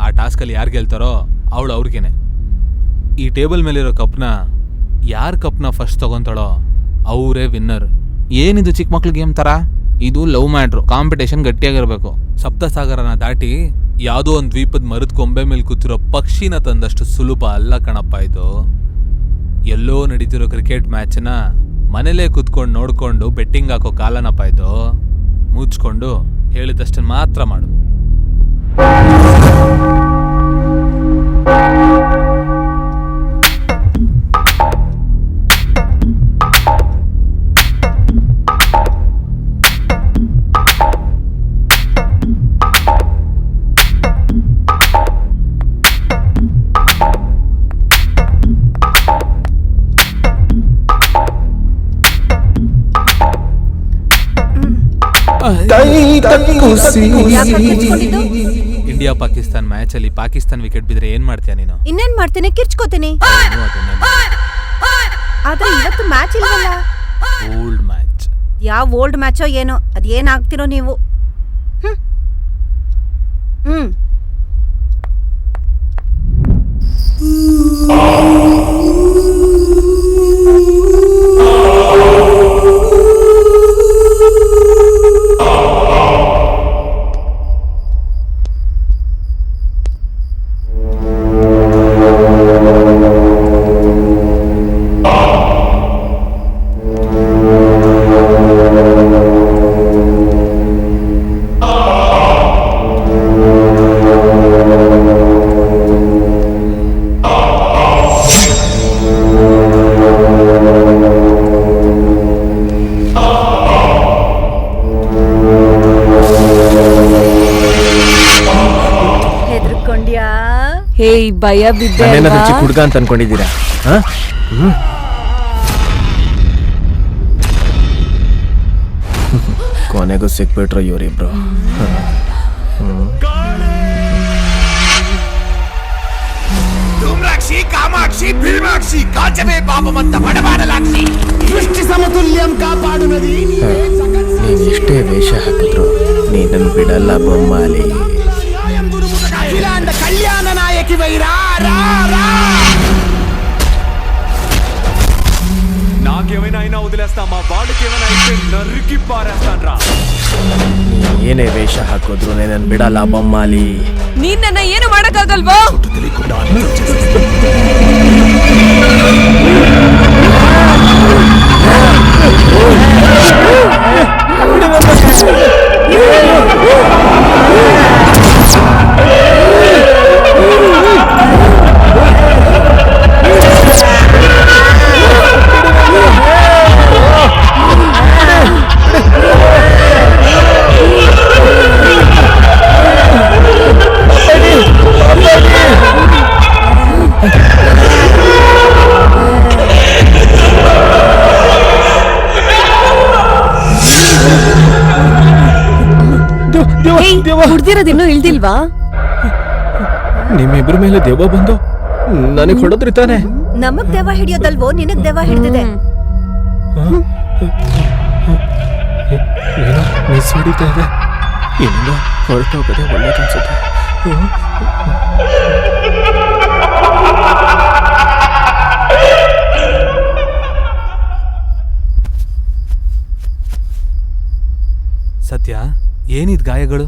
[SPEAKER 3] ಆ ಟಾಸ್ಕಲ್ಲಿ ಯಾರು ಗೆಲ್ತಾರೋ ಅವಳು ಅವ್ರಿಗೇನೆ. ಈ ಟೇಬಲ್ ಮೇಲಿರೋ ಕಪ್ನ ಯಾರು ಕಪ್ನ ಫಸ್ಟ್ ತಗೊತಾಳೋ ಅವರೇ ವಿನ್ನರ್. ಏನಿದು ಚಿಕ್ಕ ಮಕ್ಳು ಗೇಮ್ ಥರ? ಇದು ಲವ್ ಮ್ಯಾಟ್ರು. ಕಾಂಪಿಟೇಷನ್ ಗಟ್ಟಿಯಾಗಿರಬೇಕು. ಸಪ್ತಸಾಗರನ ದಾಟಿ ಯಾವುದೋ ಒಂದು ದ್ವೀಪದ ಮರದ ಕೊಂಬೆ ಮೇಲೆ ಕೂತಿರೋ ಪಕ್ಷಿನ ತಂದಷ್ಟು ಸುಲಭ ಅಲ್ಲ ಕಣಪ್ಪ ಇದು. ಎಲ್ಲೋ ನಡೀತಿರೋ ಕ್ರಿಕೆಟ್ ಮ್ಯಾಚ್ನ ಮನೇಲೇ ಕೂತ್ಕೊಂಡು ನೋಡ್ಕೊಂಡು ಬೆಟ್ಟಿಂಗ್ ಹಾಕೋ ಕಾಲನಪ್ಪ ಇದು. ಮುಚ್ಕೊಂಡು ಹೇಳಿದಷ್ಟನ್ನು ಮಾತ್ರ ಮಾಡು.
[SPEAKER 1] ಯಾಕೆ ಕಿರ್ಚ್ಕೊಂಡಿದ್ದು?
[SPEAKER 3] ಇಂಡಿಯಾ ಪಾಕಿಸ್ತಾನ್ ಮ್ಯಾಚ್ ಅಲ್ಲಿ ಪಾಕಿಸ್ತಾನ್ ವಿಕೆಟ್ ಬಿದ್ರೆ ಏನ್ ಮಾಡ್ತೀಯ ನೀನು?
[SPEAKER 1] ಇನ್ನೇನ್ ಮಾಡ್ತೀನಿ, ಕಿರ್ಚ್ಕೋತೀನಿ.
[SPEAKER 3] ನಾನು ಅದನ್ನೇ
[SPEAKER 1] ಆದ್ರೆ ಇವತ್ತು ಮ್ಯಾಚ್ ಇಲ್ವಲ್ಲ.
[SPEAKER 3] Old match.
[SPEAKER 1] ಯಾವ ಓಲ್ಡ್ ಮ್ಯಾಚೋ ಏನೋ, ಅದೇನಾಗ್ತಿರೋ ನೀವು. ಹ್ಮ್ ಹೆದರ್ಕೊಂಡ್ಯಾ?
[SPEAKER 4] ಹೇ ಭಯ ಬಿದ್ದೆ
[SPEAKER 5] ನಾನೇನಾದ್ರೂ ಚಿಕ್ಕ ಹುಡುಗ ಅಂತ ಅನ್ಕೊಂಡಿದ್ದೀರಾ? ಕೊನೆಗೂ ಸಿಕ್ಬಿಟ್ರು ಇವರಿಬ್ರು.
[SPEAKER 9] ಧೂಮ್ರಾಕ್ಷಿ, ಕಾಮಾಕ್ಷಿ, ಭೀಮಾಕ್ಷಿ, ಕಾಚವೇ ಪಾಪಮಂತ ಬಡಬಾಡಲಾಕ್ಷಿ, ಸೃಷ್ಟಿ ಸಮತುಲ್ಯಂ ಕಾಪಾಡುನದಿ.
[SPEAKER 5] ನೀನ್ ಎಷ್ಟೇ ವೇಷ ಹಾಕಿದ್ರು ನೀನನ್ನು ಬಿಡಲ್ಲ ಬೊಮ್ಮಾಲಿ.
[SPEAKER 9] అఖిలాండ కళ్యాణ నాయకి వైరా
[SPEAKER 10] నాకేమైనా అయినా వదిలేస్తా, మా వాళ్ళకి ఏమైనా అయితే నరికి పారేస్తాను రా.
[SPEAKER 5] ಏನೇ ವೇಷ ಹಾಕಿದ್ರು ನೀನನ್ನು ಬಿಡಲ್ಲ ಬೊಮ್ಮಾಲಿ.
[SPEAKER 4] ನೀನ್ ನನ್ನ ಏನು ಮಾಡಕ್ಕಾಗಲ್ವಾ? ಕುಡ್ದಿರೋದಿನ್ನೂ ಇಳ್ದಿಲ್ವಾ?
[SPEAKER 5] ನಿಮ್ಮಿಬ್ರ ಮೇಲೆ ದೆವ್ವ ಬಂದು ನನಗೆ ಹೊಡೆದ್ರಿ ತಾನೆ?
[SPEAKER 1] ನಮಗ್ ದೆವ್ವ ಹಿಡಿಯೋದಲ್ವೋ, ನಿನಗ್ ದೆವ್ವ ಹಿಡ್ದಿದೆ.
[SPEAKER 5] ಏನೋ ಮಿಸ್ ಹೊಡಿತಾ ಇದೆ. ಇಲ್ಲಿಂದ ಹೊರಟೋಗದೆ ಒಳ್ಳೇದನ್ಸುತ್ತೆ.
[SPEAKER 3] ಸತ್ಯ, ಏನಿದ್ ಗಾಯಗಳು?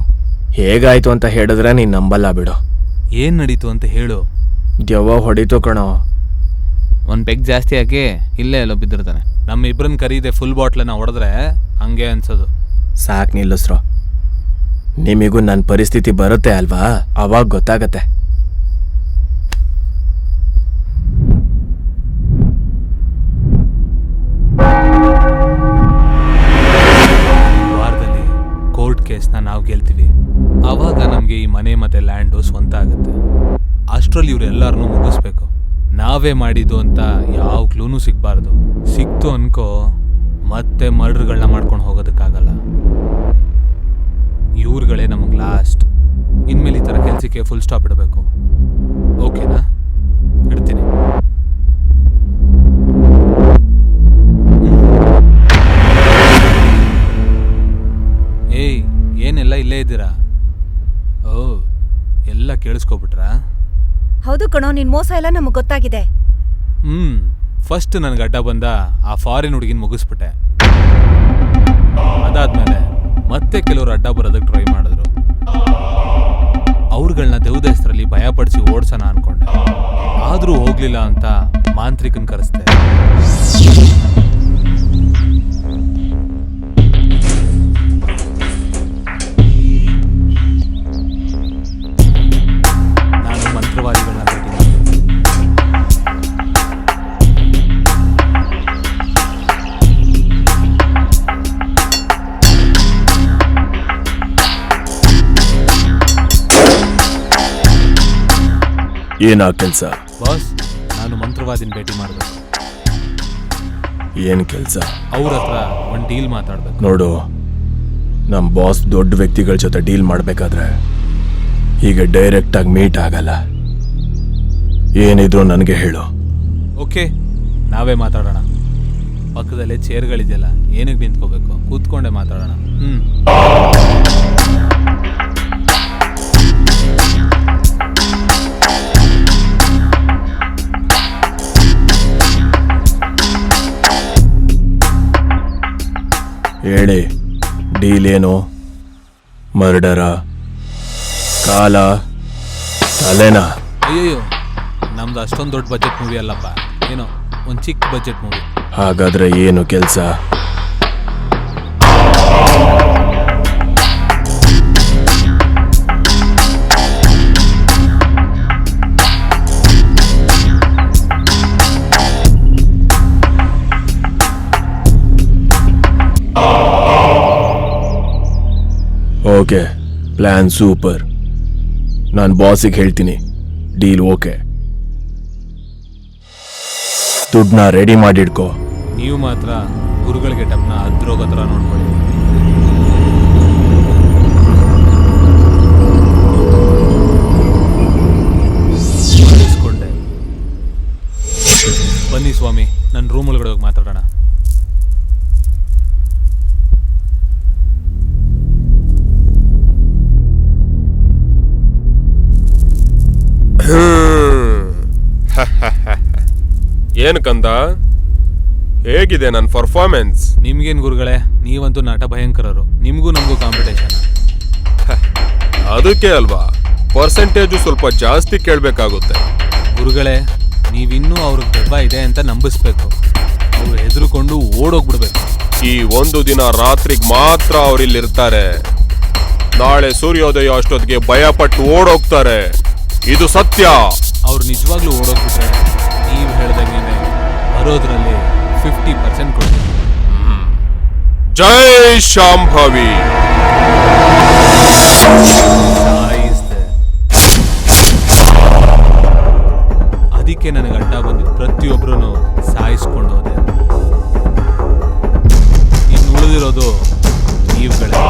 [SPEAKER 5] ಹೇಗಾಯ್ತು ಅಂತ ಹೇಳಿದ್ರೆ ನೀನ್ ನಂಬಲ್ಲ ಬಿಡು.
[SPEAKER 3] ಏನ್ ನಡೀತು ಅಂತ ಹೇಳು.
[SPEAKER 5] ದೆವ್ವ ಹೊಡಿತು ಕಣೋ.
[SPEAKER 3] ಒಂದ್ ಪೆಗ್ ಜಾಸ್ತಿ ಹಾಕಿ ಇಲ್ಲೇ ಎಲ್ಲೋ ಬಿದ್ದಿರ್ತಾನೆ. ನಮ್ಮ ಇಬ್ರನ್ನ ಕರೀದೆ ಫುಲ್ ಬಾಟ್ಲನ್ನ ಹೊಡೆದ್ರೆ ಹಂಗೆ ಅನ್ಸೋದು.
[SPEAKER 5] ಸಾಕ್ ನಿಲ್ಲಿಸ್ರೋ. ನಿಮಿಗೂ ನನ್ನ ಪರಿಸ್ಥಿತಿ ಬರುತ್ತೆ ಅಲ್ವಾ, ಅವಾಗ ಗೊತ್ತಾಗತ್ತೆ.
[SPEAKER 3] ವಾರದಲ್ಲಿ ಕೋರ್ಟ್ ಕೇಸ್ನ ನಾವು ಗೆಲ್ತೀವಿ. ಆವಾಗ ನಮಗೆ ಈ ಮನೆ ಮತ್ತೆ ಲ್ಯಾಂಡು ಸ್ವಂತ ಆಗುತ್ತೆ. ಅಷ್ಟರಲ್ಲಿ ಇವರೆಲ್ಲರನ್ನೂ ಮುಗಿಸ್ಬೇಕು. ನಾವೇ ಮಾಡಿದ್ದು ಅಂತ ಯಾವ ಕ್ಲೂನೂ ಸಿಗಬಾರ್ದು. ಸಿಕ್ತು ಅನ್ಕೋ ಮತ್ತೆ ಮರ್ಡರ್ಗಳನ್ನ ಮಾಡ್ಕೊಂಡು ಹೋಗೋದಕ್ಕಾಗಲ್ಲ. ಇವ್ರುಗಳೇ ನಮಗೆ ಲಾಸ್ಟ್. ಇನ್ಮೇಲೆ ಈ ಥರ ಕೆಲಸಕ್ಕೆ ಫುಲ್ ಸ್ಟಾಪ್ ಇಡಬೇಕು. ಓಕೆನಾ? ಇಡ್ತೀನಿ. ಏಯ್, ಏನೆಲ್ಲ ಇಲ್ಲೇ ಇದ್ದೀರಾ? ಓ, ಎಲ್ಲ ಕೇಳಿಸ್ಕೊಬಿಟ್ರಾ?
[SPEAKER 1] ಹೌದು ಕಣೋ, ನಿನ್ ಮೋಸ ಎಲ್ಲ ನಮಗ್ ಗೊತ್ತಾಗಿದೆ.
[SPEAKER 3] ಫಸ್ಟ್ ನನಗೆ ಅಡ್ಡ ಬಂದ ಆ ಫಾರಿನ್ ಹುಡುಗಿನ ಮುಗಿಸ್ಬಿಟ್ಟೆ. ಅದಾದ್ಮೇಲೆ ಮತ್ತೆ ಕೆಲವರು ಅಡ್ಡ ಬರೋದಕ್ಕೆ ಟ್ರೈ ಮಾಡಿದ್ರು. ಅವ್ರುಗಳನ್ನ ದೆವ್ವದ ಹೆಸರಲ್ಲಿ ಭಯಪಡಿಸಿ ಓಡ್ಸೋಣ ಅನ್ಕೊಂಡೆ. ಆದರೂ ಹೋಗ್ಲಿಲ್ಲ ಅಂತ ಮಾಂತ್ರಿಕನ್ ಕರೆಸ್ದೆ. ನಾನು ಮಂತ್ರವಾದಿಗಳನ್ನ ಭೇಟಿ ಮಾಡಿದೆ.
[SPEAKER 5] ಏನಾ ಕೆಲ್ಸ?
[SPEAKER 3] ಬಾಸ್, ನಾನು ಮಂತ್ರವಾದಿನ ಭೇಟಿ ಮಾಡಬೇಕು.
[SPEAKER 5] ಏನ್ ಕೆಲ್ಸ?
[SPEAKER 3] ಅವ್ರ ಹತ್ರ ಒಂದು ಡೀಲ್ ಮಾತಾಡ್ಬೇಕು.
[SPEAKER 5] ನೋಡು, ನಮ್ಮ ಬಾಸ್ ದೊಡ್ಡ ವ್ಯಕ್ತಿಗಳ ಜೊತೆ ಡೀಲ್ ಮಾಡಬೇಕಾದ್ರೆ ಹೀಗೆ ಡೈರೆಕ್ಟಾಗಿ ಮೀಟ್ ಆಗಲ್ಲ. ಏನಿದ್ರು ನನಗೆ ಹೇಳು.
[SPEAKER 3] ಓಕೆ, ನಾವೇ ಮಾತಾಡೋಣ. ಪಕ್ಕದಲ್ಲೇ ಚೇರ್ಗಳಿದೆಯಲ್ಲ, ಏನಕ್ಕೆ ನಿಂತ್ಕೋಬೇಕು? ಕೂತ್ಕೊಂಡೆ ಮಾತಾಡೋಣ.
[SPEAKER 5] ಹೇಳಿ, ಡೀಲ್ ಏನು? ಮರ್ಡರ, ಕಾಲ, ತಲೆನಾ?
[SPEAKER 3] ಅಯ್ಯಯ್ಯೋ, ನಮ್ದು ಅಷ್ಟೊಂದು ದೊಡ್ಡ ಬಜೆಟ್ ಮೂವಿ ಅಲ್ಲಪ್ಪ, ಏನೋ ಒಂದು ಚಿಕ್ಕ ಬಜೆಟ್ ಮೂವಿ.
[SPEAKER 5] ಹಾಗಾದ್ರೆ ಏನು ಕೆಲಸ? Okay, plan super. ನಾನು ಬಾಸಿಗೆ ಹೇಳ್ತೀನಿ, ಡೀಲ್ ಓಕೆ. ದುಡ್ಡನ್ನ ರೆಡಿ ಮಾಡಿಡ್ಕೋ.
[SPEAKER 3] ನೀವು ಮಾತ್ರ ಗುರುಗಳಿಗೆ ಟಪ್ನ ಅದ್ರೋಗೋ ಥರ ನೋಡ್ಕೊಳ್ಳಿ. ಇಸ್ಕೊಂಡೆ. ಬನ್ನಿ ಸ್ವಾಮಿ, ನನ್ನ ರೂಮ್ ಒಳಗಡೆ ಹೋಗಿ ಮಾತಾಡೋಣ.
[SPEAKER 8] ಏನು ಕಂದ, ಹೇಗಿದೆ ನನ್ನ ಪರ್ಫಾರ್ಮೆನ್ಸ್?
[SPEAKER 3] ನಿಮ್ಗೇನು ಗುರುಗಳೇ, ನೀವಂತೂ ನಟ ಭಯಂಕರರು. ನಿಮಗೂ ನಮಗೂ ಕಾಂಪಿಟೇಷನ್.
[SPEAKER 8] ಅದಕ್ಕೆ ಅಲ್ವಾ ಪರ್ಸೆಂಟೇಜು ಸ್ವಲ್ಪ ಜಾಸ್ತಿ ಕೇಳಬೇಕಾಗುತ್ತೆ.
[SPEAKER 3] ಗುರುಗಳೇ, ನೀವಿನ್ನೂ ಅವ್ರಿಗೆ ದೆವ್ವ ಇದೆ ಅಂತ ನಂಬಿಸ್ಬೇಕು. ಅವ್ರು ಹೆದರ್ಕೊಂಡು ಓಡೋಗ್ಬಿಡ್ಬೇಕು.
[SPEAKER 8] ಈ ಒಂದು ದಿನ ರಾತ್ರಿಗೆ ಮಾತ್ರ ಅವರಿಲ್ಲಿರ್ತಾರೆ. ನಾಳೆ ಸೂರ್ಯೋದಯ ಅಷ್ಟೊತ್ತಿಗೆ ಭಯಪಟ್ಟು ಓಡೋಗ್ತಾರೆ. ಇದು ಸತ್ಯ.
[SPEAKER 3] ಅವ್ರು ನಿಜವಾಗ್ಲೂ ಓಡೋಗ್ಬಿಟ್ರೆ ನೀವು ಹೇಳ್ದಂಗೆ ಬರೋದ್ರಲ್ಲಿ 50% ಕೊಡ್ತೀವಿ.
[SPEAKER 8] ಜೈ ಶಾಂಭವಿ.
[SPEAKER 3] ಸಾಯಿಸ್ದೆ. ಅದಕ್ಕೆ ನನಗೆ ಅಡ್ಡ ಬಂದಿದ್ದು ಪ್ರತಿಯೊಬ್ಬರೂ ಸಾಯಿಸ್ಕೊಂಡು ಹೋದೆ. ಇನ್ನು ಉಳಿದಿರೋದು ನೀವುಗಳೇ.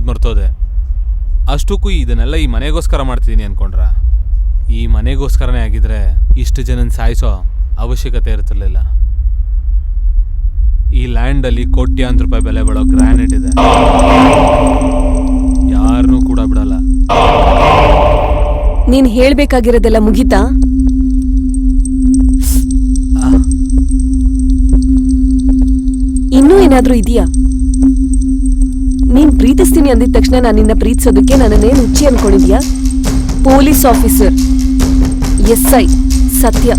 [SPEAKER 3] ಮರ್ತೋದೆ. ಅಷ್ಟಕ್ಕೂ ಇದನ್ನೆಲ್ಲ ಈ ಮನೆಗೋಸ್ಕರ ಮಾಡ್ತಿದ್ದೀನಿ ಅನ್ಕೊಂಡ್ರ? ಈ ಮನೆಗೋಸ್ಕರನೇ ಆಗಿದ್ರೆ ಇಷ್ಟು ಜನನ ಸಾಯಿಸೋ ಅವಶ್ಯಕತೆ ಇರ್ತಿರ್ಲಿಲ್ಲ. ಈ ಲ್ಯಾಂಡಲ್ಲಿ ಕೋಟ್ಯಾಂತರ ರೂಪಾಯಿ ಬೆಲೆ ಬಾಳೋ ಗ್ರಾನೈಟ್ ಇದೆ. ಯಾರನ್ನೂ ಕೂಡ ಬಿಡಲ್ಲ.
[SPEAKER 4] ನೀನ್ ಹೇಳ್ಬೇಕಾಗಿರೋದೆಲ್ಲ ಮುಗೀತಾ? ಇನ್ನೂ ಏನಾದ್ರೂ ಇದೆಯಾ? ನೀನ್ ಪ್ರೀತಿಸ್ತೀನಿ ಅಂದಿದ ತಕ್ಷಣ ನಾನು ನಿನ್ನ ಪ್ರೀತಿಸೋದಕ್ಕೆ ನನ್ನನ್ನೇನು ಹುಚ್ಚಿ ಅನ್ಕೊಂಡಿದ್ಯಾ? ಪೊಲೀಸ್ ಆಫೀಸರ್ SI ಸತ್ಯ.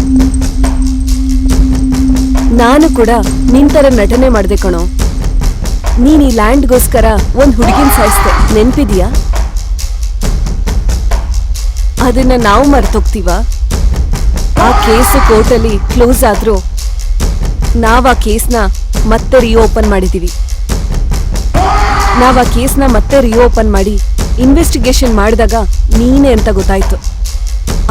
[SPEAKER 4] ನಾನು ಕೂಡ ನಿನ್ ತರ ನಟನೆ ಮಾಡ್ದೆ ಕಣೋ. ನೀನ್ ಈ ಲ್ಯಾಂಡ್ಗೋಸ್ಕರ ಒಂದ್ ಹುಡುಗಿನ ಸಾಯಿಸ್ದೆ, ನೆನ್ಪಿದ್ಯಾ? ಅದನ್ನ ನಾವು ಮರ್ತೋಗ್ತೀವ? ಆ ಕೇಸು ಕೋರ್ಟಲ್ಲಿ ಕ್ಲೋಸ್ ಆದ್ರೂ ನಾವ್ ಆ ಕೇಸ್ನ ಮತ್ತೆ ರಿಓಪನ್ ಮಾಡಿದೀವಿ. ನಾವ್ ಆ ಕೇಸ್ನ ಮತ್ತೆ ರಿಓಪನ್ ಮಾಡಿ ಇನ್ವೆಸ್ಟಿಗೇಷನ್ ಮಾಡಿದಾಗ ನೀನೇ ಅಂತ ಗೊತ್ತಾಯ್ತು.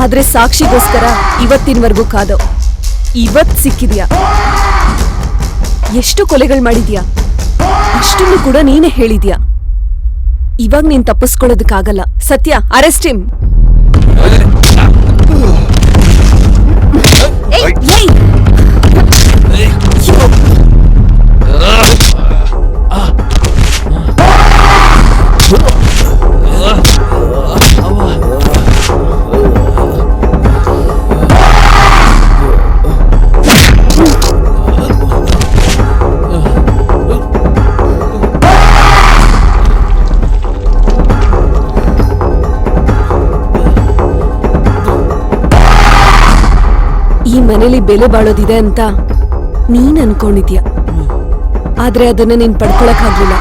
[SPEAKER 4] ಆದ್ರೆ ಸಾಕ್ಷಿಗೋಸ್ಕರ ಇವತ್ತಿನವರೆಗೂ ಕಾದೋ. ಇವತ್ ಸಿಕ್ಕಿದ್ಯಾ? ಎಷ್ಟು ಕೊಲೆಗಳು ಮಾಡಿದ್ಯಾ? ಅಷ್ಟನ್ನು ಕೂಡ ನೀನೇ ಹೇಳಿದ್ಯಾ. ಇವಾಗ ನೀನ್ ತಪ್ಪಿಸ್ಕೊಳ್ಳೋದಕ್ಕಾಗಲ್ಲ. ಸತ್ಯ, ಅರೆಸ್ಟ್ ಹಿಮ್. ಈ ಮನೇಲಿ ಬೆಲೆ ಬಾಳೋದಿದೆ ಅಂತ ನೀನ್ ಅನ್ಕೊಂಡಿದ್ಯಾ, ಆದ್ರೆ ಅದನ್ನ ನೀನ್ ಪಡ್ಕೊಳಕ್ ಆಗ್ಲಿಲ್ಲ.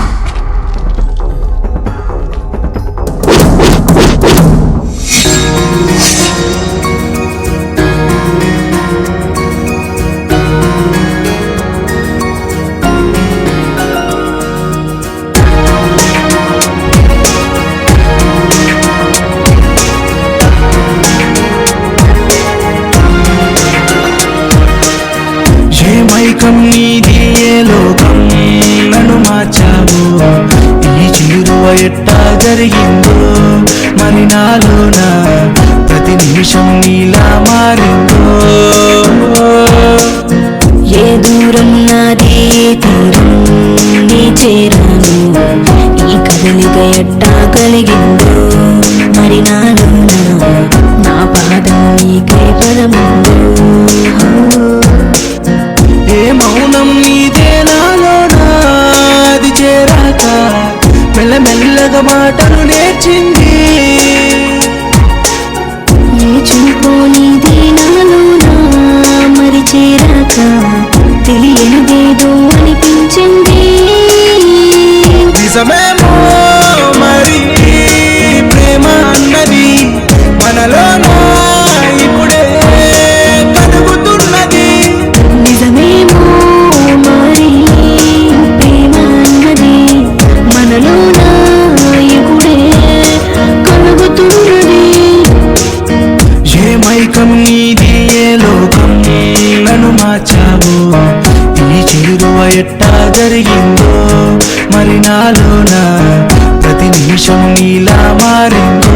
[SPEAKER 7] ఎట్టా జరిగిందో మరి నాలోన ప్రతి నిమిషం నీలా మారిందో
[SPEAKER 4] ఏ దూరం నాదే తీరం నీ చేరాను ఈ కదలిక ఎట్టా కలిగిందో మరి నాలోన నా పాదం నీకై పదముందో
[SPEAKER 7] ఏ మౌనం నీదే నాలోన అది చేరాక మెల్లమెల్లగా మాటలు నేర్చింది
[SPEAKER 4] ఏ చూపో నీదే నాలోన మరి చేరాక తెలియనిదేదో అనిపించింది
[SPEAKER 7] నిజమేమో మరి ప్రేమ అన్నది మనలోన ఇప్పుడే కలుగుతున్నది
[SPEAKER 4] నిజమేమో మరి ప్రేమ అన్నది మనలోన ఇప్పుడే కలుగుతున్నది
[SPEAKER 7] ఏ మైకం నీది ఏ లోకం నన్ను మార్చావు ఈ చేరువ ఎట్టా జరిగిందో మరి నాలోన ప్రతి నిమిషం నీలా మారిందో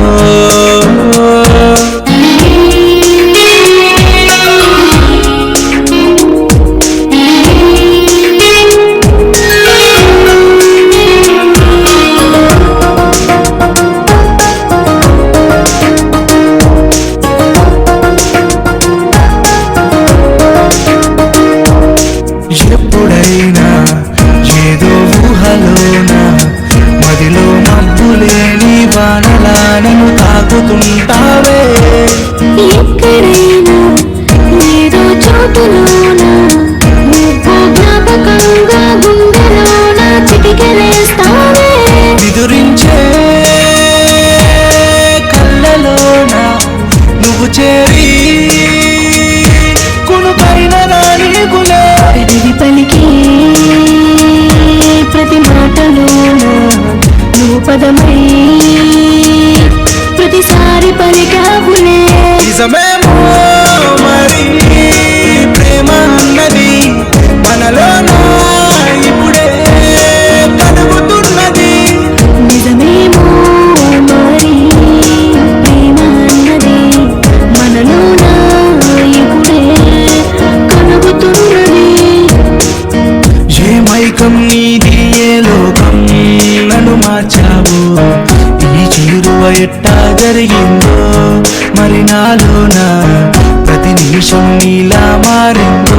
[SPEAKER 7] ఎప్పుడైనా ఏదో ఊహలోన మదిలో మబ్బులేని వానలా నన్ను తాకుతుంటావే
[SPEAKER 4] ఎక్కడైనా ఏదో చోటులోన నువ్వు జ్ఞాపకంగా గుండెలోన చిటికెలేస్తావే
[SPEAKER 7] ఎదురించే కళ్ళలోన నువ్వు చేరి కునుపైన రానిగులే
[SPEAKER 4] పెదవి పలికి ప్రతి మాటలోన నువ్వు పదమై ప్రతిసారి పలికావులే
[SPEAKER 7] నిజమేమో మరి ప్రేమ అన్నది మనలోన ఇప్పుడే కలుగుతున్నది
[SPEAKER 4] నిజమేమో మరి ప్రేమ అన్నది మనలోన ఇప్పుడే కలుగుతున్నది
[SPEAKER 7] ఏ మైకం నీది ఏ లోకం నన్ను మార్చావు ఈ చేరువ ఎట్టా జరిగిందో మరి నాలోన ప్రతి నిమిషం నీలా మారిందో